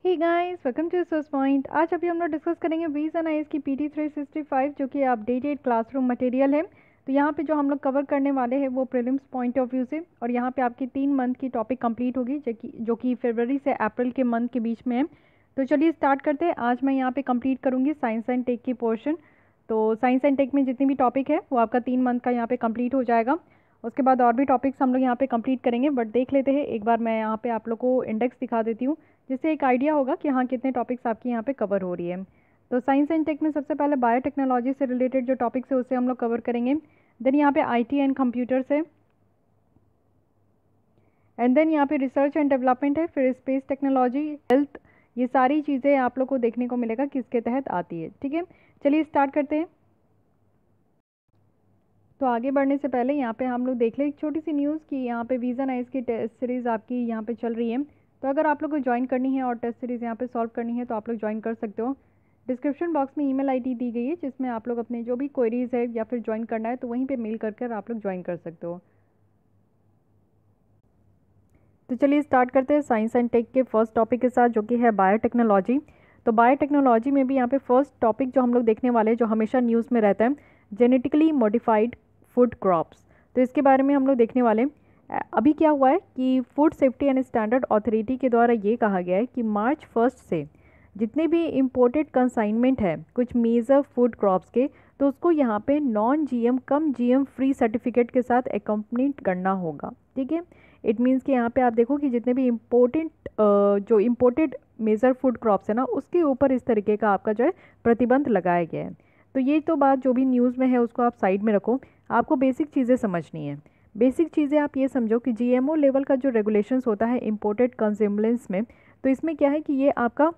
Hey guys, welcome to source point. आज अभी हम लोग डिस्कस करेंगे वीज़ एंड आईज की PT 365 जो कि अपडेटेड क्लासरूम मटेरियल है। तो यहाँ पे जो हम लोग कवर करने वाले हैं वो प्रीलिम्स पॉइंट ऑफ व्यू से, और यहाँ पे आपकी 3 मंथ की टॉपिक कंप्लीट होगी जो कि फरवरी से अप्रैल के मंथ के बीच में है। तो चलिए स्टार्ट करते हैं। आज मैं यहाँ पे कंप्लीट करूँगी साइंस एंड टेक की पोर्शन। तो साइंस एंड टेक में जितनी भी टॉपिक है वो आपका 3 मंथ का यहाँ पे कंप्लीट हो जाएगा। उसके बाद और भी टॉपिक्स हम लोग यहाँ पे कंप्लीट करेंगे, बट देख लेते हैं एक बार। मैं यहाँ पे आप लोग को इंडेक्स दिखा देती हूँ जिससे एक आइडिया होगा कि हाँ कितने टॉपिक्स आपकी यहाँ पे कवर हो रही है। तो साइंस एंड टेक में सबसे पहले बायोटेक्नोलॉजी से रिलेटेड जो टॉपिक्स है उससे हम लोग कवर करेंगे। देन यहाँ पे IT एंड कंप्यूटर्स है, एंड देन यहाँ पे रिसर्च एंड डेवलपमेंट है, फिर स्पेस टेक्नोलॉजी, हेल्थ। ये सारी चीज़ें आप लोग को देखने को मिलेगा किसके तहत आती है। ठीक है, चलिए स्टार्ट करते हैं। तो आगे बढ़ने से पहले यहाँ पे हम लोग देख लें एक छोटी सी न्यूज़ कि यहाँ पे वीज़ा नाइस की टेस्ट सीरीज़ आपकी यहाँ पे चल रही है। तो अगर आप लोग को ज्वाइन करनी है और टेस्ट सीरीज़ यहाँ पे सॉल्व करनी है तो आप लोग ज्वाइन कर सकते हो। डिस्क्रिप्शन बॉक्स में ईमेल आईडी दी गई है जिसमें आप लोग अपने जो भी क्वेरीज है या फिर ज्वाइन करना है तो वहीं पे मेल कर आप लोग ज्वाइन कर सकते हो। तो चलिए स्टार्ट करते हैं साइंस एंड टेक के फर्स्ट टॉपिक के साथ जो कि है बायोटेक्नोलॉजी। तो बायोटेक्नोलॉजी में भी यहाँ पे फर्स्ट टॉपिक जो हम लोग देखने वाले हैं जो हमेशा न्यूज़ में रहता है, जेनेटिकली मॉडिफाइड फूड क्रॉप्स। तो इसके बारे में हम लोग देखने वाले हैं। अभी क्या हुआ है कि food safety and standard authority के द्वारा ये कहा गया है कि मार्च 1 से जितने भी इम्पोर्टेड कंसाइनमेंट है कुछ मेजर फूड क्रॉप्स के, तो उसको यहाँ पे नॉन GM कम GM फ्री सर्टिफिकेट के साथ एकम्पनीड करना होगा। ठीक है, इट मीन्स कि यहाँ पे आप देखो कि जितने भी जो इम्पोर्टेड मेजर फूड क्रॉप्स है ना उसके ऊपर इस तरीके का आपका जो है प्रतिबंध लगाया गया है। तो ये तो बात जो भी न्यूज़ में है उसको आप साइड में रखो, आपको बेसिक चीज़ें समझनी है। बेसिक चीज़ें आप ये समझो कि GMO लेवल का जो रेगुलेशंस होता है इम्पोर्टेड कंज्यूमेबल्स में, तो इसमें क्या है कि ये आपका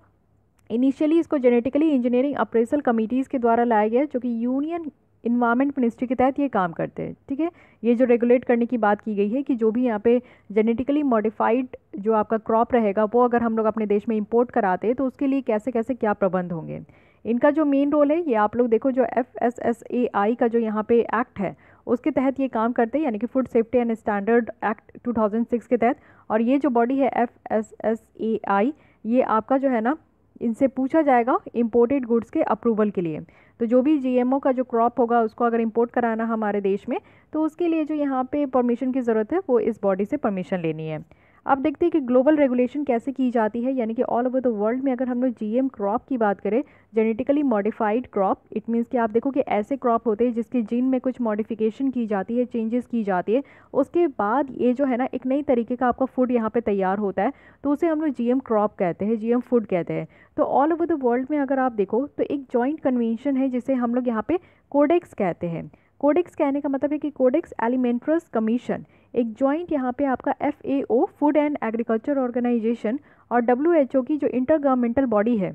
इनिशियली इसको जेनेटिकली इंजीनियरिंग अप्रेजल कमिटीज़ के द्वारा लाया गया है जो कि यूनियन इन्वायरमेंट मिनिस्ट्री के तहत ये काम करते हैं। ठीक है, ये जो रेगुलेट करने की बात की गई है कि जो भी यहाँ पे जेनेटिकली मॉडिफाइड जो आपका क्रॉप रहेगा वो अगर हम लोग अपने देश में इंपोर्ट कराते हैं तो उसके लिए कैसे कैसे क्या प्रबंध होंगे। इनका जो मेन रोल है ये आप लोग देखो, जो FSSAI का जो यहाँ पे एक्ट है उसके तहत ये काम करते हैं, यानी कि food safety and standard act 2006 के तहत। और ये जो बॉडी है FSSAI, ये आपका जो है ना इनसे पूछा जाएगा इंपोर्टेड गुड्स के अप्रूवल के लिए। तो जो भी GMO का जो क्रॉप होगा उसको अगर इंपोर्ट कराना हमारे देश में तो उसके लिए जो यहाँ पे परमिशन की ज़रूरत है वो इस बॉडी से परमिशन लेनी है। अब देखते हैं कि ग्लोबल रेगुलेशन कैसे की जाती है, यानी कि ऑल ओवर द वर्ल्ड में अगर हम लोग GM क्रॉप की बात करें, genetically modified crop, it means कि आप देखो कि ऐसे क्रॉप होते हैं जिसके जीन में कुछ मॉडिफिकेशन की जाती है, चेंजेस की जाती है, उसके बाद ये जो है ना एक नई तरीके का आपका फूड यहाँ पे तैयार होता है, तो उसे हम लोग GM क्रॉप कहते हैं, GM फूड कहते हैं। तो ऑल ओवर द वर्ल्ड में अगर आप देखो तो एक जॉइंट कन्वेंशन है जिसे हम लोग यहाँ पे कोडेक्स कहते हैं। कोडेक्स कहने का मतलब है कि कोडेक्स एलिमेंट्रस कमीशन, एक जॉइंट यहाँ पे आपका FAO food and agriculture organisation और WHO की जो इंटर गवर्नमेंटल बॉडी है,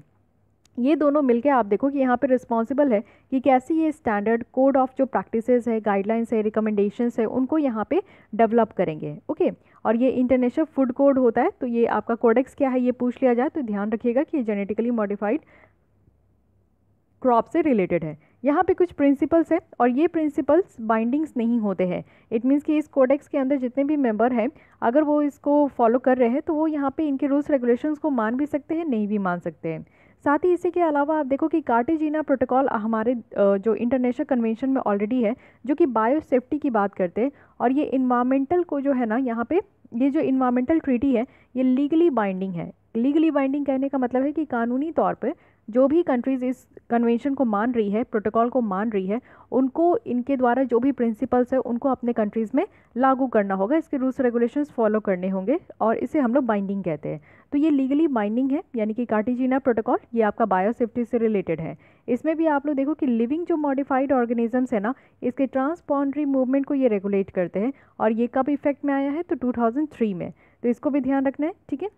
ये दोनों मिलके आप देखो कि यहाँ पे रिस्पॉन्सिबल है कि कैसे ये स्टैंडर्ड कोड ऑफ जो प्रैक्टिसेस है, गाइडलाइंस है, रिकमेंडेशंस है, उनको यहाँ पे डेवलप करेंगे। ओके, और ये इंटरनेशनल फूड कोड होता है। तो ये आपका कोडेक्स क्या है ये पूछ लिया जाए तो ध्यान रखिएगा कि ये जेनेटिकली मॉडिफाइड क्रॉप से रिलेटेड है। यहाँ पे कुछ प्रिंसिपल्स है और ये प्रिंसिपल्स बाइंडिंग्स नहीं होते हैं। इट मीन्स कि इस कोडेक्स के अंदर जितने भी मेंबर हैं अगर वो इसको फॉलो कर रहे हैं तो वो यहाँ पे इनके रूल्स रेगुलेशंस को मान भी सकते हैं, नहीं भी मान सकते हैं। साथ ही इसी के अलावा आप देखो कि कार्टेजिना प्रोटोकॉल हमारे जो इंटरनेशनल कन्वेंशन में ऑलरेडी है जो कि बायो सेफ्टी की बात करते हैं, और ये इन्वामेंटल को जो है ना यहाँ पे ये जो इन्वामेंटल ट्रीटी है ये लीगली बाइंडिंग है। लीगली बाइंडिंग कहने का मतलब है कि कानूनी तौर पर जो भी कंट्रीज़ इस कन्वेंशन को मान रही है, प्रोटोकॉल को मान रही है, उनको इनके द्वारा जो भी प्रिंसिपल्स है उनको अपने कंट्रीज़ में लागू करना होगा, इसके रूल्स रेगुलेशंस फॉलो करने होंगे और इसे हम लोग बाइंडिंग कहते हैं। तो ये लीगली बाइंडिंग है, यानी कि कार्टेजिना प्रोटोकॉल ये आपका बायोसेफ्टी से रिलेटेड है। इसमें भी आप लोग देखो कि लिविंग जो मॉडिफाइड ऑर्गेनिजम्स है ना इसके ट्रांसबाउंड्री मूवमेंट को ये रेगुलेट करते हैं, और ये कब इफेक्ट में आया है तो 2003 में। तो इसको भी ध्यान रखना है। ठीक है,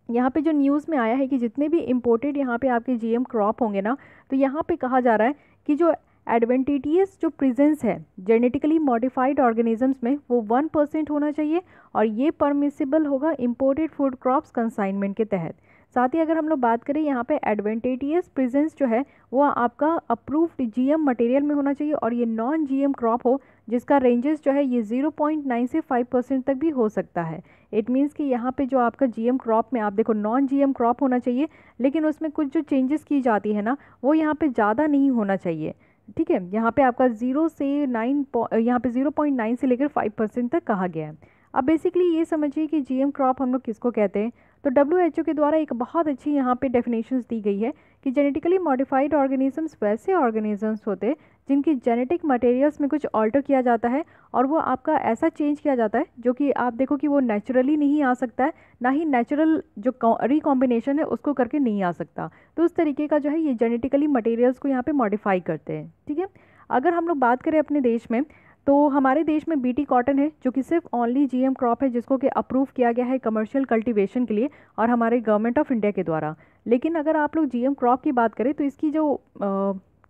यहाँ पे जो न्यूज़ में आया है कि जितने भी इम्पोर्टेड यहाँ पे आपके GM क्रॉप होंगे ना, तो यहाँ पे कहा जा रहा है कि जो एडवेंटिटियस जो प्रेजेंस है जेनेटिकली मॉडिफाइड ऑर्गेनिजम्स में वो 1% होना चाहिए और ये परमिसिबल होगा इम्पोर्टेड फूड क्रॉप्स कंसाइनमेंट के तहत। साथ ही अगर हम लोग बात करें यहाँ पे एडवेंटिटियस प्रेजेंस जो है वो आपका अप्रूव्ड जीएम मटेरियल में होना चाहिए और ये नॉन जीएम क्रॉप हो जिसका रेंजेस जो है ये 0.9 से 5% तक भी हो सकता है। इट मीन्स कि यहाँ पे जो आपका जीएम क्रॉप में आप देखो नॉन जीएम क्रॉप होना चाहिए लेकिन उसमें कुछ जो चेंजेस की जाती है ना वो यहाँ पे ज़्यादा नहीं होना चाहिए। ठीक है, यहाँ पे आपका 0 से 9 यहाँ पे 0.9 से लेकर 5% तक कहा गया है। अब बेसिकली ये समझिए कि जीएम क्रॉप हम लोग किसको कहते हैं। तो WHO के द्वारा एक बहुत अच्छी यहाँ पे डेफिनेशंस दी गई है कि जेनेटिकली मॉडिफाइड ऑर्गेनिजम्स वैसे ऑर्गेनिजम्स होते हैं जिनकी जेनेटिक मटेरियल्स में कुछ ऑल्टर किया जाता है और वो आपका ऐसा चेंज किया जाता है जो कि आप देखो कि वो नेचुरली नहीं आ सकता है, ना ही नेचुरल जो रिकॉम्बिनेशन है उसको करके नहीं आ सकता। तो उस तरीके का जो है ये जेनेटिकली मटेरियल्स को यहाँ पे मॉडिफाई करते हैं। ठीक है, अगर हम लोग बात करें अपने देश में तो हमारे देश में बीटी कॉटन है जो कि सिर्फ ओनली जीएम क्रॉप है जिसको कि अप्रूव किया गया है कमर्शियल कल्टीवेशन के लिए और हमारे गवर्नमेंट ऑफ इंडिया के द्वारा। लेकिन अगर आप लोग जीएम क्रॉप की बात करें तो इसकी जो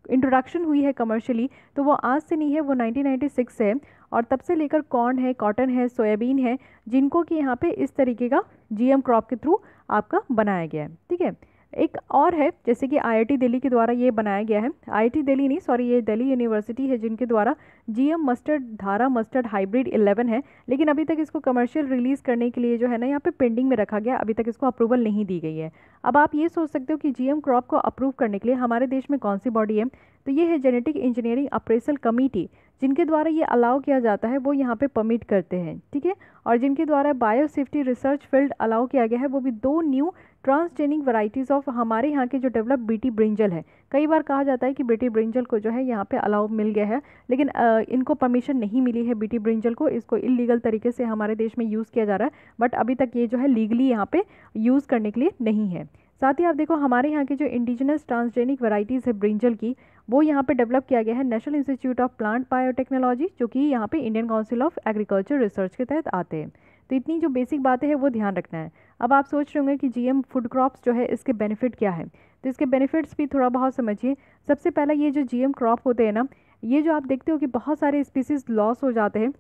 इंट्रोडक्शन हुई है कमर्शियली तो वो आज से नहीं है, वो 1996 से है और तब से लेकर कॉर्न है, कॉटन है, सोयाबीन है जिनको कि यहाँ पे इस तरीके का जीएम क्रॉप के थ्रू आपका बनाया गया है। ठीक है, एक और है जैसे कि आईआईटी दिल्ली के द्वारा ये बनाया गया है, आईआईटी दिल्ली नहीं सॉरी ये दिल्ली यूनिवर्सिटी है जिनके द्वारा जीएम मस्टर्ड धारा मस्टर्ड हाइब्रिड 11 है, लेकिन अभी तक इसको कमर्शियल रिलीज़ करने के लिए जो है ना यहाँ पे पेंडिंग में रखा गया, अभी तक इसको अप्रूवल नहीं दी गई है। अब आप ये सोच सकते हो कि जीएम क्रॉप को अप्रूव करने के लिए हमारे देश में कौन सी बॉडी है, तो ये है जेनेटिक इंजीनियरिंग अप्रेसल कमेटी जिनके द्वारा ये अलाउ किया जाता है, वो यहाँ पे परमिट करते हैं। ठीक है, और जिनके द्वारा bio safety research field allow किया गया है वो भी 2 न्यू ट्रांसजेनिक वैरायटीज़ ऑफ हमारे यहाँ के जो डेवलप बीटी ब्रिंजल है। कई बार कहा जाता है कि बीटी ब्रिंजल को जो है यहाँ पे अलाउ मिल गया है लेकिन इनको परमिशन नहीं मिली है बीटी ब्रिंजल को, इसको इलीगल तरीके से हमारे देश में यूज़ किया जा रहा है बट अभी तक ये जो है लीगली यहाँ पे यूज़ करने के लिए नहीं है। साथ ही आप देखो हमारे यहाँ की जो इंडिजिनस ट्रांसजेनिक वैरायटीज़ है ब्रिंजल की वो यहाँ पे डेवलप किया गया है national institute of plant biotechnology जो कि यहाँ पे Indian council of agriculture research के तहत आते हैं। तो इतनी जो बेसिक बातें हैं वो ध्यान रखना है। अब आप सोच रहे होंगे कि जीएम फूड क्रॉप्स जो है इसके बेनिफिट क्या है, तो इसके बेनिफिट्स भी थोड़ा बहुत समझिए। सबसे पहला ये जो जीएम क्रॉप होते हैं ना, ये जो आप देखते हो कि बहुत सारे स्पीसीज़ लॉस हो जाते हैं।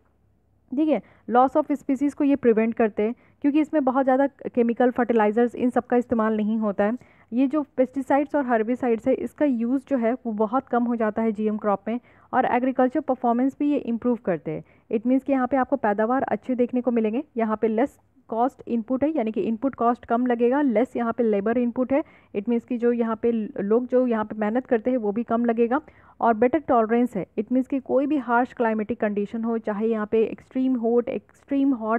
ठीक है, लॉस ऑफ स्पीसीज़ को ये प्रिवेंट करते हैं क्योंकि इसमें बहुत ज़्यादा केमिकल फर्टिलाइजर्स इन सब का इस्तेमाल नहीं होता है। ये जो पेस्टिसाइड्स और हर्बिसाइड्स है इसका यूज़ जो है वो बहुत कम हो जाता है जीएम क्रॉप में और एग्रीकल्चर परफॉर्मेंस भी ये इम्प्रूव करते हैं। इट मीन्स कि यहाँ पे आपको पैदावार अच्छे देखने को मिलेंगे, यहाँ पे लेस कॉस्ट इनपुट है यानी कि इनपुट कॉस्ट कम लगेगा, लेस यहाँ पे लेबर इनपुट है। इट मीन्स कि जो यहाँ पे लोग जो यहाँ पे मेहनत करते हैं वो भी कम लगेगा और बेटर टॉलरेंस है। इट मीन्स कि कोई भी हार्श क्लाइमेटिक कंडीशन हो, चाहे यहाँ पे एक्सट्रीम हॉट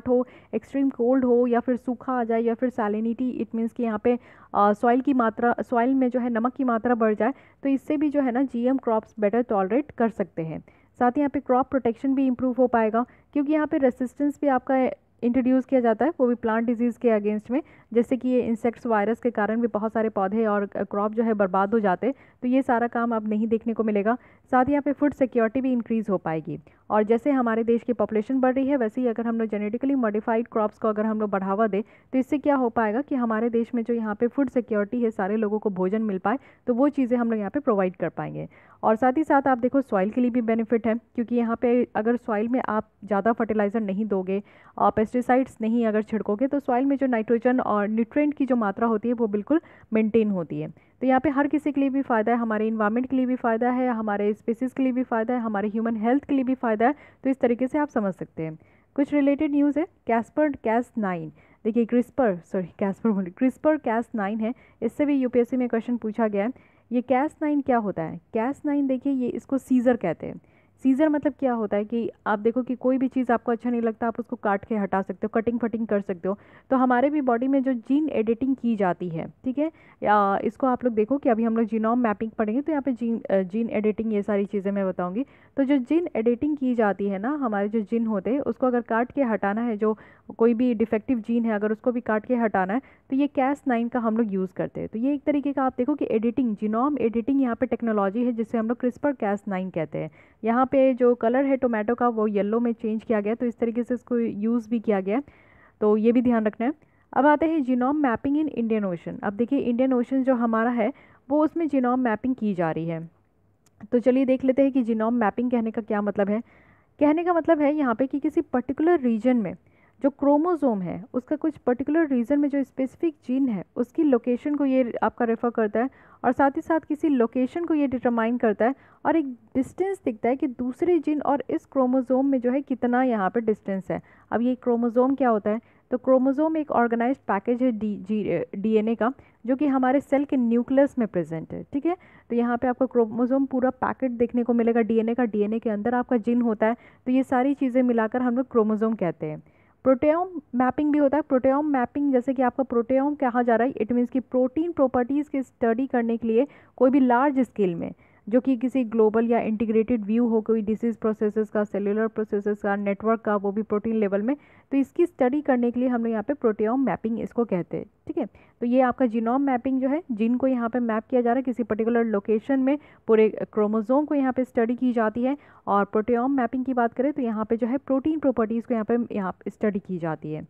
हो, एक्सट्रीम कोल्ड हो या फिर सूखा आ जाए या फिर सैलिनिटी, इट मीन्स कि यहाँ पे सॉइल में जो है नमक की मात्रा बढ़ जाए तो इससे भी जो है ना जीएम क्रॉप्स बेटर टॉलरेट कर सकते हैं। साथ ही यहाँ पे क्रॉप प्रोटेक्शन भी इम्प्रूव हो पाएगा क्योंकि यहाँ पे रेसिस्टेंस भी आपका इंट्रोड्यूस किया जाता है, वो भी प्लांट डिजीज़ के अगेंस्ट में, जैसे कि ये इंसेक्ट्स वायरस के कारण भी बहुत सारे पौधे और क्रॉप जो है बर्बाद हो जाते, तो ये सारा काम अब नहीं देखने को मिलेगा। साथ ही यहाँ पे फूड सिक्योरिटी भी इंक्रीज़ हो पाएगी और जैसे हमारे देश की पॉपुलेशन बढ़ रही है वैसे ही अगर हम लोग जेनेटिकली मॉडिफाइड क्रॉप्स को अगर हम लोग बढ़ावा दें तो इससे क्या हो पाएगा कि हमारे देश में जो यहाँ पे फूड सिक्योरिटी है, सारे लोगों को भोजन मिल पाए, तो वो चीज़ें हम लोग यहाँ पे प्रोवाइड कर पाएंगे। और साथ ही साथ आप देखो सॉइल के लिए भी बेनिफिट है क्योंकि यहाँ पे अगर सॉइल में आप ज़्यादा फर्टिलाइज़र नहीं दोगे और पेस्टिसाइड्स नहीं अगर छिड़कोगे तो सॉइल में जो नाइट्रोजन और न्यूट्रिएंट की जो मात्रा होती है वो बिल्कुल मेंटेन होती है। तो यहाँ पे हर किसी के लिए भी फ़ायदा है, हमारे इन्वायरमेंट के लिए भी फ़ायदा है, हमारे स्पीसीज़ के लिए भी फ़ायदा है, हमारे ह्यूमन हेल्थ के लिए भी फ़ायदा है। तो इस तरीके से आप समझ सकते हैं। कुछ रिलेटेड न्यूज़ है, CRISPR-Cas9 देखिए, CRISPR-Cas9 है, इससे भी यूपीएससी में क्वेश्चन पूछा गया है। ये Cas9 क्या होता है? Cas9 देखिए ये इसको सीजर कहते हैं। सीजर मतलब क्या होता है कि आप देखो कि कोई भी चीज़ आपको अच्छा नहीं लगता आप उसको काट के हटा सकते हो, कटिंग फटिंग कर सकते हो। तो हमारे भी बॉडी में जो जीन एडिटिंग की जाती है, ठीक है, इसको आप लोग देखो कि अभी हम लोग जीनोम मैपिंग पढ़ेंगे तो यहाँ पे जीन एडिटिंग ये सारी चीज़ें मैं बताऊँगी। तो जो जीन एडिटिंग की जाती है ना, हमारे जो जीन होते हैं उसको अगर काट के हटाना है, जो कोई भी डिफेक्टिव जीन है अगर उसको भी काट के हटाना है तो ये Cas9 का हम लोग यूज़ करते हैं। तो ये एक तरीके का आप देखो कि एडिटिंग, जीनोम एडिटिंग यहाँ पे टेक्नोलॉजी है जिसे हम लोग CRISPR-Cas9 कहते हैं। यहाँ पे जो कलर है टोमेटो का वो येलो में चेंज किया गया, तो इस तरीके से इसको यूज़ भी किया गया, तो ये भी ध्यान रखना है। अब आते हैं genome mapping in Indian ocean. अब देखिए इंडियन ओशन जो हमारा है वो उसमें जीनोम मैपिंग की जा रही है। तो चलिए देख लेते हैं कि जीनोम मैपिंग कहने का क्या मतलब है। कहने का मतलब है यहाँ पे कि किसी पर्टिकुलर रीजन में जो क्रोमोसोम है उसका कुछ पर्टिकुलर रीजन में जो स्पेसिफिक जीन है उसकी लोकेशन को ये आपका रेफर करता है, और साथ ही साथ किसी लोकेशन को ये डिटरमाइन करता है, और एक डिस्टेंस दिखता है कि दूसरे जीन और इस क्रोमोसोम में जो है कितना यहाँ पे डिस्टेंस है। अब ये क्रोमोसोम क्या होता है, तो क्रोमोसोम एक ऑर्गेनाइज्ड पैकेज है डीएनए का, जो कि हमारे सेल के न्यूक्लियस में प्रेजेंट है। ठीक है, तो यहाँ पे आपको क्रोमोसोम पूरा पैकेट देखने को मिलेगा डीएनए का, डीएनए के अंदर आपका जीन होता है। तो ये सारी चीज़ें मिलाकर हम लोग क्रोमोसोम कहते हैं। प्रोटेओम मैपिंग भी होता है। प्रोटेओम मैपिंग जैसे कि आपका प्रोटेओम कहा जा रहा है, इट मीन्स कि प्रोटीन प्रॉपर्टीज़ की स्टडी करने के लिए कोई भी लार्ज स्केल में, जो कि किसी ग्लोबल या इंटीग्रेटेड व्यू हो कोई डिसीज प्रोसेसेस का, सेलुलर प्रोसेसेस का, नेटवर्क का, वो भी प्रोटीन लेवल में, तो इसकी स्टडी करने के लिए हम लोग यहाँ पे प्रोटेओम मैपिंग इसको कहते हैं। ठीक है, तो ये आपका जीनोम मैपिंग जो है, जीन को यहाँ पे मैप किया जा रहा है किसी पर्टिकुलर लोकेशन में, पूरे क्रोमोसोम को यहाँ पे स्टडी की जाती है। और प्रोटेओम मैपिंग की बात करें तो यहाँ पे जो है प्रोटीन प्रॉपर्टीज़ को यहाँ पे स्टडी की जाती है।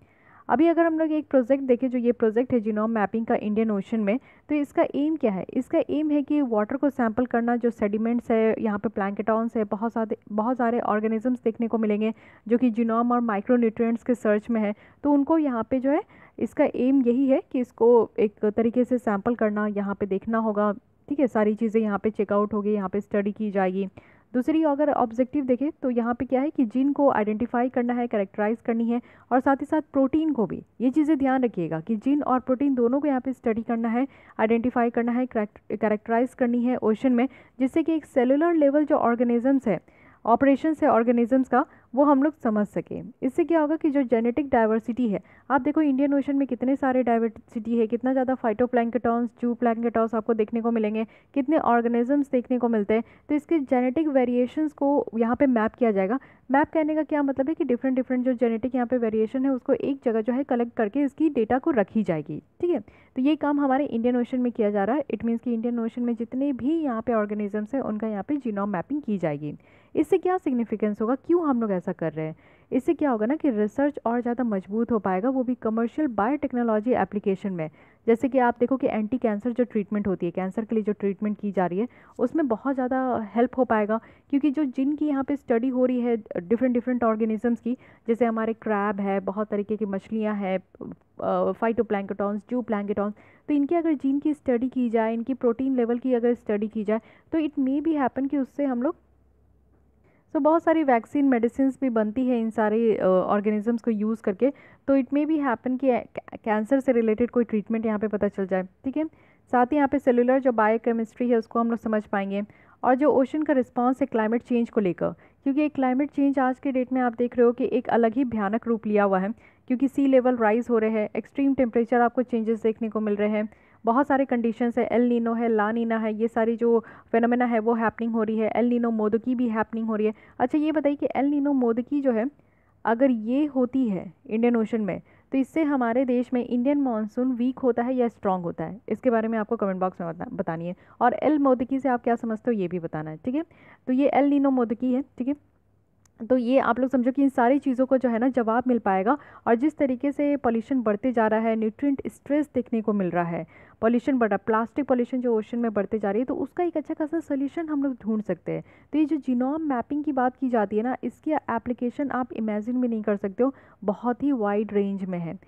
अभी अगर हम लोग एक प्रोजेक्ट देखें, जो ये प्रोजेक्ट है जीनोम मैपिंग का इंडियन ओशन में, तो इसका एम क्या है? इसका एम है कि वाटर को सैंपल करना, जो सेडिमेंट्स है यहाँ पे, प्लैंकेटॉन्स है, बहुत सारे ऑर्गेनिजम्स देखने को मिलेंगे जो कि जीनोम और माइक्रोन्यूट्रिएंट्स के सर्च में है। तो उनको यहाँ पे जो है इसका एम यही है कि इसको एक तरीके से सैंपल करना, यहाँ पे देखना होगा। ठीक है, सारी चीज़ें यहाँ पे चेकआउट होगी, यहाँ पे स्टडी की जाएगी। दूसरी अगर ऑब्जेक्टिव देखें तो यहाँ पे क्या है कि जीन को आइडेंटिफाई करना है, कैरेक्टराइज करनी है, और साथ ही साथ प्रोटीन को भी। ये चीज़ें ध्यान रखिएगा कि जीन और प्रोटीन दोनों को यहाँ पे स्टडी करना है, आइडेंटिफाई करना है, कैरेक्टराइज करनी है ओशन में, जिससे कि एक सेलुलर लेवल जो ऑर्गेनिजम्स है, ऑपरेशंस है ऑर्गेनिजम्स का, वो हम लोग समझ सकें। इससे क्या होगा कि जो जेनेटिक डाइवर्सिटी है, आप देखो इंडियन ओशन में कितने सारे डाइवर्सिटी है, कितना ज़्यादा फाइटोप्लैंक्टन्स, जूप्लैंक्टन्स आपको देखने को मिलेंगे, कितने ऑर्गेनिजम्स देखने को मिलते हैं। तो इसके जेनेटिक वेरिएशंस को यहाँ पे मैप किया जाएगा। मैप कहने का क्या मतलब है कि डिफरेंट डिफरेंट जो जेनेटिक यहाँ पे वेरिएशन है उसको एक जगह जो है कलेक्ट करके इसकी डेटा को रखी जाएगी। ठीक है, तो ये काम हमारे इंडियन ओशन में किया जा रहा है। इट मीन्स कि इंडियन ओशन में जितने भी यहाँ पे ऑर्गेनिजम्स हैं उनका यहाँ पे जीनोम मैपिंग की जाएगी। इससे क्या सिग्निफिकेंस होगा, क्यों हम लोग ऐसा कर रहे हैं? इससे क्या होगा ना कि रिसर्च और ज़्यादा मजबूत हो पाएगा, वो भी कमर्शियल बायोटेक्नोलॉजी एप्लीकेशन में। जैसे कि आप देखो कि एंटी कैंसर जो ट्रीटमेंट होती है, कैंसर के लिए जो ट्रीटमेंट की जा रही है, उसमें बहुत ज़्यादा हेल्प हो पाएगा, क्योंकि जो जिनकी यहाँ पे स्टडी हो रही है डिफरेंट डिफरेंट ऑर्गेनिजम्स की, जैसे हमारे क्रैब है, बहुत तरीके की मछलियाँ हैं, फाइटोप्लैंक्टन्स, जूप्लैंक्टन्स, तो इनकी अगर जीन की स्टडी की जाए, इनकी प्रोटीन लेवल की अगर स्टडी की जाए, तो इट मे बी हैपन कि उससे हम लोग बहुत सारी वैक्सीन मेडिसिन भी बनती है इन सारे ऑर्गेनिजम्स को यूज़ करके। तो इट मे बी हैपन कि कैंसर से रिलेटेड कोई ट्रीटमेंट यहाँ पे पता चल जाए। ठीक है, साथ ही यहाँ पे सेलुलर जो बायोकेमिस्ट्री है उसको हम लोग समझ पाएंगे, और जो ओशन का रिस्पांस है क्लाइमेट चेंज को लेकर, क्योंकि एक क्लाइमेट चेंज आज के डेट में आप देख रहे हो कि एक अलग ही भयानक रूप लिया हुआ है, क्योंकि सी लेवल राइज हो रहे हैं, एक्सट्रीम टेम्परेचर आपको चेंजेस देखने को मिल रहे हैं, बहुत सारे कंडीशंस है, एल नीनो है, ला नीना है, ये सारी जो फेनोमेना है वो हैपनिंग हो रही है। एल नीनो मोदकी भी हैपनिंग हो रही है। अच्छा ये बताइए कि एल नीनो मोदकी जो है, अगर ये होती है इंडियन ओशन में, तो इससे हमारे देश में इंडियन मानसून वीक होता है या स्ट्रांग होता है? इसके बारे में आपको कमेंट बॉक्स में बतानी है। और एल मोदकी से आप क्या समझते हो ये भी बताना है। ठीक है, तो ये एल नीनो मोदकी है। ठीक है, तो ये आप लोग समझो कि इन सारी चीज़ों को जो है ना जवाब मिल पाएगा। और जिस तरीके से पॉल्यूशन बढ़ते जा रहा है, न्यूट्रिएंट स्ट्रेस देखने को मिल रहा है, पॉल्यूशन बढ़ रहा है, प्लास्टिक पॉल्यूशन जो ओशन में बढ़ते जा रही है, तो उसका एक अच्छा खासा सोल्यूशन हम लोग ढूंढ सकते हैं। तो ये जो जीनोम मैपिंग की बात की जाती है ना, इसकी एप्लीकेशन आप इमेजिन भी नहीं कर सकते हो, बहुत ही वाइड रेंज में है।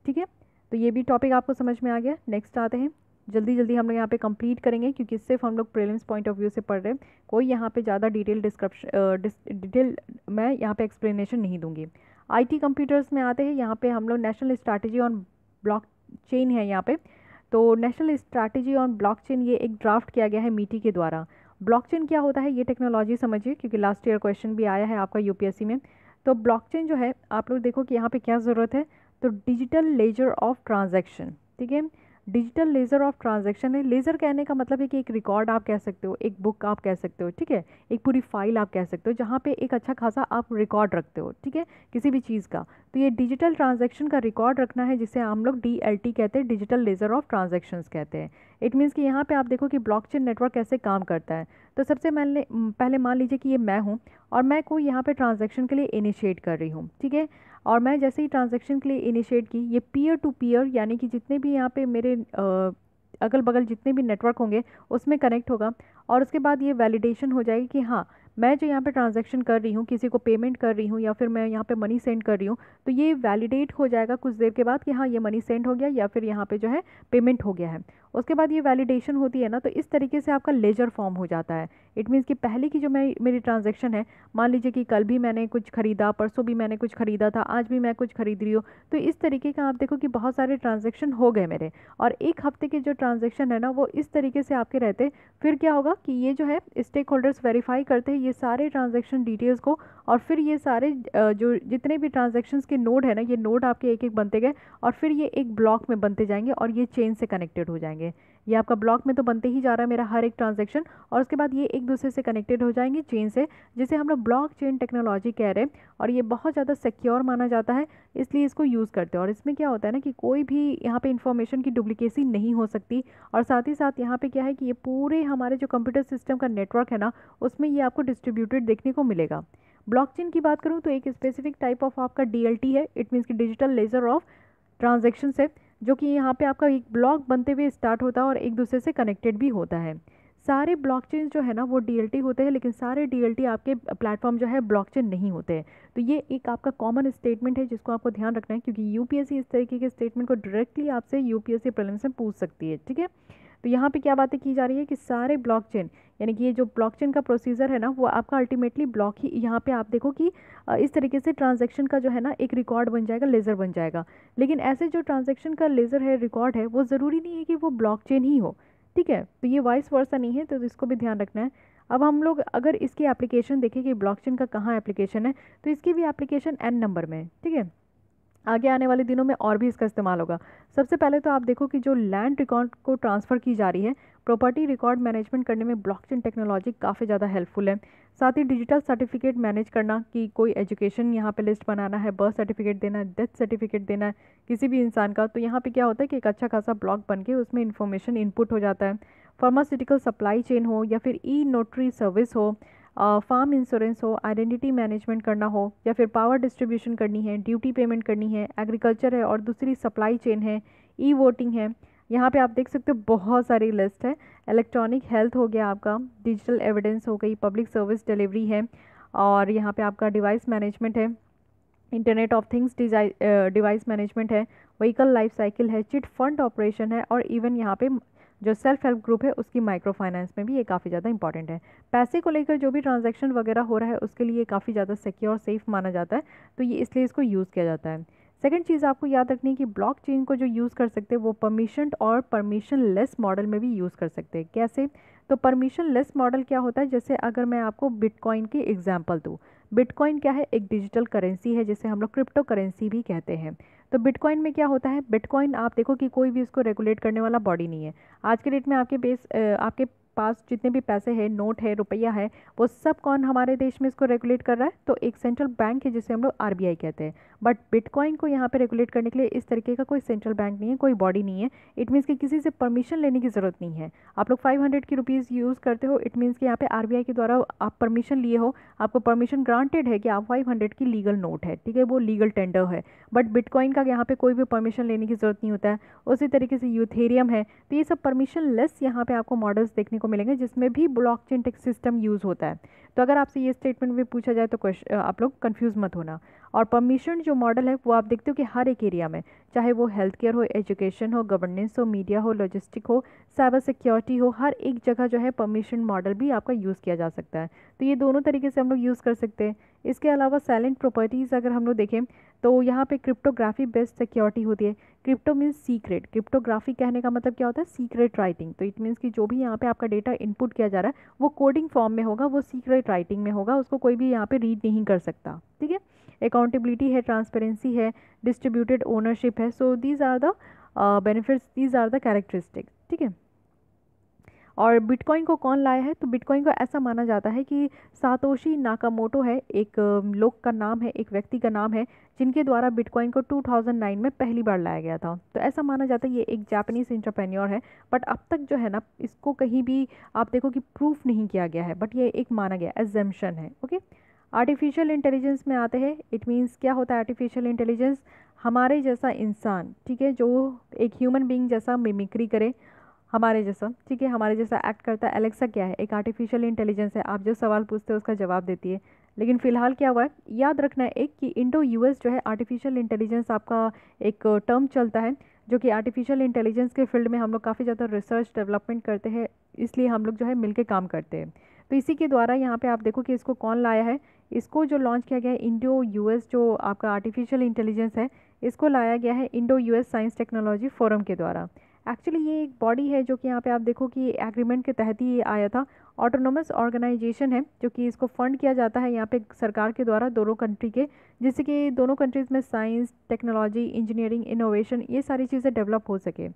ठीक है, तो ये भी टॉपिक आपको समझ में आ गया। नेक्स्ट आते हैं, जल्दी जल्दी हम लोग यहाँ पे कंप्लीट करेंगे, क्योंकि सिर्फ हम लोग प्रीलिम्स पॉइंट ऑफ व्यू से पढ़ रहे हैं, कोई यहाँ पे ज़्यादा डिटेल मैं यहाँ पे एक्सप्लेनेशन नहीं दूंगी। आईटी कंप्यूटर्स में आते हैं, यहाँ पे हम लोग नेशनल स्ट्रैटेजी ऑन ब्लॉकचेन है यहाँ पे। तो नेशनल स्ट्रैटेजी ऑन ब्लॉकचेन ये एक ड्राफ्ट किया गया है मीटी के द्वारा। ब्लॉकचेन क्या होता है ये टेक्नोलॉजी समझिए, क्योंकि लास्ट ईयर क्वेश्चन भी आया है आपका यूपीएससी में। तो ब्लॉकचेन जो है, आप लोग देखो कि यहाँ पे क्या ज़रूरत है, तो डिजिटल लेजर ऑफ ट्रांजैक्शन। ठीक है, डिजिटल लेजर ऑफ ट्रांजैक्शन है। लेजर कहने का मतलब है कि एक रिकॉर्ड आप कह सकते हो, एक बुक आप कह सकते हो। ठीक है, एक पूरी फाइल आप कह सकते हो, जहाँ पे एक अच्छा खासा आप रिकॉर्ड रखते हो। ठीक है, किसी भी चीज़ का। तो ये डिजिटल ट्रांजैक्शन का रिकॉर्ड रखना है, जिसे हम लोग DLT कहते हैं, डिजिटल लेजर ऑफ ट्रांजैक्शंस कहते हैं। इट मीन्स कि यहाँ पे आप देखो कि ब्लॉकचेन नेटवर्क कैसे काम करता है। तो सबसे पहले मान लीजिए कि ये मैं हूँ, और मैं कोई यहाँ पे ट्रांजैक्शन के लिए इनिशिएट कर रही हूँ। ठीक है, और मैं जैसे ही ट्रांजैक्शन के लिए इनिशिएट की, ये पीयर टू पीयर, यानी कि जितने भी यहाँ पे मेरे अगल बगल जितने भी नेटवर्क होंगे उसमें कनेक्ट होगा, और उसके बाद ये वैलिडेशन हो जाएगी कि हाँ मैं जो यहाँ पे ट्रांजैक्शन कर रही हूँ, किसी को पेमेंट कर रही हूँ या फिर मैं यहाँ पे मनी सेंड कर रही हूँ, तो ये वैलिडेट हो जाएगा कुछ देर के बाद कि हाँ ये मनी सेंड हो गया या फिर यहाँ पे जो है पेमेंट हो गया है। उसके बाद ये वैलिडेशन होती है ना, तो इस तरीके से आपका लेजर फॉर्म हो जाता है। इट मीन्स कि पहले की जो मेरी ट्रांजैक्शन है, मान लीजिए कि कल भी मैंने कुछ खरीदा, परसों भी मैंने कुछ खरीदा था, आज भी मैं कुछ खरीद रही हूँ, तो इस तरीके का आप देखो कि बहुत सारे ट्रांजैक्शन हो गए मेरे, और एक हफ्ते के जो ट्रांजैक्शन है ना वो इस तरीके से आपके रहते। फिर क्या होगा कि ये जो है स्टेक होल्डर्स वेरीफाई करते हैं ये सारे ट्रांजैक्शन डिटेल्स को, और फिर ये सारे जो जितने भी ट्रांजैक्शंस के नोड है ना, ये नोड आपके एक एक बनते गए और फिर ये एक ब्लॉक में बनते जाएंगे और ये चेन से कनेक्टेड हो जाएंगे। ये आपका ब्लॉक में तो बनते ही जा रहा है मेरा हर एक ट्रांजैक्शन, और उसके बाद ये एक दूसरे से कनेक्टेड हो जाएंगे चेन से, जिसे हम लोग ब्लॉक चेन टेक्नोलॉजी कह रहे हैं। और ये बहुत ज़्यादा सिक्योर माना जाता है, इसलिए इसको यूज़ करते हैं। और इसमें क्या होता है ना कि कोई भी यहाँ पे इंफॉर्मेशन की डुप्लीकेसी नहीं हो सकती, और साथ ही साथ यहाँ पे क्या है कि ये पूरे हमारे जो कंप्यूटर सिस्टम का नेटवर्क है ना उसमें ये आपको डिस्ट्रीब्यूटेड देखने को मिलेगा। ब्लॉकचेन की बात करूँ तो एक स्पेसिफिक टाइप ऑफ आपका डीएलटी है, इट मीन्स की डिजिटल लेजर ऑफ ट्रांजेक्शन है, जो कि यहाँ पे आपका एक ब्लॉक बनते हुए स्टार्ट होता है और एक दूसरे से कनेक्टेड भी होता है। सारे ब्लॉकचेन जो है ना वो डीएलटी होते हैं, लेकिन सारे डीएलटी आपके प्लेटफॉर्म जो है ब्लॉकचेन नहीं होते हैं। तो ये एक आपका कॉमन स्टेटमेंट है जिसको आपको ध्यान रखना है, क्योंकि यूपीएससी इस तरीके के स्टेटमेंट को डायरेक्टली आपसे यूपीएससी प्रीलिम्स में पूछ सकती है। ठीक है, तो यहाँ पे क्या बातें की जा रही है कि सारे ब्लॉकचेन, यानी कि ये जो ब्लॉकचेन का प्रोसीजर है ना वो आपका अल्टीमेटली ब्लॉक ही, यहाँ पे आप देखो कि इस तरीके से ट्रांजैक्शन का जो है ना एक रिकॉर्ड बन जाएगा, लेज़र बन जाएगा। लेकिन ऐसे जो ट्रांजैक्शन का लेज़र है, रिकॉर्ड है, वो ज़रूरी नहीं है कि वो ब्लॉकचेन ही हो। ठीक है, तो ये वाइस वर्सा नहीं है, तो इसको भी ध्यान रखना है। अब हम लोग अगर इसकी एप्लीकेशन देखें कि ब्लॉकचेन का कहाँ एप्लीकेशन है, तो इसकी भी एप्लीकेशन n नंबर में है। ठीक है, आगे आने वाले दिनों में और भी इसका इस्तेमाल होगा। सबसे पहले तो आप देखो कि जो लैंड रिकॉर्ड को ट्रांसफ़र की जा रही है, प्रॉपर्टी रिकॉर्ड मैनेजमेंट करने में ब्लॉकचेन टेक्नोलॉजी काफ़ी ज़्यादा हेल्पफुल है। साथ ही डिजिटल सर्टिफिकेट मैनेज करना, कि कोई एजुकेशन यहाँ पे लिस्ट बनाना है, बर्थ सर्टिफिकेट देना है, डेथ सर्टिफिकेट देना है किसी भी इंसान का, तो यहाँ पे क्या होता है कि एक अच्छा खासा ब्लॉक बन के उसमें इन्फॉर्मेशन इनपुट हो जाता है। फार्मास्यूटिकल सप्लाई चेन हो या फिर ई नोटरी सर्विस हो, फार्म इंश्योरेंस हो, आइडेंटिटी मैनेजमेंट करना हो, या फिर पावर डिस्ट्रीब्यूशन करनी है, ड्यूटी पेमेंट करनी है, एग्रीकल्चर है और दूसरी सप्लाई चेन है, ई वोटिंग है। यहाँ पे आप देख सकते हो बहुत सारी लिस्ट है। इलेक्ट्रॉनिक हेल्थ हो गया आपका, डिजिटल एविडेंस हो गई, पब्लिक सर्विस डिलीवरी है, और यहाँ पे आपका डिवाइस मैनेजमेंट है, internet of things device management है, व्हीकल लाइफ साइकिल है, चिट फंड ऑपरेशन है, और इवन यहाँ पे जो सेल्फ हेल्प ग्रुप है उसकी माइक्रो फाइनेंस में भी ये काफ़ी ज़्यादा इंपॉर्टेंट है। पैसे को लेकर जो भी ट्रांजैक्शन वगैरह हो रहा है उसके लिए काफ़ी ज़्यादा सिक्योर सेफ माना जाता है, तो ये इसलिए इसको यूज़ किया जाता है। सेकंड चीज़ आपको याद रखनी है कि ब्लॉकचेन को जो यूज़ कर सकते हैं वो परमिशन और परमिशन लेस मॉडल में भी यूज़ कर सकते हैं। कैसे? तो परमिशन लेस मॉडल क्या होता है, जैसे अगर मैं आपको बिटकॉइन की एग्जांपल दूँ। बिटकॉइन क्या है? एक डिजिटल करेंसी है जिसे हम लोग क्रिप्टो करेंसी भी कहते हैं। तो बिटकॉइन में क्या होता है, बिटकॉइन आप देखो कि कोई भी इसको रेगुलेट करने वाला बॉडी नहीं है। आज के डेट में आपके पास जितने भी पैसे हैं, नोट है, रुपया है, वो सब कौन हमारे देश में इसको रेगुलेट कर रहा है? तो एक सेंट्रल बैंक है जिसे हम लोग आरबीआई कहते हैं। बट बिटकॉइन को यहाँ पे रेगुलेट करने के लिए इस तरीके का कोई सेंट्रल बैंक नहीं है, कोई बॉडी नहीं है। इट मीन्स कि किसी से परमिशन लेने की ज़रूरत नहीं है। आप लोग 500 की रुपीज़ यूज़ करते हो, इट मीन्स कि यहाँ पे आरबीआई के द्वारा आप परमिशन लिए हो, आपको परमिशन ग्रांटेड है कि आप 500 की लीगल नोट है, ठीक है, वो लीगल टेंडर है। बट बिटकॉइन का यहाँ पे कोई भी परमिशन लेने की ज़रूरत नहीं होता है। उसी तरीके से यूथेरियम है, तो ये सब परमिशन लेस यहाँ पे आपको मॉडल्स देखने को मिलेंगे जिसमें भी ब्लॉकचेन टेक सिस्टम यूज़ होता है। तो अगर आपसे ये स्टेटमेंट भी पूछा जाए तो आप लोग कंफ्यूज मत होना। और परमिशन जो मॉडल है वो आप देखते हो कि हर एक एरिया में, चाहे वो हेल्थ केयर हो, एजुकेशन हो, गवर्नेंस हो, मीडिया हो, लॉजिस्टिक हो, साइबर सिक्योरिटी हो, हर एक जगह जो है परमिशन मॉडल भी आपका यूज़ किया जा सकता है। तो ये दोनों तरीके से हम लोग यूज़ कर सकते हैं। इसके अलावा साइलेंट प्रॉपर्टीज़ अगर हम लोग देखें तो यहाँ पे क्रिप्टोग्राफी बेस्ड सिक्योरिटी होती है। क्रिप्टो मीन्स सीक्रेट, क्रिप्टोग्राफी कहने का मतलब क्या होता है? Secret writing. तो इट मीन्स कि जो भी यहाँ पे आपका डेटा इनपुट किया जा रहा है वो कोडिंग फॉर्म में होगा, वो सीक्रेट राइटिंग में होगा, उसको कोई भी यहाँ पे रीड नहीं कर सकता। ठीक है, अकाउंटेबिलिटी है, ट्रांसपेरेंसी है, डिस्ट्रीब्यूटेड ओनरशिप है। So these are the benefits, these are the characteristics. ठीक है, और बिटकॉइन को कौन लाया है? तो बिटकॉइन को ऐसा माना जाता है कि सातोशी नाकामोटो है, एक लोग का नाम है, एक व्यक्ति का नाम है, जिनके द्वारा बिटकॉइन को 2009 में पहली बार लाया गया था। तो ऐसा माना जाता है ये एक जापानीज एंटरप्रेन्योर है। बट अब तक जो है ना इसको कहीं भी आप देखो कि प्रूफ नहीं किया गया है, बट ये एक माना गया एजम्पशन है। ओके, आर्टिफिशियल इंटेलिजेंस में आते हैं। इट मीन्स क्या होता है आर्टिफिशियल इंटेलिजेंस? हमारे जैसा इंसान, ठीक है, जो एक ह्यूमन बीइंग जैसा मिमिक्री करे, हमारे जैसा, ठीक है, हमारे जैसा एक्ट करता है। एलेक्सा क्या है? एक आर्टिफिशियल इंटेलिजेंस है, आप जो सवाल पूछते हो उसका जवाब देती है। लेकिन फिलहाल क्या हुआ है, याद रखना है एक कि इंडो यूएस जो है आर्टिफिशियल इंटेलिजेंस आपका एक टर्म चलता है, जो कि आर्टिफिशियल इंटेलिजेंस के फील्ड में हम लोग काफ़ी ज़्यादा रिसर्च डेवलपमेंट करते हैं, इसलिए हम लोग जो है मिलके काम करते हैं। तो इसी के द्वारा यहाँ पे आप देखो कि इसको कौन लाया है। इसको जो लॉन्च किया गया है इंडो यूएस जो आपका आर्टिफिशियल इंटेलिजेंस है, इसको लाया गया है Indo US science technology forum के द्वारा। एक्चुअली ये एक बॉडी है जो कि यहाँ पे आप देखो कि एग्रीमेंट के तहत ही ये आया था। ऑटोनोमस ऑर्गेनाइजेशन है जो कि इसको फंड किया जाता है यहाँ पे सरकार के द्वारा दोनों कंट्री के, जिससे कि दोनों कंट्रीज़ में साइंस टेक्नोलॉजी इंजीनियरिंग इनोवेशन ये सारी चीज़ें डेवलप हो सके।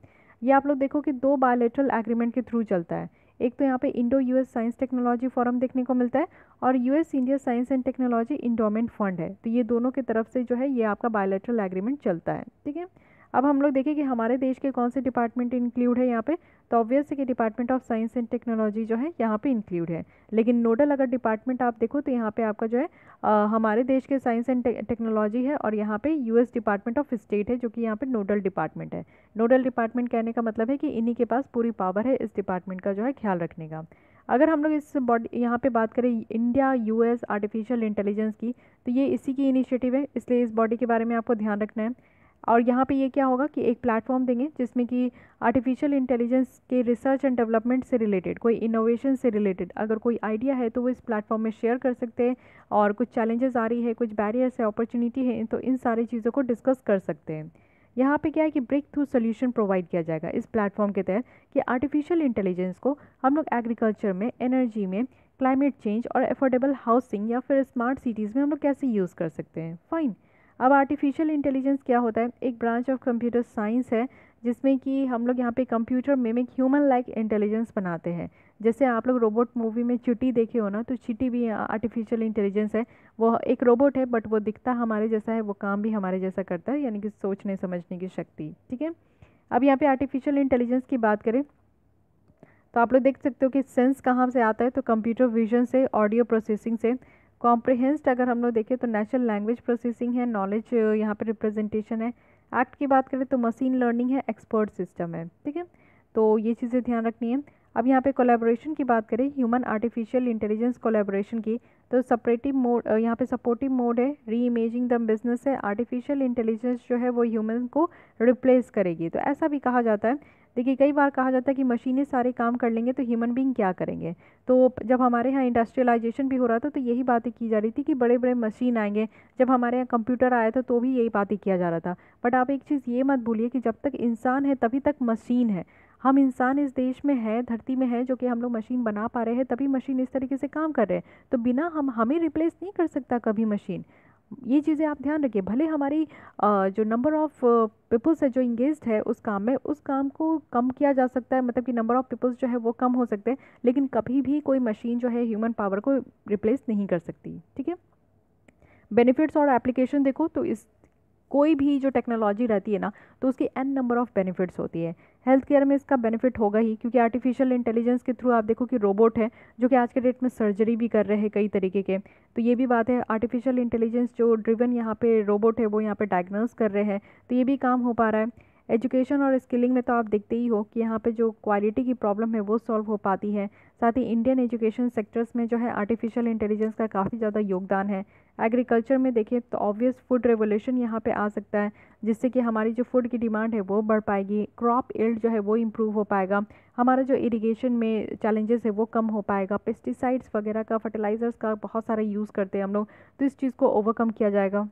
ये आप लोग देखो कि 2 बायलैटरल एग्रीमेंट के थ्रू चलता है। एक तो यहाँ पे Indo US science technology forum देखने को मिलता है, और US India science and technology endowment fund है। तो ये दोनों की तरफ से जो है ये आपका बायलैटरल एग्रीमेंट चलता है, ठीक है। अब हम लोग देखें कि हमारे देश के कौन से डिपार्टमेंट इंक्लूड है यहाँ पे, तो ऑब्वियस है कि department of science and technology जो है यहाँ पे इंक्लूड है। लेकिन नोडल अगर डिपार्टमेंट आप देखो तो यहाँ पे आपका जो है हमारे देश के साइंस एंड टेक्नोलॉजी है, और यहाँ पे यूएस डिपार्टमेंट ऑफ स्टेट है जो कि यहाँ पे नोडल डिपार्टमेंट है। नोडल डिपार्टमेंट कहने का मतलब है कि इन्हीं के पास पूरी पावर है इस डिपार्टमेंट का जो है ख्याल रखने का। अगर हम लोग इस बॉडी यहाँ पे बात करें इंडिया यूएस आर्टिफिशियल इंटेलिजेंस की, तो ये इसी की इनिशिएटिव है, इसलिए इस बॉडी के बारे में आपको ध्यान रखना है। और यहाँ पे ये क्या होगा कि एक प्लेटफॉर्म देंगे जिसमें कि आर्टिफिशियल इंटेलिजेंस के रिसर्च एंड डेवलपमेंट से रिलेटेड, कोई इनोवेशन से रिलेटेड अगर कोई आइडिया है तो वो इस प्लेटफॉर्म में शेयर कर सकते हैं, और कुछ चैलेंजेस आ रही है, कुछ बैरियर्स है, अपॉर्चुनिटी है, तो इन सारी चीज़ों को डिस्कस कर सकते हैं। यहाँ पे क्या है कि ब्रेक थ्रू सोल्यूशन प्रोवाइड किया जाएगा इस प्लेटफॉर्म के तहत, कि आर्टिफिशियल इंटेलिजेंस को हम लोग एग्रीकल्चर में, एनर्जी में, क्लाइमेट चेंज और अफोर्डेबल हाउसिंग या फिर स्मार्ट सिटीज़ में हम लोग कैसे यूज़ कर सकते हैं। फाइन। अब आर्टिफिशियल इंटेलिजेंस क्या होता है? एक ब्रांच ऑफ कंप्यूटर साइंस है जिसमें कि हम लोग यहाँ पे computer mimic human like intelligence बनाते हैं। जैसे आप लोग रोबोट मूवी में चींटी देखे हो ना, तो चींटी भी आर्टिफिशियल इंटेलिजेंस है। वो एक रोबोट है बट वो दिखता हमारे जैसा है, वो काम भी हमारे जैसा करता है, यानी कि सोचने समझने की शक्ति, ठीक है। अब यहाँ पे आर्टिफिशियल इंटेलिजेंस की बात करें तो आप लोग देख सकते हो कि सेंस कहाँ से आता है, तो कंप्यूटर विजन से, ऑडियो प्रोसेसिंग से। कॉम्प्रिहेंस्ड अगर हम लोग देखें तो नेचुरल लैंग्वेज प्रोसेसिंग है, नॉलेज यहाँ पे रिप्रेजेंटेशन है। एक्ट की बात करें तो मशीन लर्निंग है, एक्सपर्ट सिस्टम है, ठीक है। तो ये चीज़ें ध्यान रखनी है। अब यहाँ पे कोलैबोरेशन की बात करें, ह्यूमन आर्टिफिशियल इंटेलिजेंस कोलैबोरेशन की, तो सपरेटिव मोड यहाँ पे सपोर्टिव मोड है, री इमेजिंग द बिजनेस है। आर्टिफिशियल इंटेलिजेंस जो है वो ह्यूमन को रिप्लेस करेगी, तो ऐसा भी कहा जाता है। देखिए कई बार कहा जाता है कि मशीनें सारे काम कर लेंगे तो ह्यूमन बीइंग क्या करेंगे। तो जब हमारे यहाँ इंडस्ट्रियलाइजेशन भी हो रहा था तो यही बातें की जा रही थी कि बड़े बड़े मशीन आएंगे। जब हमारे यहाँ कंप्यूटर आया था तो भी यही बातें किया जा रहा था। बट आप एक चीज़ ये मत भूलिए कि जब तक इंसान है तभी तक मशीन है। हम इंसान इस देश में है, धरती में है, जो कि हम लोग मशीन बना पा रहे हैं, तभी मशीन इस तरीके से काम कर रहे हैं। तो बिना हमें रिप्लेस नहीं कर सकता कभी मशीन। ये चीज़ें आप ध्यान रखिए। भले हमारी जो नंबर ऑफ़ पीपल्स है जो इंगेज्ड है उस काम में, उस काम को कम किया जा सकता है, मतलब कि नंबर ऑफ़ पीपल्स जो है वो कम हो सकते हैं, लेकिन कभी भी कोई मशीन जो है ह्यूमन पावर को रिप्लेस नहीं कर सकती, ठीक है। बेनिफिट्स और एप्लीकेशन देखो तो इस कोई भी जो टेक्नोलॉजी रहती है ना, तो उसकी एन नंबर ऑफ़ बेनिफिट्स होती है। हेल्थ केयर में इसका बेनिफिट होगा ही, क्योंकि आर्टिफिशियल इंटेलिजेंस के थ्रू आप देखो कि रोबोट है जो कि आज के डेट में सर्जरी भी कर रहे हैं कई तरीके के। तो ये भी बात है, आर्टिफिशियल इंटेलिजेंस जो ड्रिवन यहाँ पे रोबोट है वो यहाँ पे डायग्नोस कर रहे हैं, तो ये भी काम हो पा रहा है। एजुकेशन और स्किलिंग में तो आप देखते ही हो कि यहाँ पे जो क्वालिटी की प्रॉब्लम है वो सॉल्व हो पाती है। साथ ही इंडियन एजुकेशन सेक्टर्स में जो है आर्टिफिशियल इंटेलिजेंस का काफ़ी ज़्यादा योगदान है। एग्रीकल्चर में देखिए तो ऑब्वियस फूड रेवोल्यूशन यहाँ पे आ सकता है, जिससे कि हमारी जो फूड की डिमांड है वो बढ़ पाएगी, क्रॉप यील्ड जो है वो इम्प्रूव हो पाएगा, हमारा जो इरिगेशन में चैलेंजेस है वो कम हो पाएगा, पेस्टिसाइड्स वगैरह का, फर्टिलाइजर्स का बहुत सारा यूज़ करते हैं हम लोग, तो इस चीज़ को ओवरकम किया जाएगा।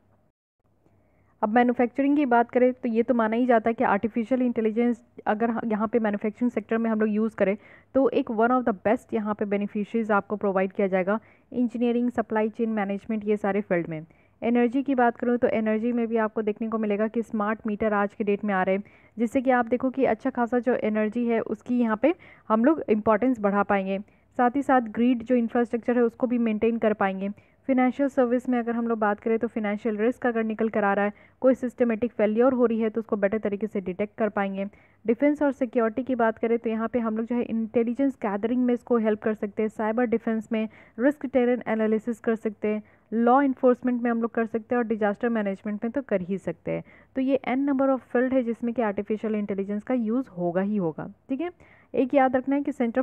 अब मैन्युफैक्चरिंग की बात करें तो ये तो माना ही जाता है कि आर्टिफिशियल इंटेलिजेंस अगर यहाँ पे मैन्युफैक्चरिंग सेक्टर में हम लोग यूज़ करें तो एक वन ऑफ द बेस्ट यहाँ पे बेनिफिशरीज आपको प्रोवाइड किया जाएगा। इंजीनियरिंग, सप्लाई चेन मैनेजमेंट, ये सारे फील्ड में। एनर्जी की बात करूँ तो एनर्जी में भी आपको देखने को मिलेगा कि स्मार्ट मीटर आज के डेट में आ रहे हैं, जिससे कि आप देखो कि अच्छा खासा जो एनर्जी है उसकी यहाँ पे हम लोग इम्पॉर्टेंस बढ़ा पाएंगे। साथ ही साथ ग्रिड जो इंफ्रास्ट्रक्चर है उसको भी मेंटेन कर पाएंगे। फिनेंशियल सर्विस में अगर हम लोग बात करें तो फिनेंशियल रिस्क अगर निकल कर आ रहा है, कोई सिस्टमेटिक फेलियर हो रही है तो उसको बेटर तरीके से डिटेक्ट कर पाएंगे। डिफेंस और सिक्योरिटी की बात करें तो यहाँ पे हम लोग जो है इंटेलिजेंस गैदरिंग में इसको हेल्प कर सकते हैं। साइबर डिफेंस में रिस्क टेरन एनालिसिस कर सकते हैं। लॉ इन्फोर्समेंट में हम लोग कर सकते हैं और डिजास्टर मैनेजमेंट में तो कर ही सकते हैं। तो ये n नंबर ऑफ फील्ड है जिसमें कि आर्टिफिशियल इंटेलिजेंस का यूज़ होगा ही होगा। ठीक है, एक याद रखना है कि centre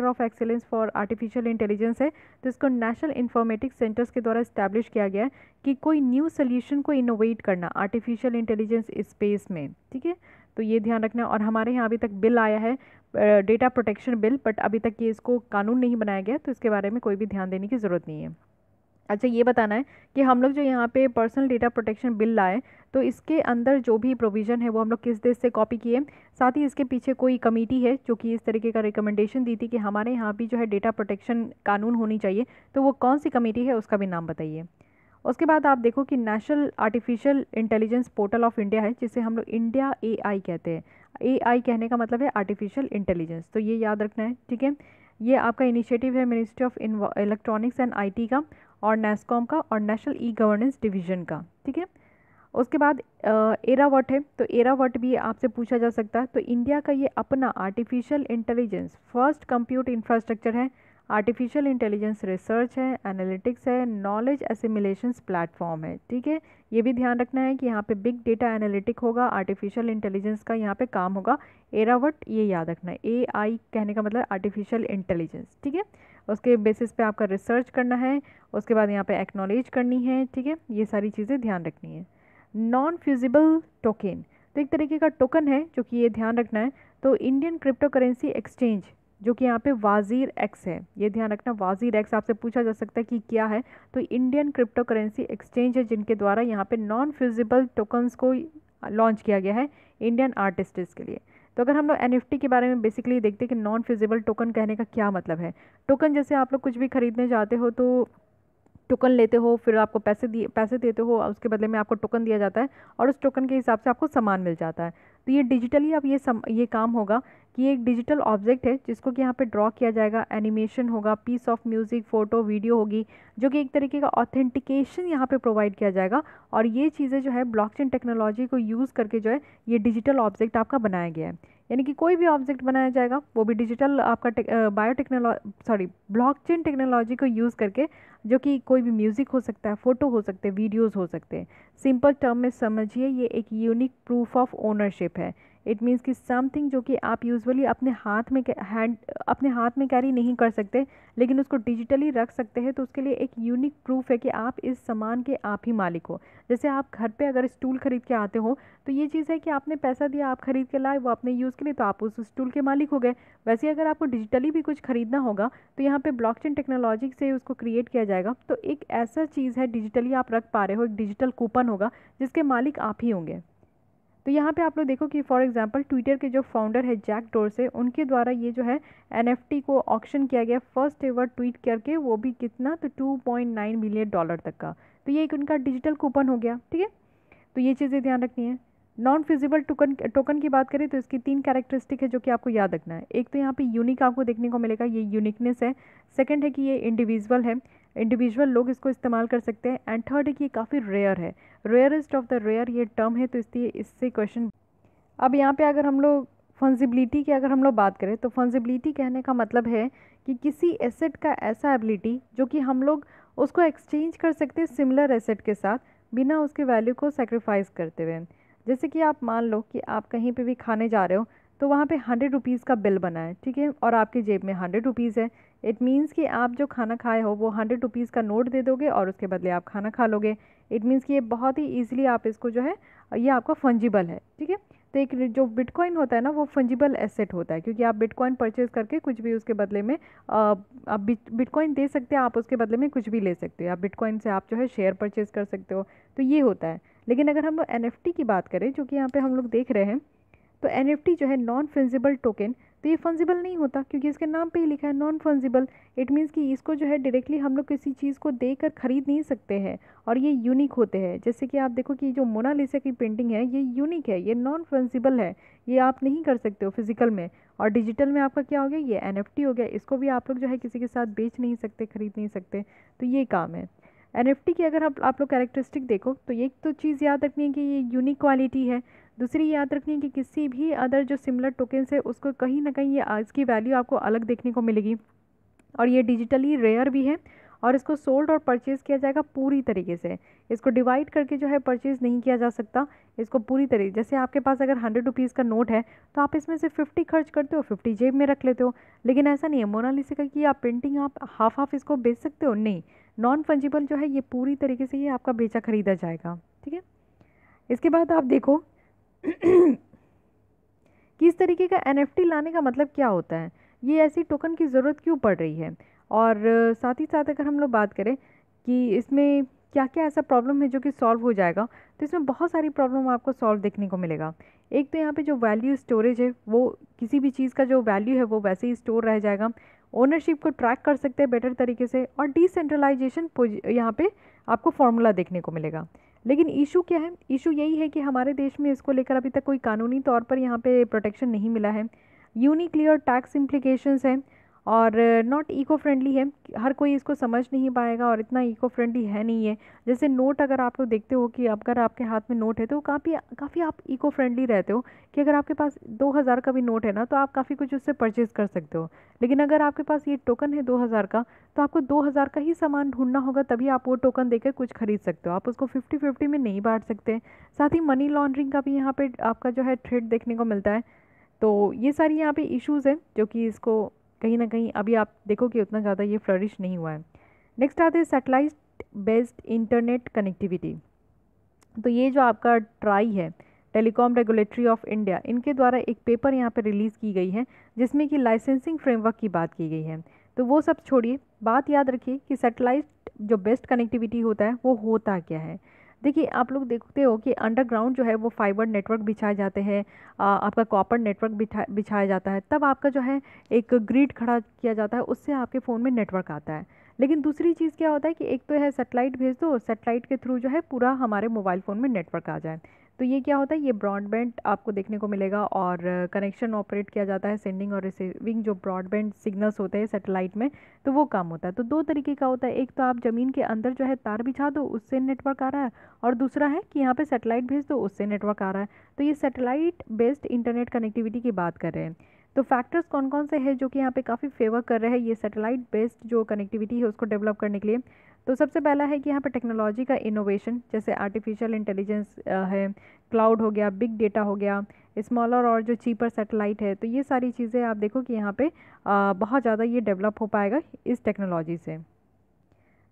of excellence for artificial intelligence है, तो इसको नेशनल इंफॉर्मेटिक्स सेंटर्स के द्वारा इस्टेब्लिश किया गया है कि कोई न्यू सोल्यूशन को इनोवेट करना आर्टिफिशियल इंटेलिजेंस स्पेस में। ठीक है, तो ये ध्यान रखना। और हमारे यहाँ अभी तक बिल आया है डेटा प्रोटेक्शन बिल, बट अभी तक ये इसको कानून नहीं बनाया गया, तो इसके बारे में कोई भी ध्यान देने की ज़रूरत नहीं है। अच्छा, ये बताना है कि हम लोग जो यहाँ पे पर्सनल डेटा प्रोटेक्शन बिल लाए, तो इसके अंदर जो भी प्रोविज़न है वो हम लोग किस देश से कॉपी किए, साथ ही इसके पीछे कोई कमेटी है जो कि इस तरीके का रिकमेंडेशन दी थी कि हमारे यहाँ भी जो है डेटा प्रोटेक्शन कानून होनी चाहिए, तो वो कौन सी कमेटी है उसका भी नाम बताइए। उसके बाद आप देखो कि national artificial intelligence portal of India है, जिसे हम लोग इंडिया AI कहते हैं। AI कहने का मतलब है आर्टिफिशियल इंटेलिजेंस, तो ये याद रखना है। ठीक है, ये आपका इनिशिएटिव है ministry of electronics and IT का और नेस्कॉम का और नेशनल E-गवर्नेंस डिवीजन का। ठीक है, उसके बाद एरावट है, तो एरावट भी आपसे पूछा जा सकता है। तो इंडिया का ये अपना artificial intelligence first compute infrastructure है, आर्टिफिशियल इंटेलिजेंस रिसर्च है, एनालिटिक्स है, नॉलेज एसिमिलेशंस प्लेटफॉर्म है। ठीक है, ये भी ध्यान रखना है कि यहाँ पे बिग डेटा एनालिटिक होगा, आर्टिफिशियल इंटेलिजेंस का यहाँ पे काम होगा। एरावट ये याद रखना है, AI कहने का मतलब आर्टिफिशियल इंटेलिजेंस। ठीक है, उसके बेसिस पे आपका रिसर्च करना है, उसके बाद यहाँ पे एक्नॉलेज करनी है। ठीक है, ये सारी चीज़ें ध्यान रखनी है। नॉन फ्यूजिबल टोकन, तो एक तरीके का टोकन है जो कि ये ध्यान रखना है। तो इंडियन क्रिप्टो करेंसी एक्सचेंज जो कि यहाँ पे वाजीर एक्स है, ये ध्यान रखना। वाजीर एक्स आपसे पूछा जा सकता है कि क्या है, तो इंडियन क्रिप्टो करेंसी एक्सचेंज है जिनके द्वारा यहाँ पे नॉन फ्यूजिबल टोकन्स को लॉन्च किया गया है इंडियन आर्टिस्ट्स के लिए। तो अगर हम लोग NFT के बारे में बेसिकली देखते हैं कि नॉन फ्यूजिबल टोकन कहने का क्या मतलब है। टोकन जैसे आप लोग कुछ भी खरीदने जाते हो तो टोकन लेते हो, फिर आपको पैसे देते हो, उसके बदले में आपको टोकन दिया जाता है और उस टोकन के हिसाब से आपको सामान मिल जाता है। तो ये डिजिटली अब ये काम होगा कि ये एक डिजिटल ऑब्जेक्ट है जिसको कि यहाँ पे ड्रॉ किया जाएगा, एनिमेशन होगा, piece of music, photo, video होगी, जो कि एक तरीके का ऑथेंटिकेशन यहाँ पे प्रोवाइड किया जाएगा। और ये चीज़ें जो है ब्लॉकचेन टेक्नोलॉजी को यूज़ करके जो है ये डिजिटल ऑब्जेक्ट आपका बनाया गया है। यानी कि कोई भी ऑब्जेक्ट बनाया जाएगा वो भी डिजिटल आपका ब्लॉकचेन टेक्नोलॉजी को यूज़ करके, जो कि कोई भी म्यूज़िक हो सकता है, फ़ोटो हो सकते हैं, वीडियोज़ हो सकते हैं। सिंपल टर्म में समझिए, ये एक यूनिक प्रूफ ऑफ ओनरशिप है। इट मीन्स कि समथिंग जो कि आप यूजुअली अपने हाथ में कैरी नहीं कर सकते, लेकिन उसको डिजिटली रख सकते हैं, तो उसके लिए एक यूनिक प्रूफ है कि आप इस सामान के आप ही मालिक हो। जैसे आप घर पे अगर स्टूल खरीद के आते हो, तो ये चीज़ है कि आपने पैसा दिया, आप खरीद के लाए, वो अपने यूज़ के लिए, तो आप उस स्टूल के मालिक हो गए। वैसे अगर आपको डिजिटली भी कुछ खरीदना होगा तो यहाँ पे ब्लॉकचेन टेक्नोलॉजी से उसको क्रिएट किया जाएगा। तो एक ऐसा चीज़ है डिजिटली आप रख पा रहे हो, एक डिजिटल कूपन होगा जिसके मालिक आप ही होंगे। तो यहाँ पे आप लोग देखो कि फॉर एग्जांपल ट्विटर के जो फाउंडर है जैक डोर्से, उनके द्वारा ये जो है NFT को ऑक्शन किया गया फर्स्ट एवर ट्वीट करके, वो भी कितना, तो $2.9 मिलियन तक का। तो ये एक उनका डिजिटल कूपन हो गया। ठीक है, तो ये चीज़ें ध्यान रखनी है। नॉन फिजिबल टोकन की बात करें तो इसकी 3 कैरेक्टरिस्टिक है जो कि आपको याद रखना है। एक तो यहाँ पे यूनिक आपको देखने को मिलेगा, ये यूनिकनेस है। सेकंड है कि ये इंडिविजुअल है, इंडिविजुअल लोग इसको इस्तेमाल कर सकते हैं। एंड थर्ड है कि ये काफ़ी रेयर है, रेयरेस्ट ऑफ द रेयर ये टर्म है, तो इसलिए इससे क्वेश्चन। अब यहाँ पे अगर हम लोग फंजिबिलिटी की अगर हम लोग बात करें तो फंजिबिलिटी कहने का मतलब है कि किसी एसेट का ऐसा एबिलिटी जो कि हम लोग उसको एक्सचेंज कर सकते हैं सिमिलर एसेट के साथ बिना उसके वैल्यू को सेक्रीफाइस करते हुए। जैसे कि आप मान लो कि आप कहीं पे भी खाने जा रहे हो, तो वहाँ पे 100 रुपीज़ का बिल बना है, ठीक है, और आपकी जेब में 100 रुपीज़ है। इट मीन्स कि आप जो खाना खाए हो वो 100 रुपीज़ का नोट दे दोगे और उसके बदले आप खाना खा लोगे। इट मीन्स कि ये बहुत ही ईजिली आप इसको जो है, ये आपका फंजिबल है। ठीक है, तो एक जो बिटकॉइन होता है ना, वो फंजिबल एसेट होता है, क्योंकि आप बिटकॉइन परचेज करके कुछ भी उसके बदले में आप बिटकॉइन दे सकते हैं, आप उसके बदले में कुछ भी ले सकते हो। आप बिटकॉइन से आप जो है शेयर परचेज कर सकते हो, तो ये होता है। लेकिन अगर हम लोग NFT की बात करें, जो कि यहाँ पे हम लोग देख रहे हैं, तो NFT जो है नॉन फंजिबल टोकन, तो ये फंजिबल नहीं होता क्योंकि इसके नाम पे ही लिखा है नॉन फंजिबल। इट मीन्स कि इसको जो है डायरेक्टली हम लोग किसी चीज़ को देकर खरीद नहीं सकते हैं, और ये यूनिक होते हैं। जैसे कि आप देखो कि जो मोनालिसा की पेंटिंग है ये यूनिक है, ये नॉन फंजिबल है, ये आप नहीं कर सकते हो फिजिकल में। और डिजिटल में आपका क्या हो गया, ये NFT हो गया, इसको भी आप लोग जो है किसी के साथ बेच नहीं सकते, खरीद नहीं सकते, तो ये काम है। NFT की अगर आप लोग कैरेक्टरिस्टिक देखो तो एक तो चीज़ याद रखनी है कि ये यूनिक क्वालिटी है। दूसरी याद रखनी है कि किसी भी अदर जो सिमिलर टोकन है उसको कहीं ना कहीं ये इसकी वैल्यू आपको अलग देखने को मिलेगी, और ये डिजिटली रेयर भी है। और इसको सोल्ड और परचेज़ किया जाएगा पूरी तरीके से। इसको डिवाइड करके जो है परचेज़ नहीं किया जा सकता। इसको पूरी तरीके, जैसे आपके पास अगर 100 रुपीज़ का नोट है तो आप इसमें से 50 खर्च करते हो, 50 जेब में रख लेते हो। लेकिन ऐसा नहीं है मोनालिसा की आप पेंटिंग आप हाफ हाफ इसको बेच सकते हो, नहीं। नॉन फंजिबल जो है ये पूरी तरीके से ये आपका बेचा खरीदा जाएगा, ठीक है। इसके बाद आप देखो कि इस तरीके का NFT लाने का मतलब क्या होता है, ये ऐसी टोकन की ज़रूरत क्यों पड़ रही है। और साथ ही साथ अगर हम लोग बात करें कि इसमें क्या क्या ऐसा प्रॉब्लम है जो कि सॉल्व हो जाएगा, तो इसमें बहुत सारी प्रॉब्लम आपको सॉल्व देखने को मिलेगा। एक तो यहाँ पे जो वैल्यू स्टोरेज है, वो किसी भी चीज़ का जो वैल्यू है वो वैसे ही स्टोर रह जाएगा। ओनरशिप को ट्रैक कर सकते हैं बेटर तरीके से, और डिसेंट्रलाइजेशन यहाँ पे आपको फॉर्मूला देखने को मिलेगा। लेकिन इशू क्या है, इशू यही है कि हमारे देश में इसको लेकर अभी तक कोई कानूनी तौर पर यहाँ पे प्रोटेक्शन नहीं मिला है। यूनिक्लियर टैक्स इम्प्लीकेशंस हैं और नॉट इको फ्रेंडली है, हर कोई इसको समझ नहीं पाएगा और इतना इको फ्रेंडली है नहीं है। जैसे नोट अगर आप लोग देखते हो कि अगर आपके हाथ में नोट है तो काफ़ी आप इको फ्रेंडली रहते हो कि अगर आपके पास 2000 का भी नोट है ना तो आप काफ़ी कुछ उससे परचेज़ कर सकते हो। लेकिन अगर आपके पास ये टोकन है 2000 का, तो आपको 2000 का ही सामान ढूंढना होगा, तभी आप वो टोकन देकर कुछ खरीद सकते हो। आप उसको 50-50 में नहीं बांट सकते। साथ ही मनी लॉन्ड्रिंग का भी यहाँ पे आपका जो है थ्रेट देखने को मिलता है। तो ये सारी यहाँ पे इश्यूज़ हैं जो कि इसको कहीं ना कहीं अभी आप देखो कि उतना ज़्यादा ये फ्लरिश नहीं हुआ है। नेक्स्ट आते हैं सैटेलाइट बेस्ड इंटरनेट कनेक्टिविटी। तो ये जो आपका ट्राई है, टेलीकॉम रेगुलेटरी ऑफ इंडिया, इनके द्वारा एक पेपर यहाँ पे रिलीज़ की गई है जिसमें कि लाइसेंसिंग फ्रेमवर्क की बात की गई है। तो वो सब छोड़िए, बात याद रखिए कि सैटेलाइट जो बेस्ट कनेक्टिविटी होता है वो होता क्या है। देखिए आप लोग देखते हो कि अंडरग्राउंड जो है वो फाइबर नेटवर्क बिछाए जाते हैं, आपका कॉपर नेटवर्क बिछाया जाता है, तब आपका जो है एक ग्रिड खड़ा किया जाता है, उससे आपके फ़ोन में नेटवर्क आता है। लेकिन दूसरी चीज़ क्या होता है कि एक तो है सैटेलाइट भेज दो, सैटेलाइट के थ्रू जो है पूरा हमारे मोबाइल फ़ोन में नेटवर्क आ जाए। तो ये क्या होता है, ये ब्रॉडबैंड आपको देखने को मिलेगा और कनेक्शन ऑपरेट किया जाता है, सेंडिंग और रिसीविंग जो ब्रॉडबैंड सिग्नल्स होते हैं सैटेलाइट में, तो वो काम होता है। तो दो तरीके का होता है, एक तो आप ज़मीन के अंदर जो है तार बिछा दो, उससे नेटवर्क आ रहा है, और दूसरा है कि यहाँ पे सैटेलाइट भेज दो, उससे नेटवर्क आ रहा है। तो ये सैटेलाइट बेस्ड इंटरनेट कनेक्टिविटी की बात कर रहे हैं। तो फैक्टर्स कौन कौन से हैं जो कि यहाँ पे काफ़ी फेवर कर रहे हैं ये सैटेलाइट बेस्ड जो कनेक्टिविटी है उसको डेवलप करने के लिए। तो सबसे पहला है कि यहाँ पे टेक्नोलॉजी का इनोवेशन, जैसे आर्टिफिशियल इंटेलिजेंस है, क्लाउड हो गया, बिग डेटा हो गया, स्मॉलर और जो चीपर सैटेलाइट है। तो ये सारी चीज़ें आप देखो कि यहाँ पे बहुत ज़्यादा ये डेवलप हो पाएगा इस टेक्नोलॉजी से।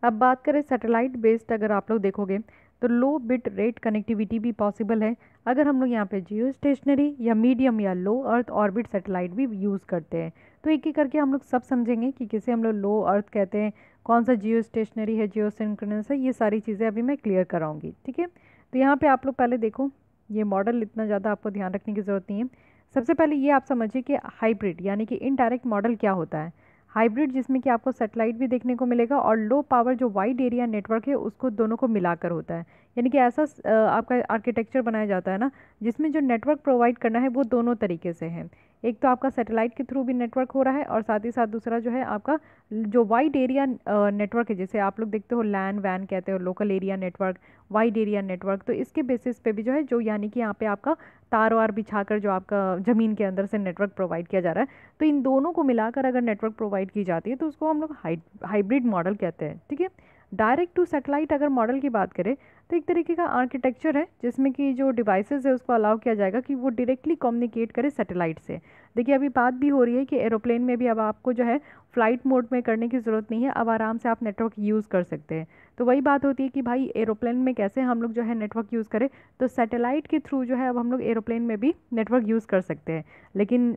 अब बात करें सैटेलाइट बेस्ड, अगर आप लोग देखोगे तो लो बिट रेट कनेक्टिविटी भी पॉसिबल है अगर हम लोग यहाँ पे जियो स्टेशनरी या मीडियम या लो अर्थ ऑर्बिट सैटेलाइट भी यूज़ करते हैं। तो एक एक करके हम लोग सब समझेंगे कि किसे हम लोग लो अर्थ कहते हैं, कौन सा जियो स्टेशनरी है, जियो सिंक्रोनस है, ये सारी चीज़ें अभी मैं क्लियर कराऊंगी, ठीक है। तो यहाँ पे आप लोग पहले देखो, ये मॉडल इतना ज़्यादा आपको ध्यान रखने की ज़रूरत नहीं है। सबसे पहले ये आप समझिए कि हाइब्रिड यानी कि इनडायरेक्ट मॉडल क्या होता है। हाइब्रिड जिसमें कि आपको सैटेलाइट भी देखने को मिलेगा और लो पावर जो वाइड एरिया नेटवर्क है उसको दोनों को मिलाकर होता है। यानी कि ऐसा आपका आर्किटेक्चर बनाया जाता है ना जिसमें जो नेटवर्क प्रोवाइड करना है वो दोनों तरीके से है। एक तो आपका सैटेलाइट के थ्रू भी नेटवर्क हो रहा है और साथ ही साथ दूसरा जो है आपका जो वाइड एरिया नेटवर्क है, जैसे आप लोग देखते हो लैन वैन कहते हो, local area network, wide area network. तो इसके बेसिस पे भी जो है जो यानी कि यहाँ पे आपका तार वार बिछाकर जो आपका ज़मीन के अंदर से नेटवर्क प्रोवाइड किया जा रहा है, तो इन दोनों को मिलाकर अगर नेटवर्क प्रोवाइड की जाती है तो उसको हम लोग हाइब्रिड मॉडल कहते हैं, ठीक है। डायरेक्ट टू सैटेलाइट अगर मॉडल की बात करें तो एक तरीके का आर्किटेक्चर है जिसमें कि जो डिवाइसेस है उसको अलाउ किया जाएगा कि वो डायरेक्टली कम्युनिकेट करे सैटेलाइट से। देखिए अभी बात भी हो रही है कि एरोप्लेन में भी अब आपको जो है फ्लाइट मोड में करने की ज़रूरत नहीं है, अब आराम से आप नेटवर्क यूज़ कर सकते हैं। तो वही बात होती है कि भाई एरोप्लेन में कैसे हम लोग जो है नेटवर्क यूज़ करें, तो सैटेलाइट के थ्रू जो है अब हम लोग एरोप्लेन में भी नेटवर्क यूज़ कर सकते हैं। लेकिन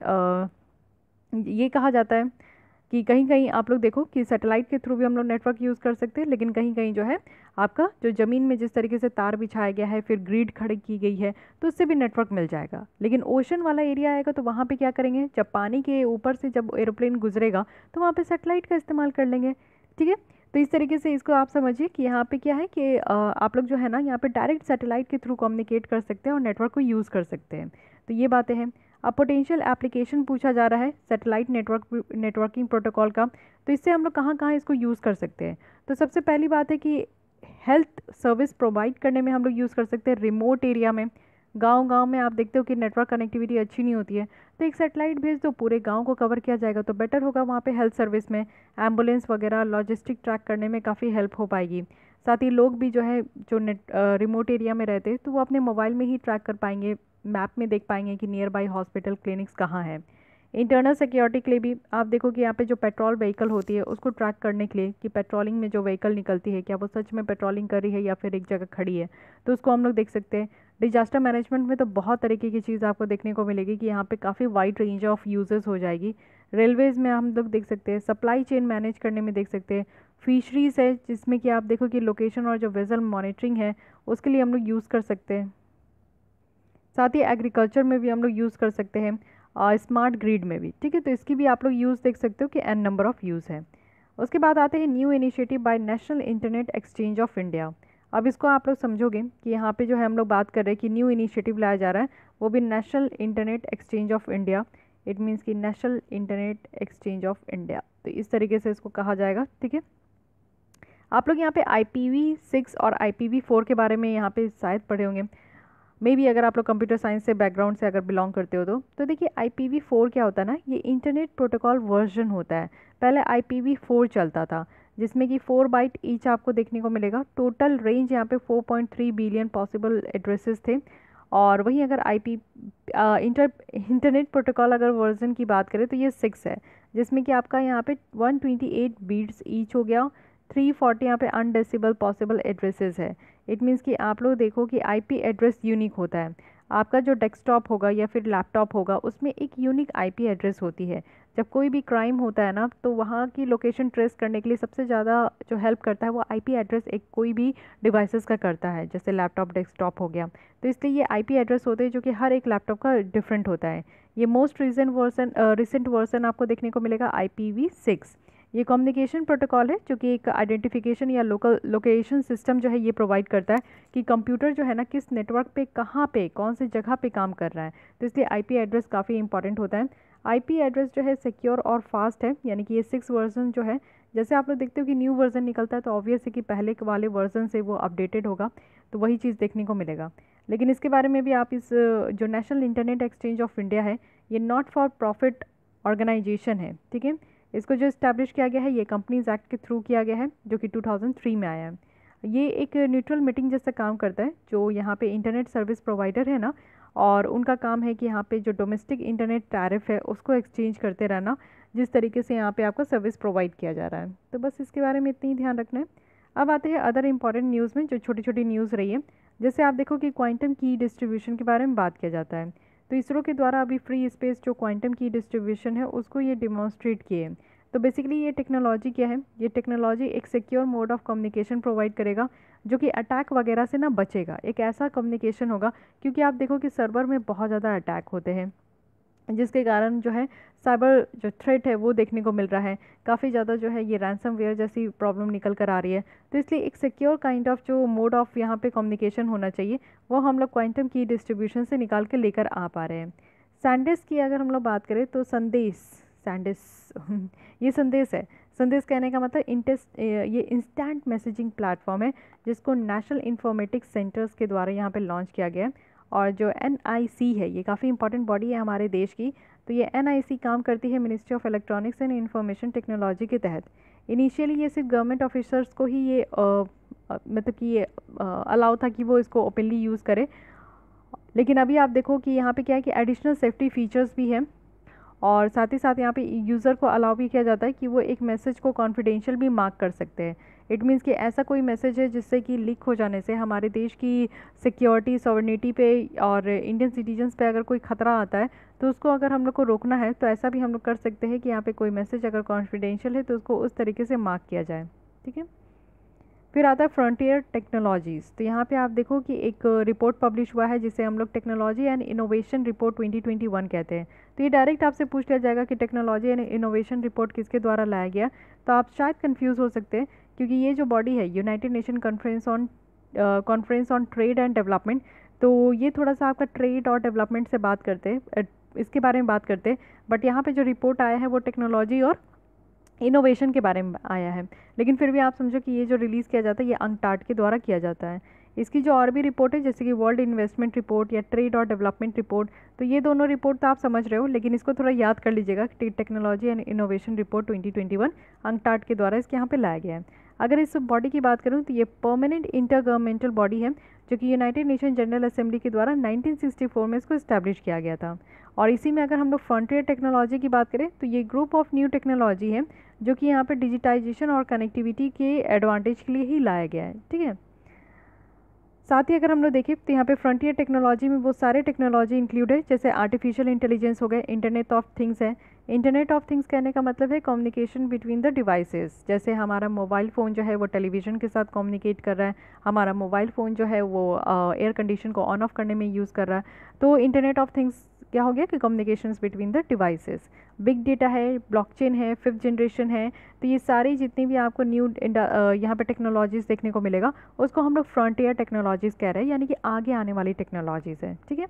ये कहा जाता है कि कहीं कहीं आप लोग देखो कि सैटेलाइट के थ्रू भी हम लोग नेटवर्क यूज़ कर सकते हैं, लेकिन कहीं कहीं जो है आपका जो ज़मीन में जिस तरीके से तार बिछाया गया है, फिर ग्रिड खड़ी की गई है, तो उससे भी नेटवर्क मिल जाएगा। लेकिन ओशन वाला एरिया आएगा तो वहाँ पे क्या करेंगे, जब पानी के ऊपर से जब एरोप्लेन गुजरेगा तो वहाँ पे सैटेलाइट का इस्तेमाल कर लेंगे, ठीक है। तो इस तरीके से इसको आप समझिए कि यहाँ पे क्या है कि आप लोग जो है ना यहाँ पे डायरेक्ट सैटेलाइट के थ्रू कम्युनिकेट कर सकते हैं और नेटवर्क को यूज़ कर सकते हैं। तो ये बातें हैं। अब पोटेंशियल एप्लीकेशन पूछा जा रहा है सैटेलाइट नेटवर्किंग प्रोटोकॉल का, तो इससे हम लोग कहाँ कहाँ इसको यूज़ कर सकते हैं। तो सबसे पहली बात है कि हेल्थ सर्विस प्रोवाइड करने में हम लोग यूज़ कर सकते हैं रिमोट एरिया में, गांव गांव में आप देखते हो कि नेटवर्क कनेक्टिविटी अच्छी नहीं होती है, तो एक सैटेलाइट भेज दो, पूरे गांव को कवर किया जाएगा, तो बेटर होगा वहाँ पे हेल्थ सर्विस में, एम्बुलेंस वगैरह लॉजिस्टिक ट्रैक करने में काफ़ी हेल्प हो पाएगी। साथ ही लोग भी जो है जो रिमोट एरिया में रहते हैं तो वो अपने मोबाइल में ही ट्रैक कर पाएंगे, मैप में देख पाएंगे कि नियर बाई हॉस्पिटल क्लिनिक्स कहाँ हैं। इंटरनल सिक्योरिटी के लिए भी आप देखो कि यहाँ पे जो पेट्रोल व्हीकल होती है उसको ट्रैक करने के लिए कि पेट्रोलिंग में जो व्हीकल निकलती है क्या वो सच में पेट्रोलिंग कर रही है या फिर एक जगह खड़ी है, तो उसको हम लोग देख सकते हैं। डिजास्टर मैनेजमेंट में तो बहुत तरीके की चीज़ आपको देखने को मिलेगी कि यहाँ पे काफ़ी वाइड रेंज ऑफ यूजेस हो जाएगी। रेलवेज़ में हम लोग देख सकते हैं, सप्लाई चेन मैनेज करने में देख सकते हैं, फिशरीज़ है जिसमें कि आप देखो कि लोकेशन और जो वेजल मॉनिटरिंग है उसके लिए हम लोग यूज़ कर सकते हैं। साथ ही एग्रीकल्चर में भी हम लोग यूज़ कर सकते हैं, स्मार्ट ग्रिड में भी, ठीक है। तो इसकी भी आप लोग यूज़ देख सकते हो कि एन नंबर ऑफ़ यूज़ है। उसके बाद आते हैं new initiative by national internet exchange of India. अब इसको आप लोग समझोगे कि यहाँ पे जो है हम लोग बात कर रहे हैं कि न्यू इनिशिएटिव लाया जा रहा है, वो भी national internet exchange of India. It means कि national internet exchange of India, तो इस तरीके से इसको कहा जाएगा, ठीक है। आप लोग यहाँ पे IPv6 और IPv4 के बारे में यहाँ पे शायद पढ़े होंगे, मे बी अगर आप लोग कंप्यूटर साइंस से बैकग्राउंड से अगर बिलोंग करते हो तो देखिए IPv4 क्या होता है ना, ये इंटरनेट प्रोटोकॉल वर्जन होता है। पहले IPv4 चलता था जिसमें कि 4 बाइट ईच आपको देखने को मिलेगा। टोटल रेंज यहाँ पे 4.3 बिलियन पॉसिबल एड्रेसेस थे। और वहीं अगर इंटरनेट प्रोटोकॉल अगर वर्जन की बात करें तो ये 6 है, जिसमें कि आपका यहाँ पे 128 बीट्स ईच हो गया, 340 यहाँ पे अनडेसिबल पॉसिबल एड्रेसेस है। इट मीन्स कि आप लोग देखो कि IP एड्रेस यूनिक होता है। आपका जो डेस्कटॉप होगा या फिर लैपटॉप होगा उसमें एक यूनिक IP एड्रेस होती है। जब कोई भी क्राइम होता है ना तो वहाँ की लोकेशन ट्रेस करने के लिए सबसे ज़्यादा जो हेल्प करता है वो IP एड्रेस एक कोई भी डिवाइसेस का करता है, जैसे लैपटॉप डेस्कटॉप हो गया। तो इसलिए ये IP एड्रेस होते हैं जो कि हर एक लैपटॉप का डिफरेंट होता है। ये मोस्ट रिसेंट वर्जन आपको देखने को मिलेगा IPv6। ये कम्युनिकेशन प्रोटोकॉल है जो कि एक आइडेंटिफिकेशन या लोकेशन सिस्टम जो है ये प्रोवाइड करता है कि कंप्यूटर जो है ना किस नेटवर्क पे कहाँ पे कौन सी जगह पे काम कर रहा है। तो इसलिए IP एड्रेस काफ़ी इंपॉर्टेंट होता है। IP एड्रेस जो है सिक्योर और फास्ट है, यानी कि ये 6 वर्जन जो है, जैसे आप लोग देखते हो कि न्यू वर्जन निकलता है तो ऑब्वियस है कि पहले वाले वर्जन से वो अपडेटेड होगा, तो वही चीज़ देखने को मिलेगा। लेकिन इसके बारे में भी आप इस जो national internet exchange of India है ये नॉट फॉर प्रॉफिट ऑर्गेनाइजेशन है, ठीक है। इसको जो इस्टेब्लिश किया गया है ये कंपनीज एक्ट के थ्रू किया गया है जो कि 2003 में आया है। ये एक न्यूट्रल मीटिंग जैसा काम करता है, जो यहाँ पे इंटरनेट सर्विस प्रोवाइडर है ना, और उनका काम है कि यहाँ पे जो डोमेस्टिक इंटरनेट टैरिफ है उसको एक्सचेंज करते रहना, जिस तरीके से यहाँ पे आपको सर्विस प्रोवाइड किया जा रहा है। तो बस इसके बारे में इतना ही ध्यान रखना है। अब आते हैं अदर इंपॉर्टेंट न्यूज़ में, जो छोटी छोटी न्यूज़ रही है। जैसे आप देखो कि क्वांटम की डिस्ट्रीब्यूशन के बारे में बात किया जाता है, तो इसरो के द्वारा अभी फ्री स्पेस जो क्वांटम की डिस्ट्रीब्यूशन है उसको ये डिमॉन्स्ट्रेट किए। तो बेसिकली ये टेक्नोलॉजी क्या है, ये टेक्नोलॉजी एक secure mode of communication provide करेगा जो कि अटैक वगैरह से ना बचेगा। एक ऐसा कम्युनिकेशन होगा, क्योंकि आप देखो कि सर्वर में बहुत ज़्यादा अटैक होते हैं जिसके कारण जो है साइबर जो थ्रेट है वो देखने को मिल रहा है। काफ़ी ज़्यादा जो है ये रैंसमवेयर जैसी प्रॉब्लम निकल कर आ रही है। तो इसलिए एक सिक्योर काइंड ऑफ जो मोड ऑफ यहाँ पे कम्युनिकेशन होना चाहिए वो हम लोग क्वांटम की डिस्ट्रीब्यूशन से निकाल के लेकर आ पा रहे हैं। सैंडिस्क की अगर हम लोग बात करें तो सैंडिस्क ये संदेश है। संदेश कहने का मतलब ये इंस्टेंट मैसेजिंग प्लेटफॉर्म है जिसको नेशनल इंफॉर्मेटिक्स सेंटर्स के द्वारा यहाँ पे लॉन्च किया गया है। और जो NIC है ये काफ़ी इंपॉर्टेंट बॉडी है हमारे देश की। तो ये NIC काम करती है ministry of electronics and information technology के तहत। इनिशियली ये सिर्फ गवर्नमेंट ऑफिसर्स को ही ये मतलब कि ये अलाउ था कि वो इसको ओपनली यूज़ करे, लेकिन अभी आप देखो कि यहाँ पे क्या है कि एडिशनल सेफ्टी फीचर्स भी हैं और साथ ही साथ यहाँ पे यूज़र को अलाउ भी किया जाता है कि वो एक मैसेज को कॉन्फिडेंशियल भी मार्क कर सकते हैं। इट मीन्स कि ऐसा कोई मैसेज है जिससे कि लीक हो जाने से हमारे देश की सिक्योरिटी सॉवरेनिटी पे और इंडियन सिटीजन्स पे अगर कोई ख़तरा आता है तो उसको अगर हम लोग को रोकना है तो ऐसा भी हम लोग कर सकते हैं कि यहाँ पे कोई मैसेज अगर कॉन्फिडेंशियल है तो उसको उस तरीके से मार्क किया जाए, ठीक है। फिर आता है फ्रंटियर टेक्नोलॉजीज़। तो यहाँ पे आप देखो कि एक रिपोर्ट पब्लिश हुआ है जिसे हम लोग टेक्नोलॉजी एंड इनोवेशन रिपोर्ट 2021 कहते हैं। तो ये डायरेक्ट आपसे पूछ लिया जाएगा कि टेक्नोलॉजी एंड इनोवेशन रिपोर्ट किसके द्वारा लाया गया, तो आप शायद कंफ्यूज हो सकते हैं क्योंकि ये जो बॉडी है United nation conference on trade and development, तो ये थोड़ा सा आपका ट्रेड और डेवलपमेंट से बात करते हैं, इसके बारे में बात करते हैं। बट यहाँ पे जो रिपोर्ट आया है वो टेक्नोलॉजी और इनोवेशन के बारे में आया है। लेकिन फिर भी आप समझो कि ये जो रिलीज़ किया जाता है ये अंकटाड के द्वारा किया जाता है। इसकी जो और भी रिपोर्ट है जैसे कि वर्ल्ड इन्वेस्टमेंट रिपोर्ट या ट्रेड और डेवलपमेंट रिपोर्ट, तो ये दोनों रिपोर्ट तो आप समझ रहे हो, लेकिन इसको थोड़ा याद कर लीजिएगा। Technology and innovation report 2021 UNCTAD के द्वारा इसके यहाँ पे लाया गया है। अगर इस बॉडी की बात करूँ तो ये परमानेंट इंटरगवर्नमेंटल बॉडी है जो कि यूनाइटेड नेशन जनरल असेंबली के द्वारा 1964 में इसको इस्टेब्लिश किया गया था। और इसी में अगर हम लोग फ्रंटियर टेक्नोलॉजी की बात करें तो ये ग्रुप ऑफ न्यू टेक्नोलॉजी है जो कि यहाँ पे डिजिटाइजेशन और कनेक्टिविटी के एडवांटेज के लिए ही लाया गया है। ठीक है, साथ ही अगर हम लोग देखें तो यहाँ पे फ्रंटियर टेक्नोलॉजी में वो सारे टेक्नोलॉजी इंक्लूड है, जैसे आर्टिफिशियल इंटेलिजेंस हो गए, इंटरनेट ऑफ थिंग्स है। इंटरनेट ऑफ थिंग्स कहने का मतलब है कम्युनिकेशन बिटवीन द डिवाइसेस, जैसे हमारा मोबाइल फ़ोन जो है वो टेलीविज़न के साथ कम्युनिकेट कर रहा है, हमारा मोबाइल फ़ोन जो है वो एयर कंडीशन को ऑन ऑफ करने में यूज़ कर रहा है। तो इंटरनेट ऑफ थिंग्स क्या हो गया कि communications between the devices. Big data है, ब्लॉकचेन है, फिफ्थ जनरेशन है, तो ये सारी जितनी भी आपको न्यू यहाँ पे टेक्नोलॉजीज़ देखने को मिलेगा उसको हम लोग फ्रंटियर टेक्नोलॉजीज़ कह रहे हैं, यानी कि आगे आने वाली टेक्नोलॉजीज़ है। ठीक है,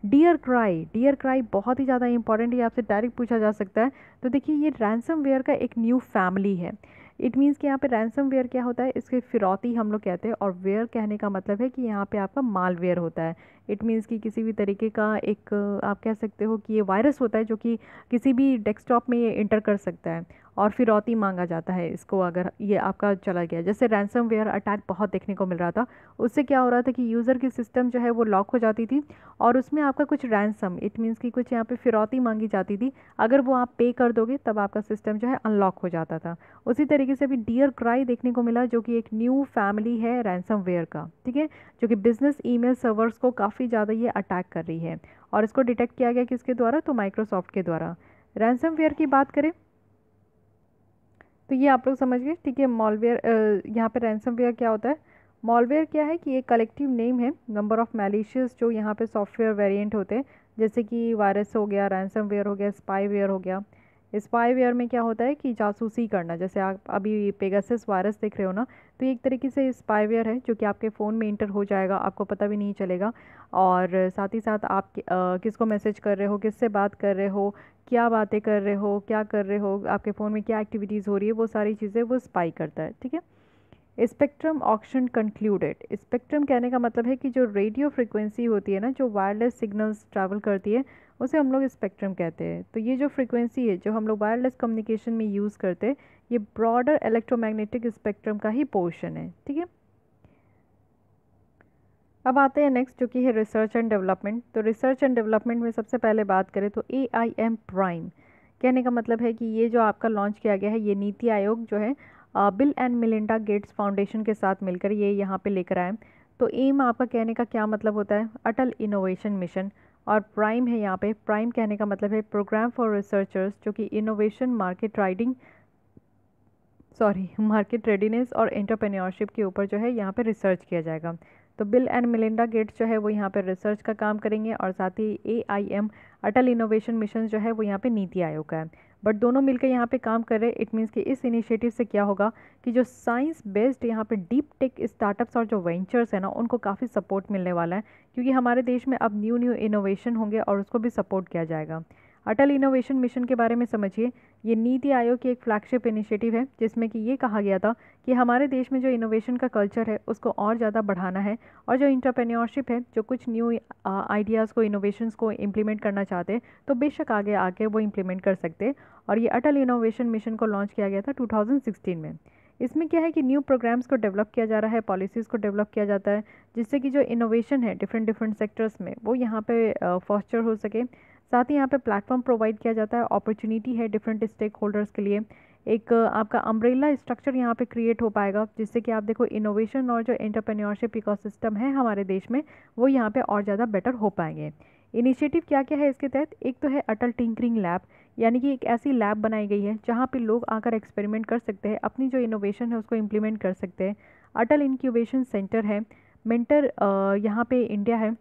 डियर क्राई बहुत ही ज़्यादा इंपॉर्टेंट, ये आपसे डायरेक्ट पूछा जा सकता है। तो देखिए ये रैंसमवेयर का एक न्यू फैमिली है। इट मीन्स कि यहाँ पे रैंसमवेयर क्या होता है, इसके फिरौती हम लोग कहते हैं, और वेयर कहने का मतलब है कि यहाँ पे आपका मालवेयर होता है। इट मीन्स कि किसी भी तरीके का एक आप कह सकते हो कि ये वायरस होता है जो कि किसी भी डेस्कटॉप में ये इंटर कर सकता है और फिरौती मांगा जाता है इसको अगर ये आपका चला गया। जैसे रैंसमवेयर अटैक बहुत देखने को मिल रहा था, उससे क्या हो रहा था कि यूज़र की सिस्टम जो है वो लॉक हो जाती थी और उसमें आपका कुछ रैंसम, इट मीन्स कि कुछ यहाँ पे फिरौती मांगी जाती थी, अगर वो आप पे कर दोगे तब आपका सिस्टम जो है अनलॉक हो जाता था। उसी तरीके से अभी डियर क्राई देखने को मिला जो कि एक न्यू फैमिली है रैंसमवेयर का। ठीक है, जो कि बिजनेस ईमेल सर्वर्स को काफ़ी ज़्यादा ये अटैक कर रही है और इसको डिटेक्ट किया गया किसके द्वारा, तो माइक्रोसॉफ्ट के द्वारा। रैंसमवेयर की बात करें तो ये आप लोग समझ गए। ठीक है, मॉलवेयर यहाँ पे रैंसमवेयर क्या होता है, मॉलवेयर क्या है कि एक कलेक्टिव नेम है नंबर ऑफ मैलिशियस जो यहाँ पे सॉफ्टवेयर वेरिएंट होते हैं, जैसे कि वायरस हो गया, रैंसमवेयर हो गया, स्पाईवेयर हो गया। स्पाईवेयर में क्या होता है कि जासूसी करना, जैसे आप अभी पेगासस वायरस देख रहे हो ना, तो ये एक तरीके से स्पाईवेयर है जो कि आपके फ़ोन में इंटर हो जाएगा, आपको पता भी नहीं चलेगा। और साथ ही साथ आप किसको मैसेज कर रहे हो, किससे बात कर रहे हो, क्या बातें कर रहे हो, क्या कर रहे हो, आपके फ़ोन में क्या एक्टिविटीज़ हो रही है, वो सारी चीज़ें वो स्पाई करता है। ठीक है, स्पेक्ट्रम ऑक्शन कंक्लूडेड। स्पेक्ट्रम कहने का मतलब है कि जो रेडियो फ्रिक्वेंसी होती है ना, जो वायरलेस सिग्नल्स ट्रैवल करती है, उसे हम लोग स्पेक्ट्रम कहते हैं। तो ये जो फ्रिक्वेंसी है जो हम लोग वायरलेस कम्युनिकेशन में यूज़ करते हैं, ये ब्रॉडर इलेक्ट्रोमैग्नेटिक स्पेक्ट्रम का ही पोर्शन है। ठीक है, अब आते हैं नेक्स्ट जो कि है रिसर्च एंड डेवलपमेंट। तो रिसर्च एंड डेवलपमेंट में सबसे पहले बात करें तो AIM प्राइम कहने का मतलब है कि ये जो आपका लॉन्च किया गया है, ये नीति आयोग जो है bill and Melinda Gates foundation के साथ मिलकर ये यहाँ पे लेकर आए। तो एम आपका कहने का क्या मतलब होता है, अटल इनोवेशन मिशन, और प्राइम है यहाँ पे, प्राइम कहने का मतलब है प्रोग्राम फॉर रिसर्चर्स, जो कि इनोवेशन मार्केट रेडीनेस और एंटरप्रेन्योरशिप के ऊपर जो है यहाँ पे रिसर्च किया जाएगा। तो बिल एंड मिलिंडा गेट्स जो है वो यहाँ पे रिसर्च का काम करेंगे और साथ ही AIM अटल इनोवेशन मिशन जो है वो यहाँ पे नीति आयोग का है, बट दोनों मिलकर यहाँ पे काम कर रहे हैं। इट मीन्स कि इस इनिशिएटिव से क्या होगा कि जो साइंस बेस्ड यहाँ पे डीप टेक स्टार्टअप्स और जो वेंचर्स है ना, उनको काफ़ी सपोर्ट मिलने वाला है, क्योंकि हमारे देश में अब न्यू इनोवेशन होंगे और उसको भी सपोर्ट किया जाएगा। अटल इनोवेशन मिशन के बारे में समझिए। ये नीति आयोग की एक फ्लैगशिप इनिशिएटिव है जिसमें कि ये कहा गया था कि हमारे देश में जो इनोवेशन का कल्चर है उसको और ज़्यादा बढ़ाना है, और जो इंटरप्रेन्योरशिप है, जो कुछ न्यू आइडियाज़ को, इनोवेशंस को इम्प्लीमेंट करना चाहते हैं, तो बेशक आगे आके वो इम्प्लीमेंट कर सकते हैं। और ये अटल इनोवेशन मिशन को लॉन्च किया गया था 2016 में। इसमें क्या है कि न्यू प्रोग्राम्स को डेवलप किया जा रहा है, पॉलिसीज़ को डेवलप किया जाता है, जिससे कि जो इनोवेशन है डिफरेंट डिफरेंट सेक्टर्स में वो यहाँ पे फॉस्चर हो सके। साथ ही यहाँ पे प्लेटफॉर्म प्रोवाइड किया जाता है, अपॉर्चुनिटी है डिफरेंट स्टेक होल्डर्स के लिए। एक आपका अम्ब्रेला स्ट्रक्चर यहाँ पे क्रिएट हो पाएगा, जिससे कि आप देखो इनोवेशन और जो एंटरप्रेन्योरशिप इकोसिस्टम है हमारे देश में, वो यहाँ पे और ज़्यादा बेटर हो पाएंगे। इनिशिएटिव क्या क्या है इसके तहत, एक तो है अटल टिंकरिंग लैब, यानी कि एक ऐसी लैब बनाई गई है जहाँ पे लोग आकर एक्सपेरिमेंट कर सकते हैं, अपनी जो इनोवेशन है उसको इम्प्लीमेंट कर सकते हैं। अटल इंक्यूबेशन सेंटर है, मेंटर यहाँ पे इंडिया है।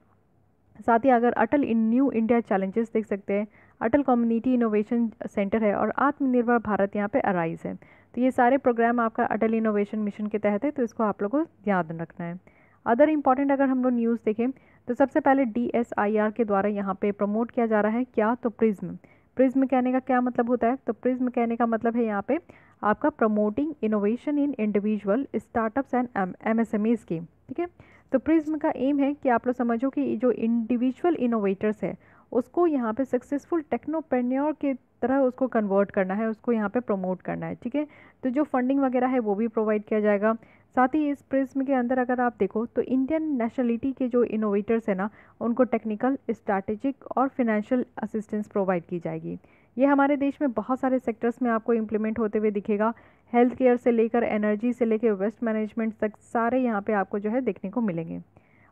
साथ ही अगर अटल न्यू इंडिया चैलेंजेस देख सकते हैं, अटल कम्युनिटी इनोवेशन सेंटर है, और आत्मनिर्भर भारत यहाँ पे अराइज है। तो ये सारे प्रोग्राम आपका अटल इनोवेशन मिशन के तहत है, तो इसको आप लोगों को याद रखना है। अदर इम्पॉर्टेंट अगर हम लोग न्यूज़ देखें तो सबसे पहले DSIR के द्वारा यहाँ पे प्रमोट किया जा रहा है क्या, तो प्रिज्म। प्रिज्म कहने का क्या मतलब होता है, तो प्रिज्म कहने का मतलब है यहाँ पे आपका promoting innovation in individual startups and MSMEs की। ठीक है, तो प्रिज्म का एम है कि आप लोग समझो कि जो इंडिविजुअल इनोवेटर्स है उसको यहाँ पे सक्सेसफुल टेक्नोप्रेन्योर के तरह उसको कन्वर्ट करना है, उसको यहाँ पे प्रमोट करना है, ठीक है। तो जो फंडिंग वगैरह है वो भी प्रोवाइड किया जाएगा। साथ ही इस प्रिज्म के अंदर अगर आप देखो तो इंडियन नेशनलिटी के जो इनोवेटर्स है ना उनको टेक्निकल, स्ट्रैटेजिक और फिनेंशियल असिस्टेंस प्रोवाइड की जाएगी। ये हमारे देश में बहुत सारे सेक्टर्स में आपको इम्प्लीमेंट होते हुए दिखेगा। हेल्थ केयर से लेकर एनर्जी से लेकर वेस्ट मैनेजमेंट तक सारे यहाँ पे आपको जो है देखने को मिलेंगे।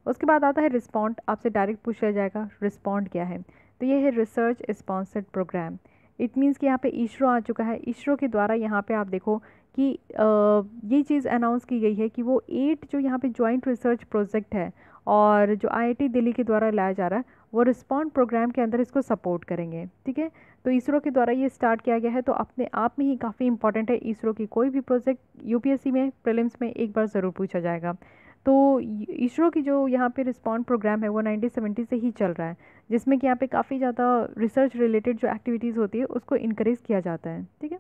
उसके बाद आता है रिस्पॉन्ड। आपसे डायरेक्ट पूछा जाएगा रिस्पॉन्ड क्या है, तो ये है research sponsored programme. It means कि यहाँ पे इसरो आ चुका है। इसरो के द्वारा यहाँ पे आप देखो कि ये चीज़ अनाउंस की गई है कि वो 8 जो यहाँ पे जॉइंट रिसर्च प्रोजेक्ट है और जो आईआईटी दिल्ली के द्वारा लाया जा रहा है वो रिस्पॉन्ड प्रोग्राम के अंदर इसको सपोर्ट करेंगे, ठीक है। तो इसरो के द्वारा ये स्टार्ट किया गया है, तो अपने आप में ही काफ़ी इंपॉर्टेंट है। इसरो की कोई भी प्रोजेक्ट यूपीएससी में प्रीलिम्स में एक बार ज़रूर पूछा जाएगा। तो इसरो की जो यहाँ पे रिस्पॉन्ड प्रोग्राम है वो 1970 से ही चल रहा है, जिसमें कि यहाँ पे काफ़ी ज़्यादा रिसर्च रिलेटेड जो एक्टिविटीज़ होती है उसको इनक्रेज किया जाता है, ठीक है।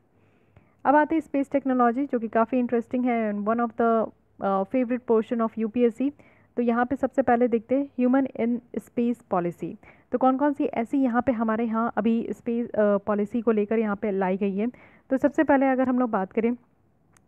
अब आते हैं स्पेस टेक्नोलॉजी, जो कि काफ़ी इंटरेस्टिंग है and one of the favourite portion of UPSC. तो यहाँ पे सबसे पहले देखते हैं ह्यूमन इन स्पेस पॉलिसी। तो कौन कौन सी ऐसी यहाँ पे हमारे यहाँ अभी स्पेस पॉलिसी को लेकर यहाँ पे लाई गई है। तो सबसे पहले अगर हम लोग बात करें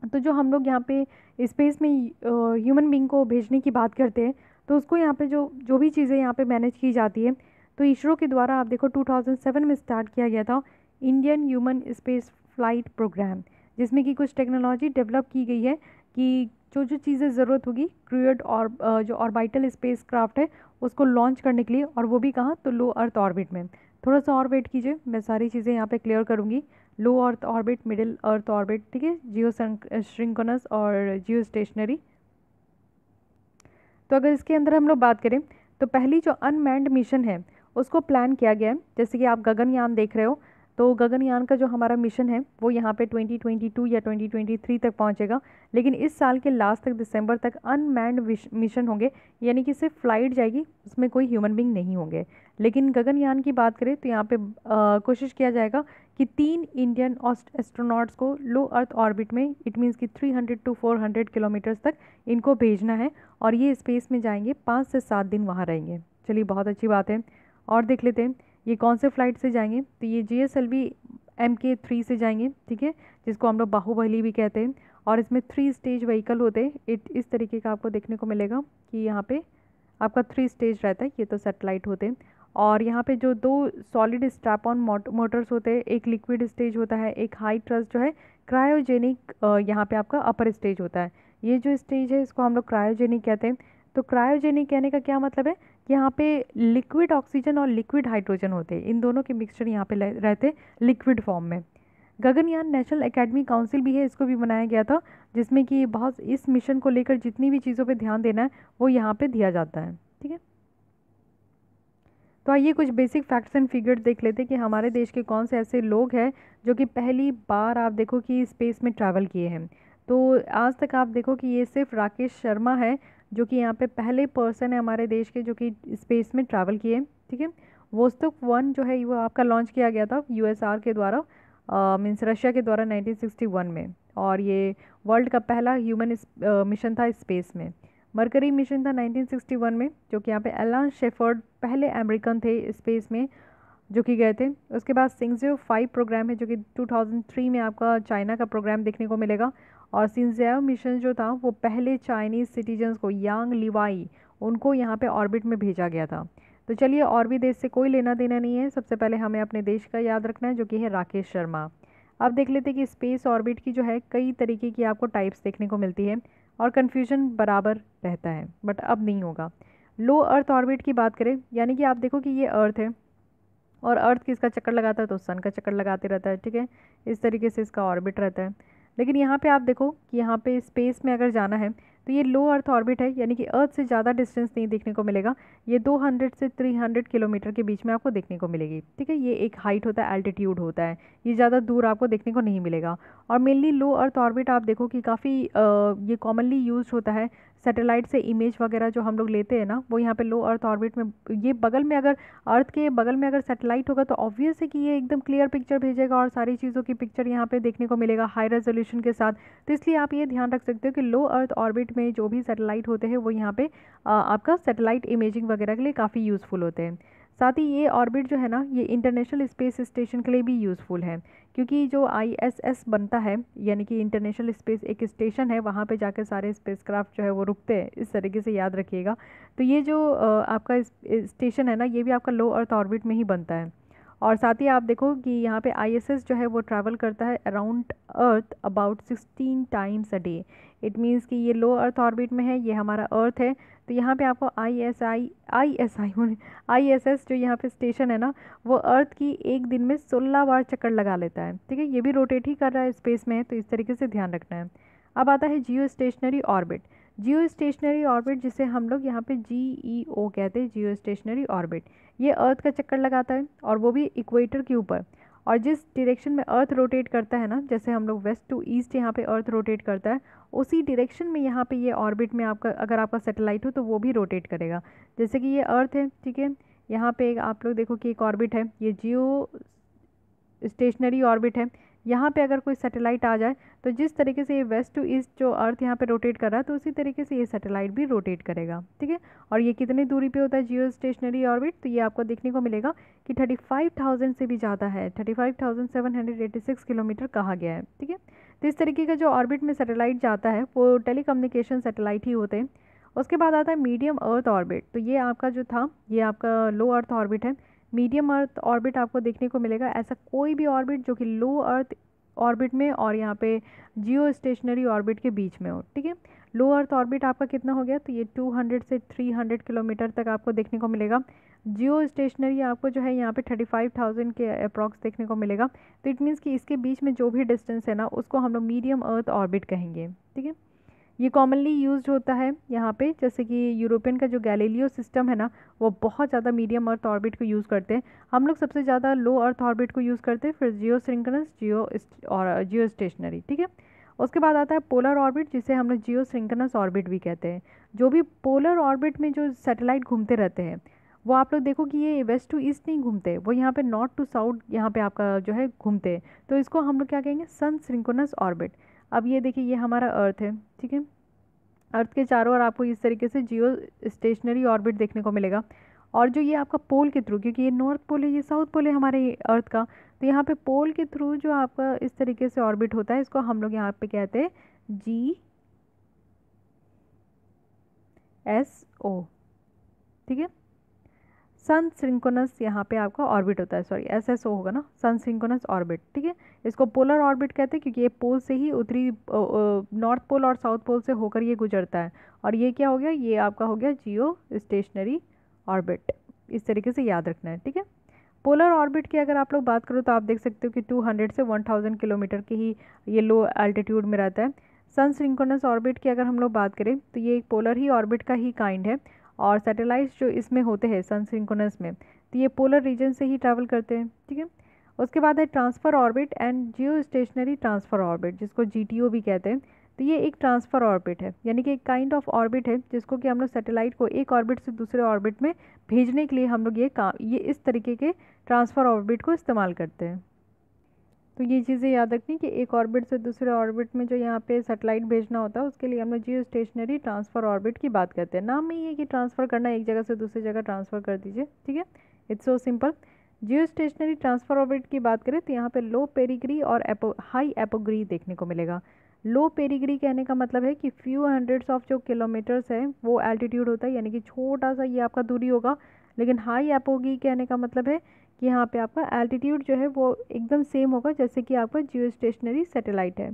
तो जो हम लोग यहाँ पे स्पेस में ह्यूमन बींग को भेजने की बात करते हैं तो उसको यहाँ पे जो जो भी चीज़ें यहाँ पे मैनेज की जाती है, तो इसरो के द्वारा आप देखो 2007 में स्टार्ट किया गया था Indian human space flight programme, जिसमें कि कुछ टेक्नोलॉजी डेवलप की गई है कि जो जो चीज़ें ज़रूरत होगी क्रूड और जो ऑर्बिटल स्पेस क्राफ्ट है उसको लॉन्च करने के लिए, और वो भी कहाँ, तो लो अर्थ ऑर्बिट में। थोड़ा सा और वेट कीजिए, मैं सारी चीज़ें यहाँ पे क्लियर करूँगी। Low earth orbit, middle earth orbit, ठीक है, जियो श्रिंकोनस और जियो स्टेशनरी। तो अगर इसके अंदर हम लोग बात करें तो पहली जो अनमैन्ड मिशन है उसको प्लान किया गया है। जैसे कि आप गगनयान देख रहे हो, तो गगनयान का जो हमारा मिशन है वो यहाँ पे 2022 या 2023 तक पहुँचेगा, लेकिन इस साल के लास्ट तक दिसंबर तक अनमैन्ड मिशन होंगे, यानी कि सिर्फ फ्लाइट जाएगी, उसमें कोई ह्यूमन बींग नहीं होंगे। लेकिन गगनयान की बात करें तो यहाँ पे कोशिश किया जाएगा कि 3 इंडियन एस्ट्रोनॉट्स को लो अर्थ ऑर्बिट में, इट मीन्स कि 300 to 400 किलोमीटर्स तक इनको भेजना है, और ये स्पेस में जाएंगे, 5 से 7 दिन वहाँ रहेंगे। चलिए, बहुत अच्छी बात है। और देख लेते हैं ये कौन से फ्लाइट से जाएंगे। तो ये GSLV MK3 से जाएंगे, ठीक है, जिसको हम लोग बाहुबली भी कहते हैं, और इसमें 3 स्टेज व्हीकल होते हैं। इस तरीके का आपको देखने को मिलेगा कि यहाँ पे आपका 3 स्टेज रहता है। ये तो सैटेलाइट होते हैं, और यहाँ पे जो 2 सॉलिड स्ट्रैप ऑन मोटर्स होते हैं, एक लिक्विड स्टेज होता है, एक हाई ट्रस्ट जो है क्रायोजेनिक, यहाँ पे आपका अपर स्टेज होता है। ये जो स्टेज है इसको हम लोग क्रायोजेनिक कहते हैं। तो क्रायोजेनिक कहने का क्या मतलब है, यहाँ पे लिक्विड ऑक्सीजन और लिक्विड हाइड्रोजन होते हैं, इन दोनों के मिक्सचर यहाँ पे रहते लिक्विड फॉर्म में। गगनयान नेशनल एकेडमी काउंसिल भी है, इसको भी बनाया गया था, जिसमें कि बहुत इस मिशन को लेकर जितनी भी चीज़ों पे ध्यान देना है वो यहाँ पे दिया जाता है, ठीक है। तो आइए कुछ बेसिक फैक्ट्स एंड फिगर्स देख लेते हैं कि हमारे देश के कौन से ऐसे लोग हैं जो कि पहली बार आप देखो कि स्पेस में ट्रैवल किए हैं। तो आज तक आप देखो कि ये सिर्फ राकेश शर्मा है जो कि यहाँ पे पहले पर्सन है हमारे देश के जो कि स्पेस में ट्रैवल किए, ठीक है। वोस्तुक 1 जो है वो आपका लॉन्च किया गया था USR के द्वारा, मीन्स रशिया के द्वारा 1961 में, और ये वर्ल्ड का पहला ह्यूमन मिशन था स्पेस में। मरकरी मिशन था 1961 में, जो कि यहाँ पे एलन शेफर्ड पहले अमेरिकन थे स्पेस में जो कि गए थे। उसके बाद सिंगजेव 5 प्रोग्राम है जो कि 2003 में आपका चाइना का प्रोग्राम देखने को मिलेगा, और सिंगजेव मिशन जो था वो पहले चाइनीज़ सिटीजन्स को, यांग लिवाई, उनको यहाँ पे ऑर्बिट में भेजा गया था। तो चलिए, और भी देश से कोई लेना देना नहीं है, सबसे पहले हमें अपने देश का याद रखना है जो कि है राकेश शर्मा। अब देख लेते हैं कि स्पेस ऑर्बिट की जो है कई तरीके की आपको टाइप्स देखने को मिलती है, और कन्फ्यूजन बराबर रहता है, बट अब नहीं होगा। लो अर्थ ऑर्बिट की बात करें, यानी कि आप देखो कि ये अर्थ है और अर्थ किसका चक्कर लगाता है, तो सन का चक्कर लगाते रहता है, ठीक है, इस तरीके से इसका ऑर्बिट रहता है। लेकिन यहाँ पे आप देखो कि यहाँ पे स्पेस में अगर जाना है तो ये लो अर्थ ऑर्बिट है, यानी कि अर्थ से ज़्यादा डिस्टेंस नहीं देखने को मिलेगा। ये 200 से 300 किलोमीटर के बीच में आपको देखने को मिलेगी, ठीक है। ये एक हाइट होता है, एल्टीट्यूड होता है, ये ज़्यादा दूर आपको देखने को नहीं मिलेगा। और मेनली लो अर्थ ऑर्बिट आप देखो कि काफ़ी ये कॉमनली यूज होता है सैटेलाइट से इमेज वगैरह जो हम लोग लेते हैं ना, वो यहाँ पे लो अर्थ ऑर्बिट में, ये बगल में अगर अर्थ के बगल में अगर सैटेलाइट होगा तो ऑब्वियस है कि ये एकदम क्लियर पिक्चर भेजेगा और सारी चीज़ों की पिक्चर यहाँ पे देखने को मिलेगा हाई रेजोल्यूशन के साथ। तो इसलिए आप ये ध्यान रख सकते हो कि लो अर्थ ऑर्बिट में जो भी सैटेलाइट होते हैं वो यहाँ पे आपका सैटेलाइट इमेजिंग वगैरह के लिए काफ़ी यूज़फुल होते हैं। साथ ही ये ऑर्बिट जो है ना, ये इंटरनेशनल स्पेस स्टेशन के लिए भी यूज़फुल है, क्योंकि जो ISS बनता है, यानी कि इंटरनेशनल स्पेस एक स्टेशन है, वहाँ पे जाकर सारे स्पेसक्राफ्ट जो है वो रुकते हैं, इस तरीके से याद रखिएगा। तो ये जो आपका स्टेशन है ना, ये भी आपका लो अर्थ ऑर्बिट में ही बनता है। और साथ ही आप देखो कि यहाँ पे ISS जो है वो ट्रैवल करता है around earth about 16 times a day. It means कि ये लो अर्थ ऑर्बिट में है, ये हमारा अर्थ है। तो यहाँ पे आपको ISS जो यहाँ पे स्टेशन है ना, वो अर्थ की एक दिन में 16 बार चक्कर लगा लेता है। ठीक है, ये भी रोटेट ही कर रहा है, स्पेस में है, तो इस तरीके से ध्यान रखना है। अब आता है जियो स्टेशनरी ऑर्बिट। जियो स्टेशनरी ऑर्बिट, जिसे हम लोग यहाँ पे GEO कहते हैं, जियो स्टेशनरी ऑर्बिट, ये अर्थ का चक्कर लगाता है और वो भी इक्वेटर के ऊपर। और जिस डायरेक्शन में अर्थ रोटेट करता है ना, जैसे हम लोग वेस्ट टू ईस्ट यहाँ पे अर्थ रोटेट करता है, उसी डायरेक्शन में यहाँ पे ये ऑर्बिट में आपका, अगर आपका सैटेलाइट हो तो वो भी रोटेट करेगा। जैसे कि ये अर्थ है, ठीक है, यहाँ पे आप लोग देखो कि एक ऑर्बिट है, ये जियो स्टेशनरी ऑर्बिट है। यहाँ पे अगर कोई सैटेलाइट आ जाए तो जिस तरीके से ये वेस्ट टू ईस्ट जो अर्थ यहाँ पे रोटेट कर रहा है, तो उसी तरीके से ये सैटेलाइट भी रोटेट करेगा। ठीक है, और ये कितनी दूरी पे होता है जियो स्टेशनरी ऑर्बिट, तो ये आपको देखने को मिलेगा कि 35,000 से भी ज़्यादा है, 35,786 किलोमीटर कहा गया है। ठीक है, तो इस तरीके का जो ऑर्बिट में सैटेलाइट जाता है वो टेलीकम्युनिकेशन सैटेलाइट ही होते हैं। उसके बाद आता है मीडियम अर्थ ऑर्बिट। तो ये आपका जो था, ये आपका लो अर्थ ऑर्बिट है। मीडियम अर्थ ऑर्बिट आपको देखने को मिलेगा ऐसा कोई भी ऑर्बिट जो कि लो अर्थ ऑर्बिट में और यहाँ पे जियो स्टेशनरी ऑर्बिट के बीच में हो। ठीक है, लो अर्थ ऑर्बिट आपका कितना हो गया, तो ये 200 से 300 किलोमीटर तक आपको देखने को मिलेगा। जियो स्टेशनरी आपको जो है यहाँ पे 35,000 के अप्रॉक्स देखने को मिलेगा। तो इट मीन्स कि इसके बीच में जो भी डिस्टेंस है ना, उसको हम लोग मीडियम अर्थ ऑर्बिट कहेंगे। ठीक है, ये कॉमनली यूज्ड होता है यहाँ पे, जैसे कि यूरोपियन का जो गैलीलियो सिस्टम है ना, वो बहुत ज़्यादा मीडियम अर्थ ऑर्बिट को यूज़ करते हैं। हम लोग सबसे ज़्यादा लो अर्थ ऑर्बिट को यूज़ करते हैं, फिर जियो सिंक्रोनस, और जियो स्टेशनरी। ठीक है, उसके बाद आता है पोलर ऑर्बिट, जिसे हम लोग जियो सिंक्रोनस ऑर्बिट भी कहते हैं। जो भी पोलर ऑर्बिट में जो सैटेलाइट घूमते रहते हैं, वो आप लोग देखो कि ये वेस्ट टू ईस्ट नहीं घूमते, वो यहाँ पे नॉर्थ टू साउथ यहाँ पे आपका जो है घूमते हैं। तो इसको हम लोग क्या कहेंगे, सन सिंक्रोनस ऑर्बिट। अब ये देखिए, ये हमारा अर्थ है। ठीक है, अर्थ के चारों ओर आपको इस तरीके से जियो स्टेशनरी ऑर्बिट देखने को मिलेगा। और जो ये आपका पोल के थ्रू, क्योंकि ये नॉर्थ पोल है, ये साउथ पोल है हमारे अर्थ का, तो यहाँ पे पोल के थ्रू जो आपका इस तरीके से ऑर्बिट होता है, इसको हम लोग यहाँ पे कहते हैं GSO। ठीक है, सन सिंक्रोनस यहाँ पे आपका ऑर्बिट होता है, सॉरी SSO होगा ना, सन सिंक्रोनस ऑर्बिट। ठीक है, इसको पोलर ऑर्बिट कहते हैं क्योंकि ये पोल से ही उत्तरी, नॉर्थ पोल और साउथ पोल से होकर ये गुजरता है। और ये क्या हो गया, ये आपका हो गया जियो स्टेशनरी ऑर्बिट। इस तरीके से याद रखना है। ठीक है, पोलर ऑर्बिट की अगर आप लोग बात करो तो आप देख सकते हो कि 200 से 1000 किलोमीटर की ही ये लो एल्टीट्यूड में रहता है। सन सिंक्रोनस ऑर्बिट की अगर हम लोग बात करें तो ये एक पोलर ही ऑर्बिट का ही काइंड है। और सैटेलाइट्स जो इसमें होते हैं सन सिंक्रोनस में, तो ये पोलर रीजन से ही ट्रैवल करते हैं। ठीक है, उसके बाद है transfer orbit and Jio stationery transfer orbit, जिसको GTO भी कहते हैं। तो ये एक ट्रांसफ़र ऑर्बिट है, यानी कि एक काइंड ऑफ ऑर्बिट है जिसको कि हम लोग सैटेलाइट को एक ऑर्बिट से दूसरे ऑर्बिट में भेजने के लिए हम लोग ये इस तरीके के ट्रांसफ़र ऑर्बिट को इस्तेमाल करते हैं। तो ये चीज़ें याद रखनी कि एक ऑर्बिट से दूसरे ऑर्बिट में जो यहाँ पे सैटेलाइट भेजना होता है, उसके लिए हम लोग जियो स्टेशनरी ट्रांसफ़र ऑर्बिट की बात करते हैं। नाम में ये कि ट्रांसफ़र करना, एक जगह से दूसरी जगह ट्रांसफ़र कर दीजिए। ठीक है, it's so simple. Jio stationery transfer orbit की बात करें तो यहाँ पे लो पेरिग्री और हाई एपोग्री देखने को मिलेगा। लो पेरिग्री कहने का मतलब है कि फ्यू हंड्रेड्स ऑफ जो किलोमीटर्स है वो एल्टीट्यूड होता है, यानी कि छोटा सा ये आपका दूरी होगा। लेकिन हाई एपोग्री कहने का मतलब है कि यहाँ पे आपका एल्टीट्यूड जो है वो एकदम सेम होगा जैसे कि आपका जियो स्टेशनरी सैटेलाइट है।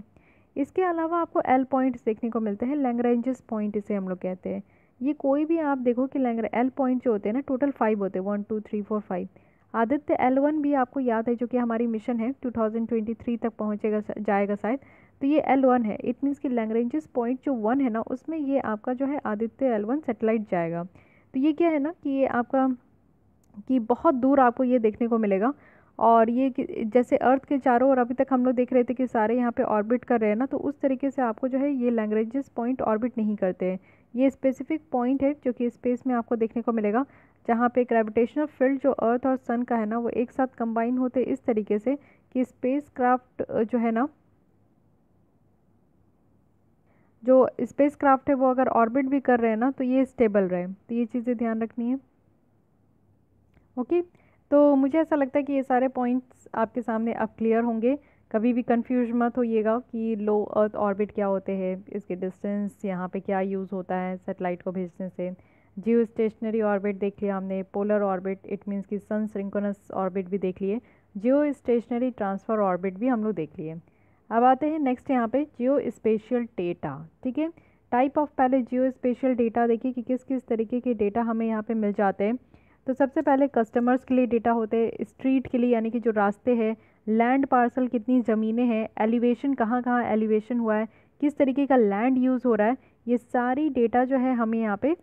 इसके अलावा आपको एल पॉइंट्स देखने को मिलते हैं, लैग्रेंजेस पॉइंट इसे हम लोग कहते हैं। ये कोई भी आप देखो कि एल पॉइंट जो होते हैं ना, टोटल 5 होते हैं, 1 2 3 4 5। आदित्य L1 भी आपको याद है, जो कि हमारी मिशन है 2023 तक पहुँचेगा जाएगा शायद। तो ये L1 है। इट मीन्स कि लैग्रेंजेस पॉइंट जो 1 है ना, उसमें ये आपका जो है आदित्य L1 सैटेलाइट जाएगा। तो ये क्या है ना कि ये आपका कि बहुत दूर आपको ये देखने को मिलेगा। और ये जैसे अर्थ के चारों ओर अभी तक हम लोग देख रहे थे कि सारे यहाँ पे ऑर्बिट कर रहे हैं ना, तो उस तरीके से आपको जो है ये लैग्रेंजेस पॉइंट ऑर्बिट नहीं करते हैं, ये स्पेसिफिक पॉइंट है जो कि स्पेस में आपको देखने को मिलेगा, जहाँ पे ग्रेविटेशनल फील्ड जो अर्थ और सन का है ना वो एक साथ कंबाइन होते इस तरीके से कि स्पेस क्राफ्ट जो है ना, जो स्पेस क्राफ्ट है वो अगर ऑर्बिट भी कर रहे हैं ना तो ये स्टेबल रहे। तो ये चीज़ें ध्यान रखनी है। ओके, तो मुझे ऐसा लगता है कि ये सारे पॉइंट्स आपके सामने अब क्लियर होंगे। कभी भी कंफ्यूज मत होइएगा कि लो अर्थ ऑर्बिट क्या होते हैं, इसके डिस्टेंस, यहाँ पे क्या यूज़ होता है सैटेलाइट को भेजने से। जियो स्टेशनरी ऑर्बिट देख लिया हमने, पोलर ऑर्बिट इट मीन्स कि सन सिंक्रोनस ऑर्बिट भी देख लिए, जियो स्टेशनरी ट्रांसफ़र ऑर्बिट भी हम लोग देख लिए। अब आते हैं नेक्स्ट यहाँ पे जियो स्पेशियल डेटा। ठीक है, टाइप ऑफ, पहले जियो स्पेशियल डेटा देखिए कि किस किस तरीके के डेटा हमें यहाँ पे मिल जाते हैं। तो सबसे पहले कस्टमर्स के लिए डेटा होते हैं, स्ट्रीट के लिए यानी कि जो रास्ते हैं, लैंड पार्सल कितनी ज़मीनें हैं, एलिवेशन कहाँ कहाँ एलिवेशन हुआ है, किस तरीके का लैंड यूज़ हो रहा है, ये सारी डेटा जो है हमें यहाँ पे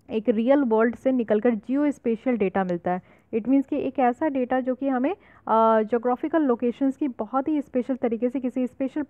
एक रियल वर्ल्ड से निकलकर जियो स्पेशियल डेटा मिलता है। इट मीन्स कि एक ऐसा डेटा जो कि हमें जोग्राफिकल लोकेशंस की बहुत ही स्पेशल तरीके से किसी स्पेशल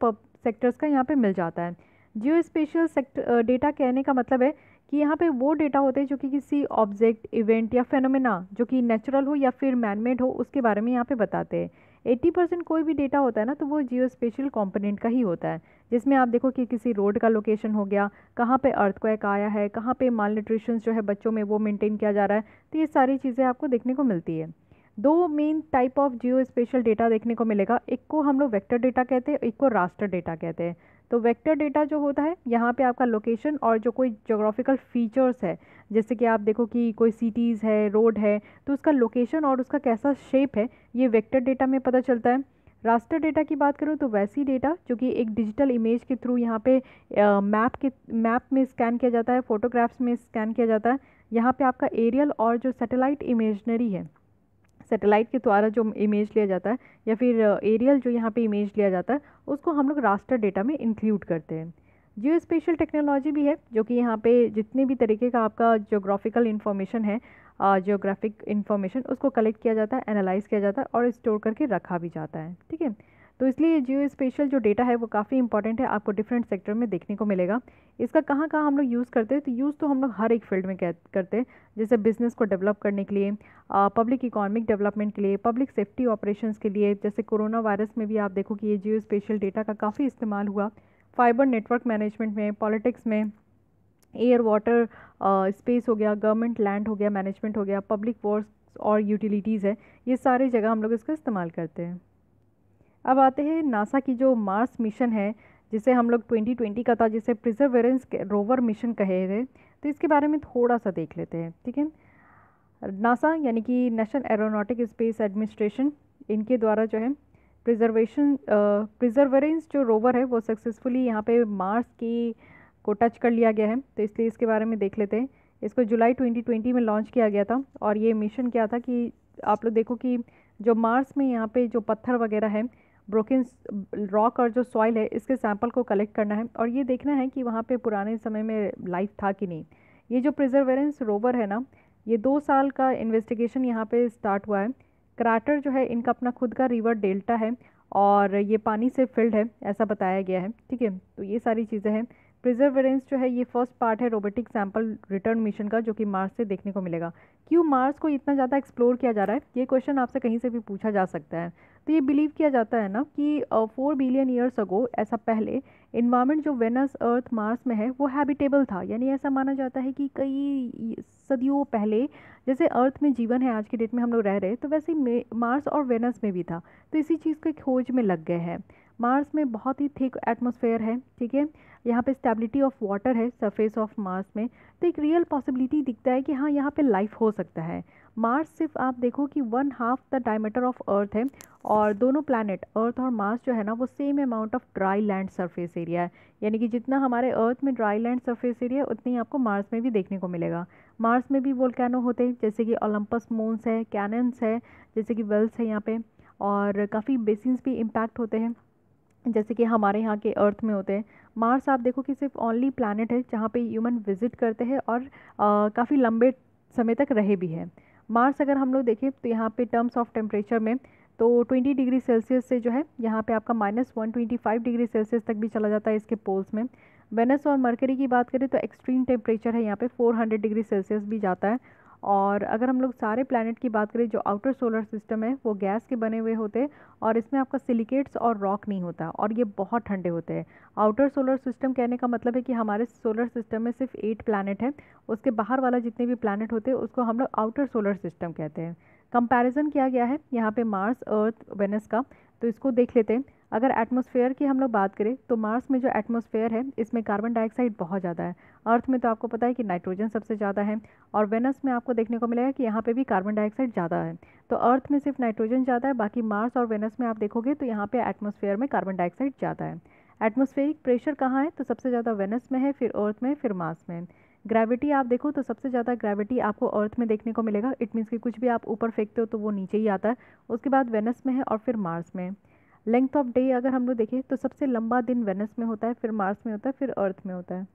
सेक्टर्स का यहाँ पे मिल जाता है। जियो स्पेशियल सेक्टर डेटा कहने का मतलब है कि यहाँ पे वो डेटा होते हैं जो कि किसी ऑब्जेक्ट, इवेंट या फेनोमेना जो कि नेचुरल हो या फिर मैनमेड हो उसके बारे में यहाँ पे बताते हैं। 80% कोई भी डेटा होता है ना तो वो जियो स्पेशियल कॉम्पोनेंट का ही होता है, जिसमें आप देखो कि किसी रोड का लोकेशन हो गया, कहाँ पे अर्थक्वेक आया है, कहाँ पे माल न्यूट्रिशन जो है बच्चों में वो मेंटेन किया जा रहा है। तो ये सारी चीज़ें आपको देखने को मिलती है। दो main type of Jio special data देखने को मिलेगा, एक को हम लोग वेक्टर डेटा कहते हैं, एक को रास्टर डेटा कहते हैं। तो वेक्टर डेटा जो होता है यहाँ पे आपका लोकेशन और जो कोई जोग्राफिकल फीचर्स है, जैसे कि आप देखो कि कोई सिटीज़ है, रोड है, तो उसका लोकेशन और उसका कैसा शेप है ये वेक्टर डेटा में पता चलता है। रास्टर डेटा की बात करूँ तो वैसी डेटा जो कि एक डिजिटल इमेज के थ्रू यहाँ पे मैप में स्कैन किया जाता है, फोटोग्राफ्स में स्कैन किया जाता है। यहाँ पे आपका एरियल और जो सैटेलाइट इमेजनरी है, सैटेलाइट के द्वारा जो इमेज लिया जाता है या फिर एरियल जो यहाँ पे इमेज लिया जाता है उसको हम लोग रास्टर डेटा में इंक्लूड करते हैं। जियो स्पेशल टेक्नोलॉजी भी है जो कि यहाँ पे जितने भी तरीके का आपका जोग्राफिकल इन्फॉर्मेशन है, जियोग्राफिक इन्फॉर्मेशन उसको कलेक्ट किया जाता है, एनालाइज किया जाता है और स्टोर करके रखा भी जाता है। ठीक है, तो इसलिए जियो स्पेशल जो डेटा है वो काफ़ी इंपॉर्टेंट है, आपको डिफरेंट सेक्टर में देखने को मिलेगा। इसका कहाँ कहाँ हम लोग यूज़ करते हैं, तो यूज़ तो हम लोग हर एक फील्ड में करते हैं, जैसे बिजनेस को डेवलप करने के लिए, पब्लिक इकोनॉमिक डेवलपमेंट के लिए, पब्लिक सेफ्टी ऑपरेशंस के लिए, जैसे कोरोना वायरस में भी आप देखो कि ये जियो स्पेशल डेटा का काफ़ी इस्तेमाल हुआ, फाइबर नेटवर्क मैनेजमेंट में, पॉलिटिक्स में, एयर वाटर स्पेस हो गया, गवर्नमेंट लैंड हो गया, मैनेजमेंट हो गया, पब्लिक वर्क्स और यूटिलिटीज़ है, ये सारी जगह हम लोग इसका इस्तेमाल करते हैं। अब आते हैं नासा की जो मार्स मिशन है, जिसे हम लोग 2020 का था, जिसे परसेवरेंस रोवर मिशन कहे थे, तो इसके बारे में थोड़ा सा देख लेते हैं। ठीक है, नासा यानी कि नेशनल एरोनॉटिक स्पेस एडमिनिस्ट्रेशन, इनके द्वारा जो है परसेवरेंस जो रोवर है वो सक्सेसफुली यहाँ पे मार्स की को टच कर लिया गया है, तो इसलिए इसके बारे में देख लेते हैं। इसको जुलाई 2020 में लॉन्च किया गया था और ये मिशन क्या था कि आप लोग देखो कि जो मार्स में यहाँ पे जो पत्थर वगैरह है, ब्रोकन रॉक और जो सॉइल है, इसके सैंपल को कलेक्ट करना है और ये देखना है कि वहाँ पे पुराने समय में लाइफ था कि नहीं। ये जो परसेवरेंस रोवर है ना, ये 2 साल का इन्वेस्टिगेशन यहाँ पे स्टार्ट हुआ है। क्रैटर जो है इनका अपना खुद का रिवर डेल्टा है और ये पानी से फिल्ड है, ऐसा बताया गया है। ठीक है, तो ये सारी चीज़ें हैं। परसेवरेंस जो है ये फर्स्ट पार्ट है रोबोटिक सैंपल रिटर्न मिशन का, जो कि मार्स से देखने को मिलेगा। क्यों मार्स को इतना ज़्यादा एक्सप्लोर किया जा रहा है, ये क्वेश्चन आपसे कहीं से भी पूछा जा सकता है। तो ये बिलीव किया जाता है ना कि 4 बिलियन ईयर्स अगो, ऐसा पहले इन्वायरमेंट जो वेनस, अर्थ, मार्स में है वो हैबिटेबल था, यानी ऐसा माना जाता है कि कई सदियों पहले जैसे अर्थ में जीवन है आज की डेट में हम लोग रह रहे हैं, तो वैसे ही मार्स और वेनस में भी था। तो इसी चीज़ की खोज में लग गए हैं। मार्स में बहुत ही थिक एटमॉस्फेयर है। ठीक है, यहाँ पे स्टेबिलिटी ऑफ वाटर है सरफेस ऑफ मार्स में, तो एक रियल पॉसिबिलिटी दिखता है कि हाँ यहाँ पे लाइफ हो सकता है। मार्स सिर्फ आप देखो कि 1/2 द डायमीटर ऑफ अर्थ है और दोनों प्लैनेट अर्थ और मार्स जो है ना वो same amount of dry land surface area है, यानी कि जितना हमारे अर्थ में ड्राई लैंड सरफेस एरिया उतनी आपको मार्स में भी देखने को मिलेगा। मार्स में भी वोल्केनो होते हैं, जैसे कि ओलंपस मोन्स है, कैनन्स है, जैसे कि वेल्स है यहाँ पे, और काफ़ी बेसिन्स भी इम्पैक्ट होते हैं जैसे कि हमारे यहाँ के अर्थ में होते हैं। मार्स आप देखो कि सिर्फ ओनली प्लैनेट है जहाँ पे ह्यूमन विजिट करते हैं और काफ़ी लंबे समय तक रहे भी हैं। मार्स अगर हम लोग देखें तो यहाँ पे टर्म्स ऑफ टेम्परेचर में तो 20 डिग्री सेल्सियस से जो है यहाँ पे आपका -125 डिग्री सेल्सियस तक भी चला जाता है इसके पोल्स में। वेनस और मरकरी की बात करें तो एक्सट्रीम टेम्परेचर है यहाँ पे 400 डिग्री सेल्सियस भी जाता है। और अगर हम लोग सारे प्लैनेट की बात करें, जो आउटर सोलर सिस्टम है वो गैस के बने हुए होते हैं और इसमें आपका सिलिकेट्स और रॉक नहीं होता और ये बहुत ठंडे होते हैं। आउटर सोलर सिस्टम कहने का मतलब है कि हमारे सोलर सिस्टम में सिर्फ 8 प्लैनेट है, उसके बाहर वाला जितने भी प्लैनेट होते हैं उसको हम लोग आउटर सोलर सिस्टम कहते हैं। कंपैरिजन किया गया है यहाँ पे मार्स, अर्थ, वेनस का, तो इसको देख लेते हैं। अगर एटमॉस्फेयर की हम लोग बात करें तो मार्स में जो एटमॉस्फेयर है इसमें कार्बन डाइऑक्साइड बहुत ज़्यादा है। अर्थ में तो आपको पता है कि नाइट्रोजन सबसे ज़्यादा है, और वेनस में आपको देखने को मिलेगा कि यहाँ पे भी कार्बन डाइऑक्साइड ज़्यादा है। तो अर्थ में सिर्फ नाइट्रोजन ज़्यादा है, बाकी मार्स और वेनस में आप देखोगे तो यहाँ पे एटमॉस्फेयर में कार्बन डाइऑक्साइड ज़्यादा है। एटमॉस्फेरिक प्रेशर कहाँ है, तो सबसे ज़्यादा वेनस में है, फिर अर्थ में, फिर मार्स में। ग्रेविटी आप देखो तो सबसे ज़्यादा ग्रेविटी आपको अर्थ में देखने को मिलेगा। इट मीन्स कि कुछ भी आप ऊपर फेंकते हो तो वो नीचे ही आता है। उसके बाद वेनस में है और फिर मार्स में। लेंथ ऑफ डे अगर हम लोग देखें तो सबसे लंबा दिन वेनस में होता है, फिर मार्स में होता है, फिर अर्थ में होता है।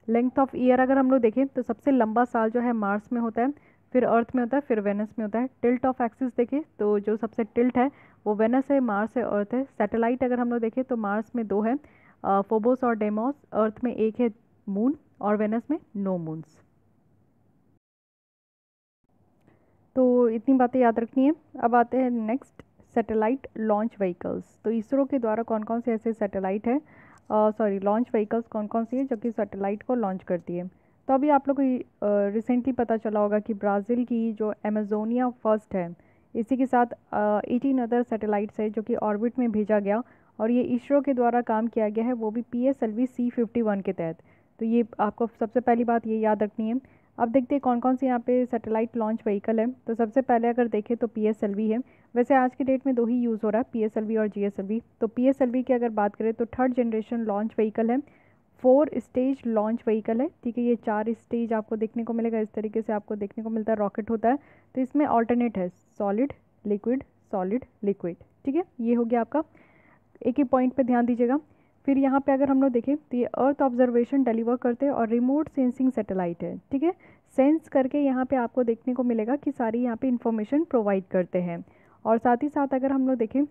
लेंथ ऑफ ईयर अगर हम लोग देखें तो सबसे लंबा साल जो है मार्स में होता है, फिर अर्थ में होता है, फिर वेनस में होता है। टिल्ट ऑफ एक्सिस देखें तो जो सबसे टिल्ट है वो वेनस है, मार्स है, अर्थ है। सैटेलाइट अगर हम लोग देखें तो मार्स में 2 है, फोबोस और डेमोस। अर्थ में 1 है, मून, और वेनस में नो मून्स। तो इतनी बातें याद रखनी है। अब आते हैं नेक्स्ट, सैटेलाइट लॉन्च व्हीकल्स। तो इसरो के द्वारा कौन कौन से ऐसे सैटेलाइट है, लॉन्च व्हीकल्स कौन कौन सी है जो कि सैटेलाइट को लॉन्च करती है। तो अभी आप लोग को रिसेंटली पता चला होगा कि ब्राज़ील की जो अमेजोनिया फर्स्ट है, इसी के साथ 18 अदर सैटेलाइट्स है जो कि ऑर्बिट में भेजा गया, और ये इसरो के द्वारा काम किया गया है, वो भी PSLV C51 के तहत। तो ये आपको सबसे पहली बात ये याद रखनी है। अब देखते हैं कौन कौन से यहाँ पे सैटेलाइट लॉन्च व्हीकल है। तो सबसे पहले अगर देखें तो PSLV है। वैसे आज के डेट में 2 ही यूज़ हो रहा है, PSLV और GSLV। तो PSLV की अगर बात करें तो 3rd जनरेशन लॉन्च व्हीकल है, 4 स्टेज लॉन्च व्हीकल है। ठीक है, ये 4 स्टेज आपको देखने को मिलेगा, इस तरीके से आपको देखने को मिलता है, रॉकेट होता है। तो इसमें ऑल्टरनेट है, सॉलिड लिक्विड, सॉलिड लिक्विड। ठीक है, ये हो गया आपका। एक ही पॉइंट पे ध्यान दीजिएगा। फिर यहाँ पे अगर हम लोग देखें तो ये अर्थ ऑब्जर्वेशन डिलीवर करते हैं और रिमोट सेंसिंग सैटेलाइट है। ठीक है, सेंस करके यहाँ पे आपको देखने को मिलेगा कि सारी यहाँ पे इंफॉर्मेशन प्रोवाइड करते हैं। और साथ ही साथ अगर हम लोग देखें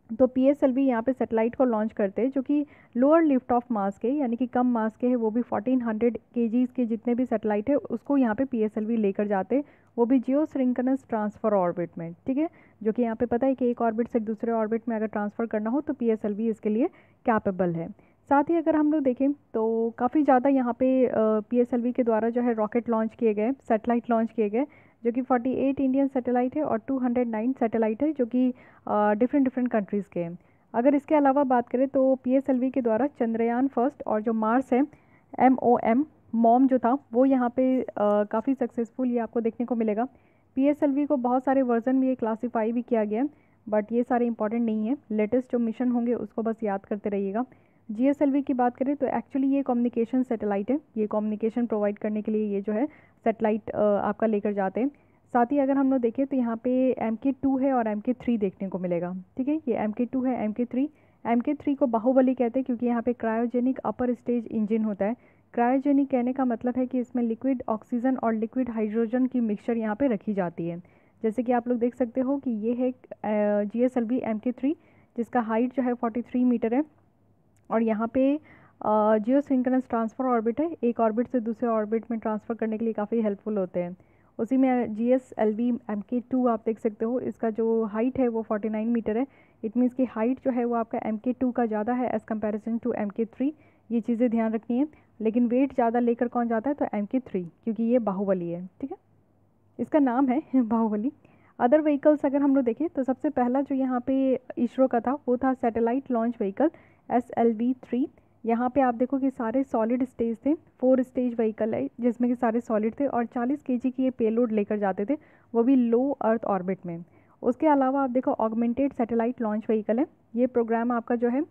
तो PSLV यहाँ पे सैटेलाइट को लॉन्च करते हैं जो कि लोअर लिफ्ट ऑफ मास के, यानी कि कम मास के है, वो भी 1400 kgs के जितने भी सैटेलाइट है उसको यहाँ पे PSLV लेकर जाते हैं, वो भी जियो सिंक्रोनस ट्रांसफ़र ऑर्बिट में। ठीक है, जो कि यहाँ पे पता है कि एक ऑर्बिट से दूसरे ऑर्बिट में अगर ट्रांसफ़र करना हो तो PSLV इसके लिए कैपेबल है। साथ ही अगर हम लोग देखें तो काफ़ी ज़्यादा यहाँ पे PSLV के द्वारा जो है रॉकेट लॉन्च किए गए, सैटेलाइट लॉन्च किए गए, जो कि 48 इंडियन सैटेलाइट है और 209 सैटेलाइट है जो कि डिफरेंट डिफरेंट कंट्रीज़ के हैं। अगर इसके अलावा बात करें तो PSLV के द्वारा चंद्रयान फर्स्ट और जो मार्स है मॉम जो था वो यहाँ पे काफ़ी सक्सेसफुल ये आपको देखने को मिलेगा। PSLV को बहुत सारे वर्जन में ये क्लासीफाई भी किया गया है, बट ये सारे इंपॉर्टेंट नहीं है। लेटेस्ट जो मिशन होंगे उसको बस याद करते रहिएगा। GSLV की बात करें तो एक्चुअली ये कम्युनिकेशन सैटेलाइट है, ये कम्युनिकेशन प्रोवाइड करने के लिए ये जो है सैटेलाइट आपका लेकर जाते हैं। साथ ही अगर हम लोग देखें तो यहाँ पे MK2 है और MK3 देखने को मिलेगा। ठीक है, ये MK2 है, MK3 को बाहुबली कहते हैं क्योंकि यहाँ पे क्रायोजेनिक अपर स्टेज इंजन होता है। क्रायोजेनिक कहने का मतलब है कि इसमें लिक्विड ऑक्सीजन और लिक्विड हाइड्रोजन की मिक्सचर यहाँ पे रखी जाती है। जैसे कि आप लोग देख सकते हो कि ये है GSLV MK3 जिसका हाइट जो है 43 मीटर है, और यहाँ पे जियो सिंक्रोनस ट्रांसफ़र ऑर्बिट है, एक ऑर्बिट से दूसरे ऑर्बिट में ट्रांसफ़र करने के लिए काफ़ी हेल्पफुल होते हैं। उसी में GSLV MK2 आप देख सकते हो, इसका जो हाइट है वो 49 मीटर है। इट मीन्स की हाइट जो है वो आपका MK2 का ज़्यादा है एज़ कम्पेरिजन टू MK3। ये चीज़ें ध्यान रखनी है। लेकिन वेट ज़्यादा लेकर कौन जाता है, तो MK3, क्योंकि ये बाहुबली है। ठीक है, इसका नाम है बाहुबली। अदर व्हीकल्स अगर हम लोग देखें तो सबसे पहला जो यहाँ पे इसरो का था वो था सैटेलाइट लॉन्च व्हीकल SLV-3। यहाँ पे आप देखो कि सारे सॉलिड स्टेज थे, 4 स्टेज व्हीकल है जिसमें कि सारे सॉलिड थे और 40 kg की ये पेलोड लेकर जाते थे, वो भी लो अर्थ ऑर्बिट में। उसके अलावा आप देखो ऑगमेंटेड सैटेलाइट लॉन्च व्हीकल है, ये प्रोग्राम आपका जो है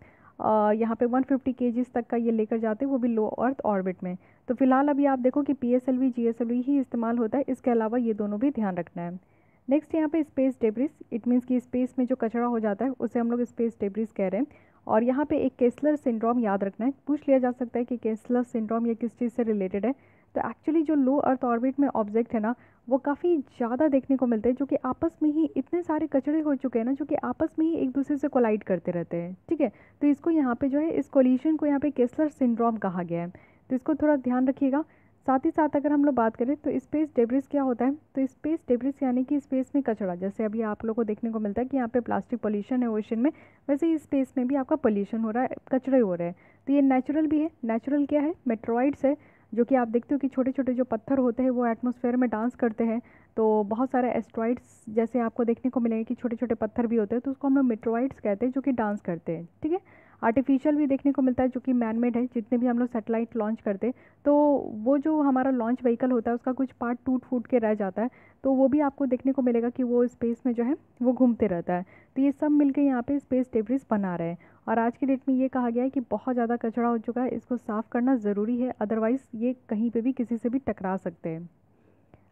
यहाँ पे 150 kg तक का ये लेकर जाते हैं, वो भी लो अर्थ ऑर्बिट में। तो फिलहाल अभी आप देखो कि PSLV GSLV ही इस्तेमाल होता है, इसके अलावा ये दोनों भी ध्यान रखना है। नेक्स्ट यहाँ पे स्पेस डेब्रिस, इट मीन्स कि स्पेस में जो कचरा हो जाता है उसे हम लोग स्पेस डेब्रिस कह रहे हैं। और यहाँ पे एक केस्लर सिंड्रोम याद रखना है, पूछ लिया जा सकता है कि केस्लर सिंड्रोम ये किस चीज़ से रिलेटेड है। तो एक्चुअली जो लो अर्थ ऑर्बिट में ऑब्जेक्ट है ना, वो काफ़ी ज़्यादा देखने को मिलते हैं, जो कि आपस में ही इतने सारे कचड़े हो चुके हैं ना, जो कि आपस में ही एक दूसरे से कोलाइड करते रहते हैं। ठीक है, तो इसको यहाँ पे जो है, इस कोलिशन को यहाँ पे केसलर सिंड्रोम कहा गया है, तो इसको थोड़ा ध्यान रखिएगा। साथ ही साथ अगर हम लोग बात करें तो स्पेस डेब्रिस क्या होता है, तो स्पेस डेब्रिस यानी कि स्पेस में कचरा, जैसे अभी आप लोगों को देखने को मिलता है कि यहाँ पे प्लास्टिक पोल्यूशन है ओशन में, वैसे ही स्पेस में भी आपका पोल्यूशन हो रहा है, कचरे हो रहे हैं। तो ये नेचुरल भी है। नेचुरल क्या है, मेट्रॉइड्स है, जो कि आप देखते हो कि छोटे छोटे जो पत्थर होते हैं वो एटमॉस्फेयर में डांस करते हैं। तो बहुत सारे एस्ट्रॉइड्स जैसे आपको देखने को मिलेंगे कि छोटे छोटे पत्थर भी होते हैं, तो उसको हम लोग मेट्रॉइड्स कहते हैं, जो कि डांस करते हैं। ठीक है, आर्टिफिशियल भी देखने को मिलता है, जो कि मैनमेड है। जितने भी हम लोग सैटेलाइट लॉन्च करते हैं, तो वो जो हमारा लॉन्च व्हीकल होता है उसका कुछ पार्ट टूट फूट के रह जाता है, तो वो भी आपको देखने को मिलेगा कि वो स्पेस में जो है वो घूमते रहता है। तो ये सब मिलकर यहाँ पे स्पेस डेब्रिस बना रहे हैं। और आज की डेट में ये कहा गया है कि बहुत ज़्यादा कचरा हो चुका है, इसको साफ़ करना ज़रूरी है, अदरवाइज़ ये कहीं पे भी किसी से भी टकरा सकते हैं।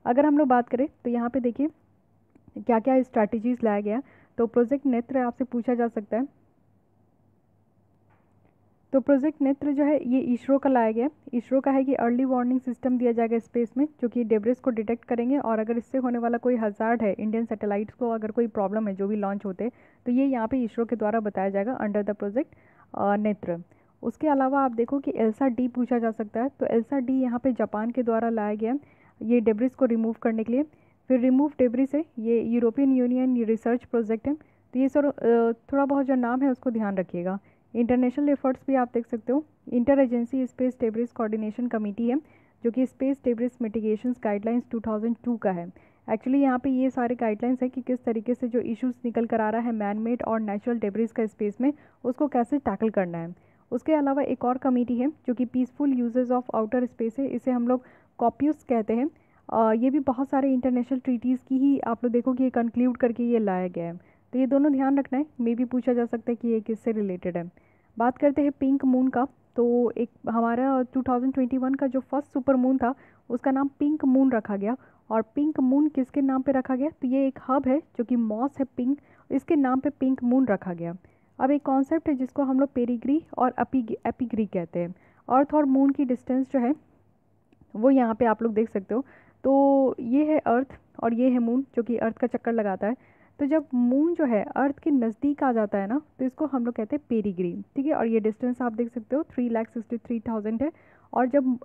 अगर हम लोग बात करें तो यहाँ पे देखिए क्या क्या स्ट्रैटेजीज़ लाया गया। तो प्रोजेक्ट नेत्र आपसे पूछा जा सकता है। तो प्रोजेक्ट नेत्र जो है ये इसरो का लाया गया। इसरो का है कि अर्ली वार्निंग सिस्टम दिया जाएगा स्पेस में, जो कि डेब्रिस को डिटेक्ट करेंगे, और अगर इससे होने वाला कोई हज़ार्ड है इंडियन सैटेलाइट्स को, अगर कोई प्रॉब्लम है जो भी लॉन्च होते हैं, तो ये यहाँ पे इसरो के द्वारा बताया जाएगा अंडर द प्रोजेक्ट नेत्र। उसके अलावा आप देखो कि एल्सा डी पूछा जा सकता है। तो एल्सा डी यहाँ पे जापान के द्वारा लाया गया ये डेब्रिस को रिमूव करने के लिए। फिर रिमूव डेब्रिस है, ये यूरोपियन यूनियन रिसर्च प्रोजेक्ट है। तो ये सर थोड़ा बहुत जो नाम है उसको ध्यान रखिएगा। इंटरनेशनल एफर्ट्स भी आप देख सकते हो, inter agency space debris coordination committee है, जो कि स्पेस डेब्रिस मिटिगेशंस गाइडलाइंस 2002 का है। एक्चुअली यहाँ पे ये सारे गाइडलाइंस है कि किस तरीके से जो इश्यूज निकल कर आ रहा है मैन मेड और नेचुरल डेब्रिस का स्पेस में, उसको कैसे टैकल करना है। उसके अलावा एक और कमेटी है जो कि peaceful uses of outer space है, इसे हम लोग कॉप्यूस कहते हैं। ये भी बहुत सारे इंटरनेशनल ट्रीटीज़ की ही आप लोग देखो कि ये कंक्लूड करके ये लाया गया है। तो ये दोनों ध्यान रखना है, मे भी पूछा जा सकता है कि ये किससे रिलेटेड है। बात करते हैं पिंक मून का। तो एक हमारा 2021 का जो फर्स्ट सुपर मून था उसका नाम पिंक मून रखा गया। और पिंक मून किसके नाम पे रखा गया, तो ये एक हब है जो कि मॉस है पिंक, इसके नाम पे पिंक मून रखा गया। अब एक कॉन्सेप्ट है जिसको हम लोग पेरिग्री और एपिग्री कहते हैं। अर्थ और मून की डिस्टेंस जो है वो यहाँ पे आप लोग देख सकते हो। तो ये है अर्थ और ये है मून, जो कि अर्थ का चक्कर लगाता है। तो जब मून जो है अर्थ के नज़दीक आ जाता है ना, तो इसको हम लोग कहते हैं पेरिग्री। ठीक है, और ये डिस्टेंस आप देख सकते हो 3,63,000 है। और जब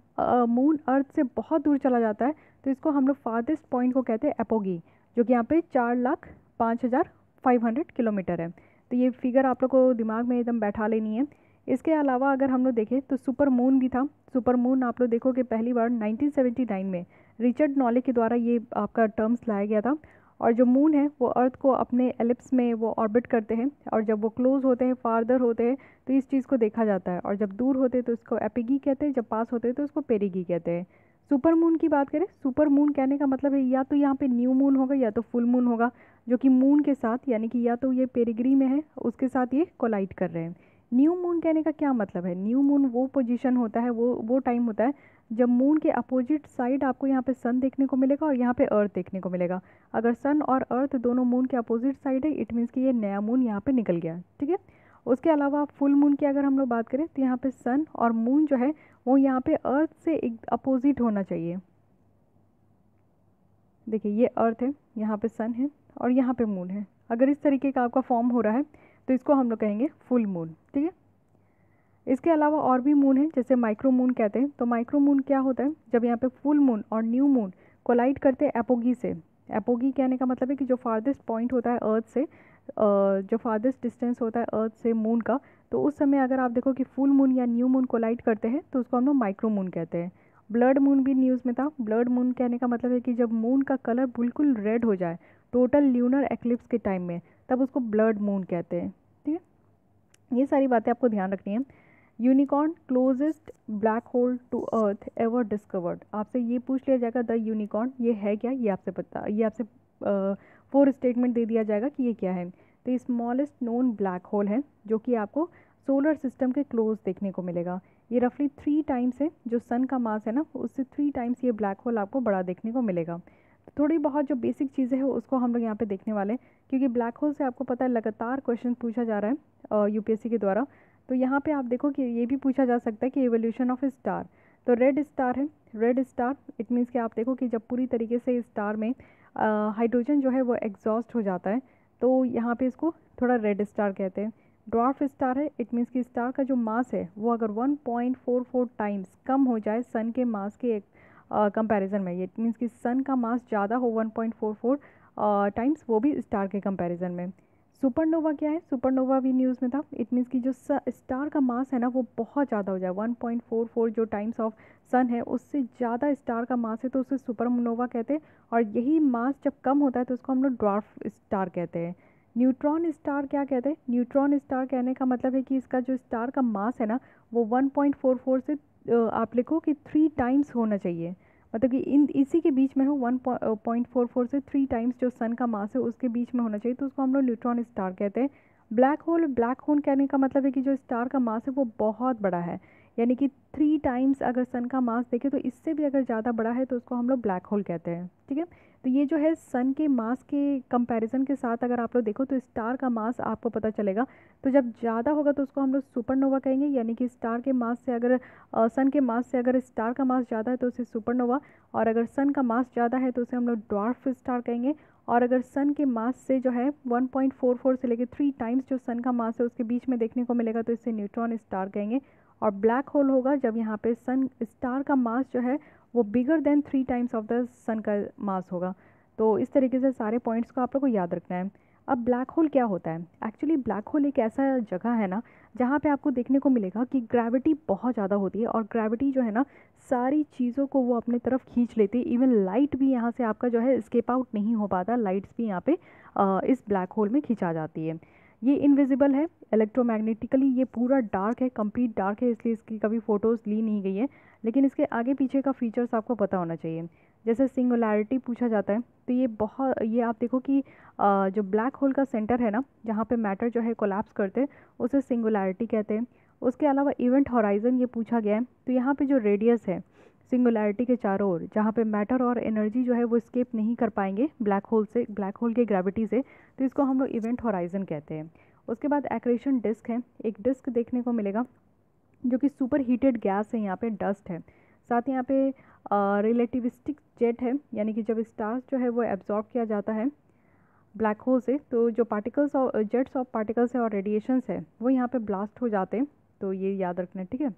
मून अर्थ से बहुत दूर चला जाता है तो इसको हम लोग फारदेस्ट पॉइंट को कहते हैं एपोगी, जो कि यहाँ पे 4,05,500 किलोमीटर है। तो ये फिगर आप लोग को दिमाग में एकदम बैठा लेनी है। इसके अलावा अगर हम लोग देखें तो सुपर मून भी था। सुपर मून आप लोग देखो कि पहली बार 1979 में रिचर्ड नॉले के द्वारा ये आपका टर्म्स लाया गया था। और जो मून है वो अर्थ को अपने एलिप्स में वो ऑर्बिट करते हैं, और जब वो क्लोज होते हैं, फार्दर होते हैं, तो इस चीज़ को देखा जाता है। और जब दूर होते हैं तो इसको एपिगी कहते हैं, जब पास होते हैं तो इसको पेरिगी कहते हैं। सुपर मून की बात करें, सुपर मून कहने का मतलब है या तो यहाँ पे न्यू मून होगा या तो फुल मून होगा, जो कि मून के साथ यानी कि या तो ये पेरिग्री में है उसके साथ ये कोलाइड कर रहे हैं। न्यू मून कहने का क्या मतलब है, न्यू मून वो पोजीशन होता है, वो टाइम होता है जब मून के अपोजिट साइड आपको यहाँ पे सन देखने को मिलेगा और यहाँ पे अर्थ देखने को मिलेगा। अगर सन और अर्थ दोनों मून के अपोजिट साइड है, इट मीन्स कि ये नया मून यहाँ पे निकल गया। ठीक है, उसके अलावा फुल मून की अगर हम लोग बात करें तो यहाँ पे सन और मून जो है वो यहाँ पे अर्थ से एक अपोजिट होना चाहिए। देखिए ये अर्थ है, यहाँ पे सन है और यहाँ पे मून है। अगर इस तरीके का आपका फॉर्म हो रहा है तो इसको हम लोग कहेंगे फुल मून। ठीक है, इसके अलावा और भी मून है जैसे माइक्रो मून कहते हैं। तो माइक्रो मून क्या होता है, जब यहाँ पे फुल मून और न्यू मून कोलाइड करते हैं एपोगी से। एपोगी कहने का मतलब है कि जो फारदेस्ट पॉइंट होता है अर्थ से, जो फारदेस्ट डिस्टेंस होता है अर्थ से मून का, तो उस समय अगर आप देखो कि फुल मून या न्यू मून कोलाइड करते हैं तो उसको हम लोग माइक्रो मून कहते हैं। ब्लड मून भी न्यूज़ में था। ब्लड मून कहने का मतलब है कि जब मून का कलर बिल्कुल रेड हो जाए टोटल ल्यूनर एक्लिप्स के टाइम में, तब उसको ब्लड मून कहते हैं। ठीक है, ये सारी बातें आपको ध्यान रखनी है। Unicorn closest black hole to Earth ever discovered, आपसे ये पूछ लिया जाएगा द यूनिकॉर्न ये है क्या, ये आपसे 4 स्टेटमेंट दे दिया जाएगा कि ये क्या है। तो ये स्मॉलेस्ट नोन ब्लैक होल है जो कि आपको सोलर सिस्टम के क्लोज देखने को मिलेगा। ये रफली 3 टाइम्स है, जो सन का मास है ना उससे 3 टाइम्स ये ब्लैक होल आपको बड़ा देखने को मिलेगा। तो थोड़ी बहुत जो बेसिक चीज़ें हैं उसको हम लोग यहाँ पे देखने वाले हैं, क्योंकि ब्लैक होल से आपको पता है लगातार क्वेश्चन पूछा जा रहा है यूपीएससी के द्वारा। तो यहाँ पे आप देखो कि ये भी पूछा जा सकता है कि एवोल्यूशन ऑफ ए स्टार। तो रेड स्टार है, रेड स्टार इट मीन्स कि आप देखो कि जब पूरी तरीके से स्टार में हाइड्रोजन जो है वो एग्जॉस्ट हो जाता है तो यहाँ पे इसको थोड़ा रेड स्टार कहते हैं। ड्वार्फ स्टार है, इट मीन्स कि स्टार का जो मास है वो अगर 1.44 टाइम्स कम हो जाए सन के मास के कंपैरिजन में, इट मीन्स कि सन का मास ज़्यादा हो 1.44 टाइम्स, वो भी स्टार के कंपैरिजन में। सुपरनोवा क्या है, सुपरनोवा भी न्यूज़ में था, इट मीन्स कि जो स्टार का मास है ना वो बहुत ज़्यादा हो जाए, 1.44 जो टाइम्स ऑफ सन है उससे ज़्यादा स्टार का मास है तो उसे सुपरनोवा कहते हैं। और यही मास जब कम होता है तो उसको हम लोग ड्वार्फ स्टार कहते हैं। न्यूट्रॉन स्टार क्या कहते हैं, न्यूट्रॉन स्टार कहने का मतलब है कि इसका जो स्टार का मास है ना वो 1.44 से आप लिखो कि 3 टाइम्स होना चाहिए, मतलब कि इन इसी के बीच में हो, 1.44 से 3 टाइम्स जो सन का मास है उसके बीच में होना चाहिए, तो उसको हम लोग न्यूट्रॉन स्टार कहते हैं। ब्लैक होल, ब्लैक होल कहने का मतलब है कि जो स्टार का मास है वो बहुत बड़ा है, यानी कि 3 टाइम्स अगर सन का मास देखें तो इससे भी अगर ज़्यादा बड़ा है तो उसको हम लोग ब्लैक होल कहते हैं। ठीक है, तो ये जो है सन के मास के कंपैरिजन के साथ अगर आप लोग देखो तो स्टार का मास आपको पता चलेगा, तो जब ज़्यादा होगा तो उसको हम लोग सुपरनोवा कहेंगे, यानी कि स्टार के मास से अगर सन के मास से अगर स्टार का मास ज़्यादा है तो उसे सुपरनोवा, और अगर सन का मास ज़्यादा है तो उसे हम लोग ड्वार्फ स्टार कहेंगे, और अगर सन के मास से जो है 1.44 से लेकर 3 टाइम्स जो सन का मास है उसके बीच में देखने को मिलेगा तो इसे न्यूट्रॉन स्टार कहेंगे। और ब्लैक होल होगा जब यहाँ पे सन स्टार का मास जो है वो bigger than 3 times of the sun का मास होगा। तो इस तरीके से सारे पॉइंट्स को आप लोग को याद रखना है। अब ब्लैक होल क्या होता है, एक्चुअली ब्लैक होल एक ऐसा जगह है ना जहाँ पे आपको देखने को मिलेगा कि ग्रेविटी बहुत ज़्यादा होती है, और ग्रेविटी जो है ना सारी चीज़ों को वो अपने तरफ खींच लेती है, इवन लाइट भी यहाँ से आपका जो है स्केप आउट नहीं हो पाता, लाइट्स भी यहाँ पे इस ब्लैक होल में खिंचा जाती है। ये इनविजिबल है इलेक्ट्रोमैग्नेटिकली, ये पूरा डार्क है, कंप्लीट डार्क है, इसलिए इसकी कभी फ़ोटोज़ ली नहीं गई है, लेकिन इसके आगे पीछे का फीचर्स आपको पता होना चाहिए। जैसे सिंगुलैरिटी पूछा जाता है तो ये आप देखो कि जो ब्लैक होल का सेंटर है ना जहाँ पे मैटर जो है कोलैप्स करते हैं उसे सिंगुलैरिटी कहते हैं। उसके अलावा इवेंट हॉराइजन ये पूछा गया है, तो यहाँ पे जो रेडियस है सिंगुलैरिटी के चारों ओर जहाँ पे मैटर और एनर्जी जो है वो स्केप नहीं कर पाएंगे ब्लैक होल से, ब्लैक होल के ग्रेविटी से, तो इसको हम लोग इवेंट हॉराइजन कहते हैं। उसके बाद एक्रेशन डिस्क है, एक डिस्क देखने को मिलेगा जो कि सुपर हीटेड गैस है, यहाँ पे डस्ट है, साथ ही यहाँ पे रिलेटिविस्टिक जेट है, यानी कि जब स्टार्स जो है वो एब्जॉर्ब किया जाता है ब्लैक होल से तो जो पार्टिकल्स और जेट्स ऑफ पार्टिकल्स है और रेडिएशंस है वो यहाँ पे ब्लास्ट हो जाते हैं, तो ये याद रखना है। ठीक है,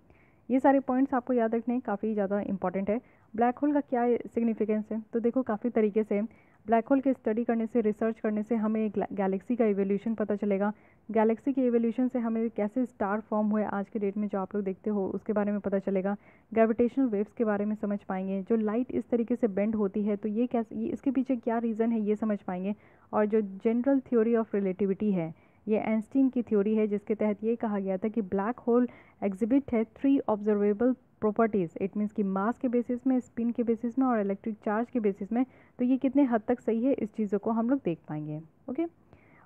ये सारे पॉइंट्स आपको याद रखने काफ़ी ज़्यादा इंपॉर्टेंट है। ब्लैक होल का क्या सिग्निफिकेंस है, तो देखो काफ़ी तरीके से ब्लैक होल के स्टडी करने से, रिसर्च करने से हमें गैलेक्सी का एवोल्यूशन पता चलेगा, गैलेक्सी के एवोल्यूशन से हमें कैसे स्टार फॉर्म हुए आज के डेट में जो आप लोग देखते हो उसके बारे में पता चलेगा, ग्रेविटेशनल वेव्स के बारे में समझ पाएंगे, जो लाइट इस तरीके से बेंड होती है तो ये कैसे, ये इसके पीछे क्या रीज़न है ये समझ पाएंगे, और जो जनरल थ्योरी ऑफ रिलेटिविटी है ये आइंस्टीन की थ्योरी है जिसके तहत ये कहा गया था कि ब्लैक होल एग्जिबिट है 3 ऑब्जर्वेबल प्रॉपर्टीज़, इट मीन्स कि मास के बेसिस में, स्पिन के बेसिस में और इलेक्ट्रिक चार्ज के बेसिस में, तो ये कितने हद तक सही है इस चीज़ों को हम लोग देख पाएंगे। ओके,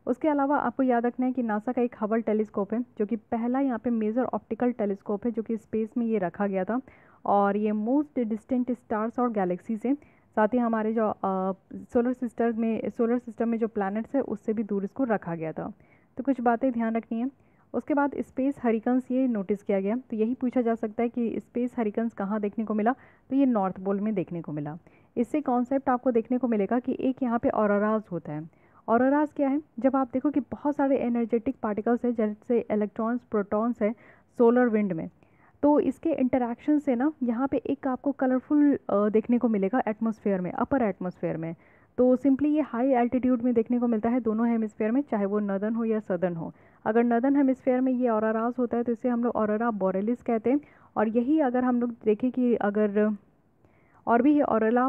उसके अलावा आपको याद रखना है कि नासा का एक हबल टेलीस्कोप है जो कि पहला यहाँ पे मेजर ऑप्टिकल टेलीस्कोप है जो कि स्पेस में ये रखा गया था, और ये मोस्ट डिस्टेंट स्टार्स और गैलेक्सी से, साथ ही हमारे जो सोलर सिस्टम में जो प्लैनेट्स है उससे भी दूर इसको रखा गया था। तो कुछ बातें ध्यान रखनी है। उसके बाद स्पेस हरिकन्स ये नोटिस किया गया, तो यही पूछा जा सकता है कि स्पेस हरिकन्स कहाँ देखने को मिला, तो ये नॉर्थ पोल में देखने को मिला। इससे कॉन्सेप्ट आपको देखने को मिलेगा कि एक यहाँ पे ऑरोराज होता है। ऑरोराज क्या है, जब आप देखो कि बहुत सारे एनर्जेटिक पार्टिकल्स है जैसे इलेक्ट्रॉन्स, प्रोटॉन्स है सोलर विंड में, तो इसके इंटरेक्शन से ना यहाँ पे एक आपको कलरफुल देखने को मिलेगा एटमॉस्फेयर में, अपर एटमॉस्फेयर में। तो सिंपली ये हाई एल्टीट्यूड में देखने को मिलता है दोनों हेमिस्फेयर में, चाहे वो नर्दर्न हो या सदर्न हो। अगर नर्दर्न हेमिस्फेयर में ये ऑरोराज होता है तो इसे हम लोग ऑरोरा बोरेलिस कहते हैं, और यही अगर हम लोग देखें कि अगर और भी ऑरोरा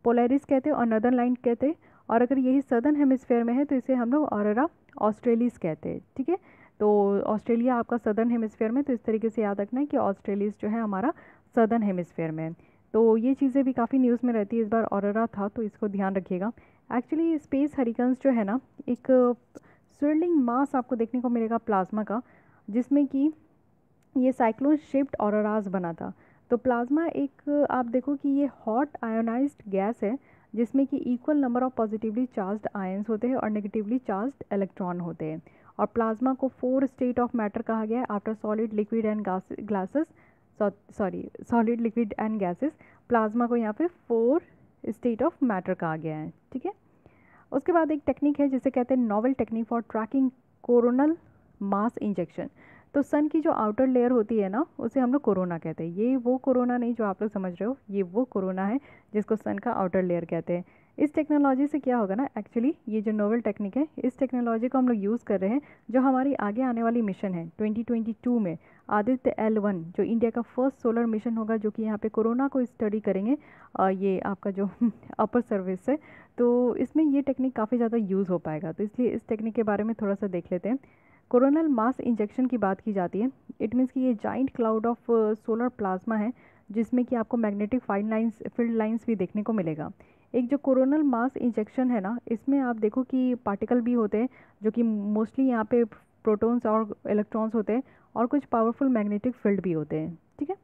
पोलैरिस कहते हैं और नर्दर्न लाइट कहते हैं, और अगर यही सदर्न हेमिस्फेयर में है तो इसे हम लोग ऑरोरा ऑस्ट्रेलिस कहते हैं। ठीक है, तो ऑस्ट्रेलिया आपका सदर्न हेमिस्फेयर में, तो इस तरीके से याद रखना है कि ऑस्ट्रेलिस जो है हमारा सदर्न हेमिस्फेयर में। तो ये चीज़ें भी काफ़ी न्यूज़ में रहती है, इस बार ऑरोरा था तो इसको ध्यान रखिएगा। एक्चुअली स्पेस हरिकन्स जो है ना एक स्विर्लिंग मास आपको देखने को मिलेगा प्लाज्मा का, जिसमें कि ये साइक्लोन शिफ्ट ऑरोराज बना था। तो प्लाज्मा एक आप देखो कि ये हॉट आयोनाइज्ड गैस है जिसमें कि equal number of positively charged ions होते हैं और नेगेटिवली चार्ज्ड इलेक्ट्रॉन होते हैं। और प्लाज्मा को 4 स्टेट ऑफ मैटर कहा गया है after solid, liquid and gases. Sorry solid, liquid and gases, plasma को यहाँ पे 4 स्टेट ऑफ मैटर कहा गया है, ठीक है। उसके बाद एक टेक्निक है जिसे कहते हैं novel technique for tracking coronal mass injection. तो सन की जो आउटर लेयर होती है ना, उसे हम लोग कोरोना कहते हैं। ये वो कोरोना नहीं जो आप लोग समझ रहे हो, ये वो कोरोना है जिसको सन का आउटर लेयर कहते हैं। इस टेक्नोलॉजी से क्या होगा ना, एक्चुअली ये जो नोवेल टेक्निक है, इस टेक्नोलॉजी को हम लोग यूज़ कर रहे हैं जो हमारी आगे आने वाली मिशन है 2022 में, आदित्य L1, जो इंडिया का फर्स्ट सोलर मिशन होगा, जो कि यहाँ पे कोरोना को स्टडी करेंगे। ये आपका जो अपर सर्विस है, तो इसमें ये टेक्निक काफ़ी ज़्यादा यूज़ हो पाएगा। तो इसलिए इस टेक्निक के बारे में थोड़ा सा देख लेते हैं। कोरोनल मास इंजेक्शन की बात की जाती है। इट मीन्स कि ये giant cloud of solar plasma है जिसमें कि आपको मैग्नेटिक फील्ड लाइंस भी देखने को मिलेगा। एक जो कोरोनल मास इंजेक्शन है ना, इसमें आप देखो कि पार्टिकल भी होते हैं जो कि मोस्टली यहाँ पे प्रोटॉन्स और इलेक्ट्रॉन्स होते हैं, और कुछ पावरफुल मैग्नेटिक फील्ड भी होते हैं, ठीक है।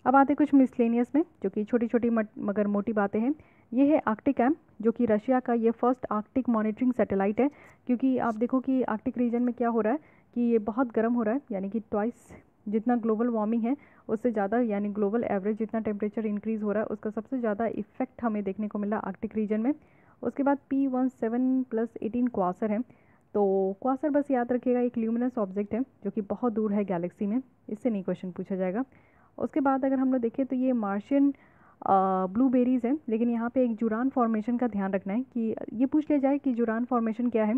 अब आते कुछ मिसलेनियस में, जो कि छोटी छोटी मगर मोटी बातें हैं। ये है आर्कटिक एम, जो कि रशिया का ये फर्स्ट आर्कटिक मॉनिटरिंग सैटेलाइट है। क्योंकि आप देखो कि आर्कटिक रीजन में क्या हो रहा है कि ये बहुत गर्म हो रहा है, यानी कि ट्वाइस जितना ग्लोबल वार्मिंग है उससे ज़्यादा, यानी ग्लोबल एवरेज जितना टेम्परेचर इंक्रीज़ हो रहा है उसका सबसे ज़्यादा इफेक्ट हमें देखने को मिला आर्कटिक रीजन में। उसके बाद P17+18 क्वासर है। तो क्वासर बस याद रखिएगा एक ल्यूमिनस ऑब्जेक्ट है जो कि बहुत दूर है गैलेक्सी में, इससे नहीं क्वेश्चन पूछा जाएगा। उसके बाद अगर हम लोग देखें तो ये मार्शियन ब्लूबेरीज़ हैं, लेकिन यहाँ पे एक जुरान फॉर्मेशन का ध्यान रखना है कि ये पूछ लिया जाए कि जुरान फॉर्मेशन क्या है,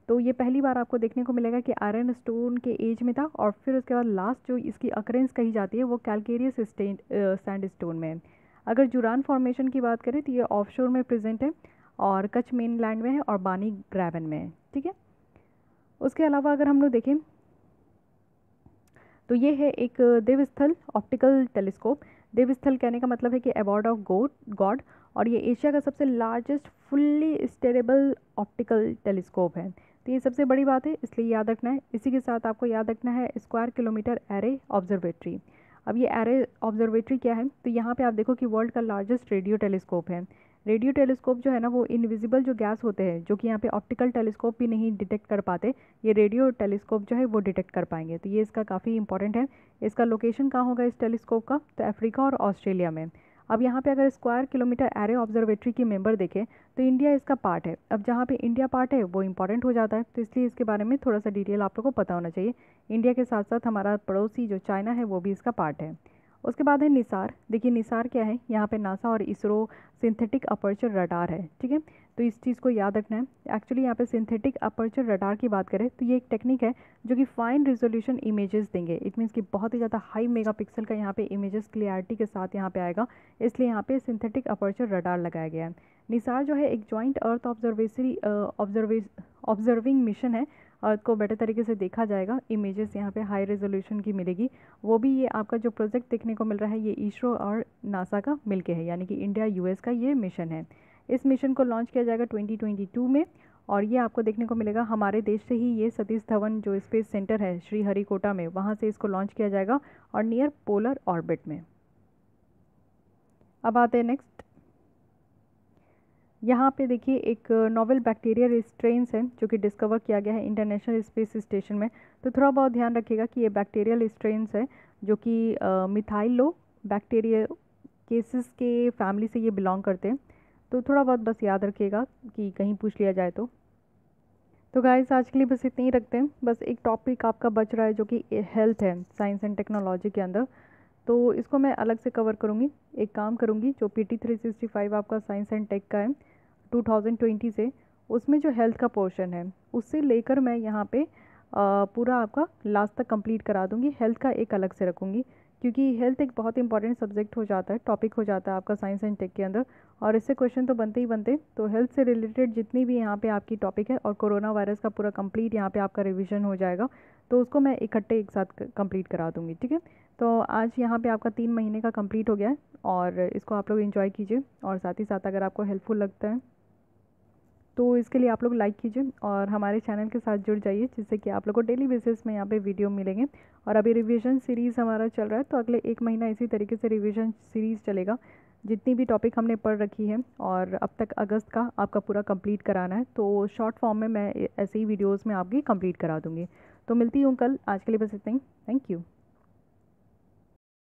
तो ये पहली बार आपको देखने को मिलेगा कि आयरन स्टोन के एज में था, और फिर उसके बाद लास्ट जो इसकी अकरेंस कही जाती है वो कैलकेरियस सैंड स्टोन में है। अगर जुरान फॉर्मेशन की बात करें तो ये ऑफशोर में प्रेजेंट है, और कच्छ मेन लैंड में है, और बानी ग्रेवन में है, ठीक है। उसके अलावा अगर हम लोग देखें तो ये है एक देवस्थल ऑप्टिकल टेलीस्कोप। देवस्थल कहने का मतलब है कि अवार्ड ऑफ गॉड, और ये एशिया का सबसे लार्जेस्ट फुल्ली स्टेरेबल ऑप्टिकल टेलीस्कोप है। तो ये सबसे बड़ी बात है, इसलिए याद रखना है। इसी के साथ आपको याद रखना है स्क्वायर किलोमीटर एरे ऑब्जर्वेटरी। अब ये एरे ऑब्जर्वेटरी क्या है, तो यहाँ पे आप देखो कि वर्ल्ड का लार्जेस्ट रेडियो टेलीस्कोप है। रेडियो टेलीस्कोप जो है ना, वो इनविजिबल जो गैस होते हैं जो कि यहाँ पे ऑप्टिकल टेलीस्कोप भी नहीं डिटेक्ट कर पाते, ये रेडियो टेलीस्कोप जो है वो डिटेक्ट कर पाएंगे। तो ये इसका काफ़ी इंपॉर्टेंट है। इसका लोकेशन कहाँ होगा इस टेलीस्कोप का, तो अफ्रीका और ऑस्ट्रेलिया में। अब यहाँ पे अगर स्क्वायर किलोमीटर एरे ऑब्जर्वेटरी की मेंबर देखें तो इंडिया इसका पार्ट है। अब जहाँ पे इंडिया पार्ट है वो इंपॉर्टेंट हो जाता है, तो इसलिए इसके बारे में थोड़ा सा डिटेल आप लोग को पता होना चाहिए। इंडिया के साथ साथ हमारा पड़ोसी जो चाइना है वो भी इसका पार्ट है। उसके बाद है निसार। देखिए निसार क्या है, यहाँ पे नासा और इसरो सिंथेटिक अपर्चर रडार है, ठीक है। तो इस चीज़ को याद रखना है। एक्चुअली यहाँ पे सिंथेटिक अपर्चर रडार की बात करें तो ये एक टेक्निक है जो कि फाइन रेजोल्यूशन इमेजेस देंगे। इट मीन्स कि बहुत ही ज़्यादा हाई मेगापिक्सल का यहाँ पे इमेजेस क्लियरिटी के साथ यहाँ पे आएगा, इसलिए यहाँ पे सिंथेटिक अपर्चर रडार लगाया गया है। निसार जो है एक जॉइंट अर्थ ऑब्जर्विंग मिशन है, अर्थ को बेटर तरीके से देखा जाएगा, इमेजेस यहाँ पे हाई रेजोल्यूशन की मिलेगी। वो भी ये आपका जो प्रोजेक्ट देखने को मिल रहा है ये इसरो और नासा का मिलके है, यानी कि इंडिया यूएस का ये मिशन है। इस मिशन को लॉन्च किया जाएगा 2022 में, और ये आपको देखने को मिलेगा हमारे देश से ही। ये सतीश धवन जो स्पेस सेंटर है श्रीहरिकोटा में, वहाँ से इसको लॉन्च किया जाएगा, और नियर पोलर ऑर्बिट में। अब आते हैं नेक्स्ट। यहाँ पे देखिए एक नोवेल बैक्टीरियल स्ट्रेन्स है जो कि डिस्कवर किया गया है इंटरनेशनल स्पेस स्टेशन में। तो थोड़ा बहुत ध्यान रखिएगा कि ये बैक्टीरियल स्ट्रेन्स है जो कि मिथाइलो बैक्टीरिया केसेस के फैमिली से ये बिलोंग करते हैं। तो थोड़ा बहुत बस याद रखिएगा कि कहीं पूछ लिया जाए तो गाइस आज के लिए बस इतने ही रखते हैं। बस एक टॉपिक आपका बच रहा है जो कि हेल्थ है साइंस एंड टेक्नोलॉजी के अंदर, तो इसको मैं अलग से कवर करूँगी। एक काम करूँगी, जो PT 365 आपका साइंस एंड टेक का है 2020 से, उसमें जो हेल्थ का पोर्शन है उससे लेकर मैं यहाँ पे पूरा आपका लास्ट तक कंप्लीट करा दूँगी। हेल्थ का एक अलग से रखूँगी, क्योंकि हेल्थ एक बहुत इंपॉर्टेंट सब्जेक्ट हो जाता है, टॉपिक हो जाता है आपका साइंस एंड टेक के अंदर, और इससे क्वेश्चन तो बनते ही बनते। तो हेल्थ से रिलेटेड जितनी भी यहाँ पे आपकी टॉपिक है, और कोरोना वायरस का पूरा कंप्लीट यहाँ पे आपका रिवीजन हो जाएगा, तो उसको मैं इकट्ठे एक साथ कंप्लीट करा दूँगी, ठीक है। तो आज यहाँ पे आपका 3 महीने का कंप्लीट हो गया है, और इसको आप लोग एंजॉय कीजिए, और साथ ही साथ अगर आपको हेल्पफुल लगता है तो इसके लिए आप लोग लाइक कीजिए और हमारे चैनल के साथ जुड़ जाइए, जिससे कि आप लोग को डेली बेसिस में यहाँ पे वीडियो मिलेंगे। और अभी रिवीजन सीरीज़ हमारा चल रहा है, तो अगले 1 महीना इसी तरीके से रिवीजन सीरीज़ चलेगा, जितनी भी टॉपिक हमने पढ़ रखी है, और अब तक अगस्त का आपका पूरा कंप्लीट कराना है। तो शॉर्ट फॉर्म में मैं ऐसे ही वीडियोज़ में आपकी कंप्लीट करा दूँगी। तो मिलती हूँ कल, आज के लिए बस इतना ही। Thank you.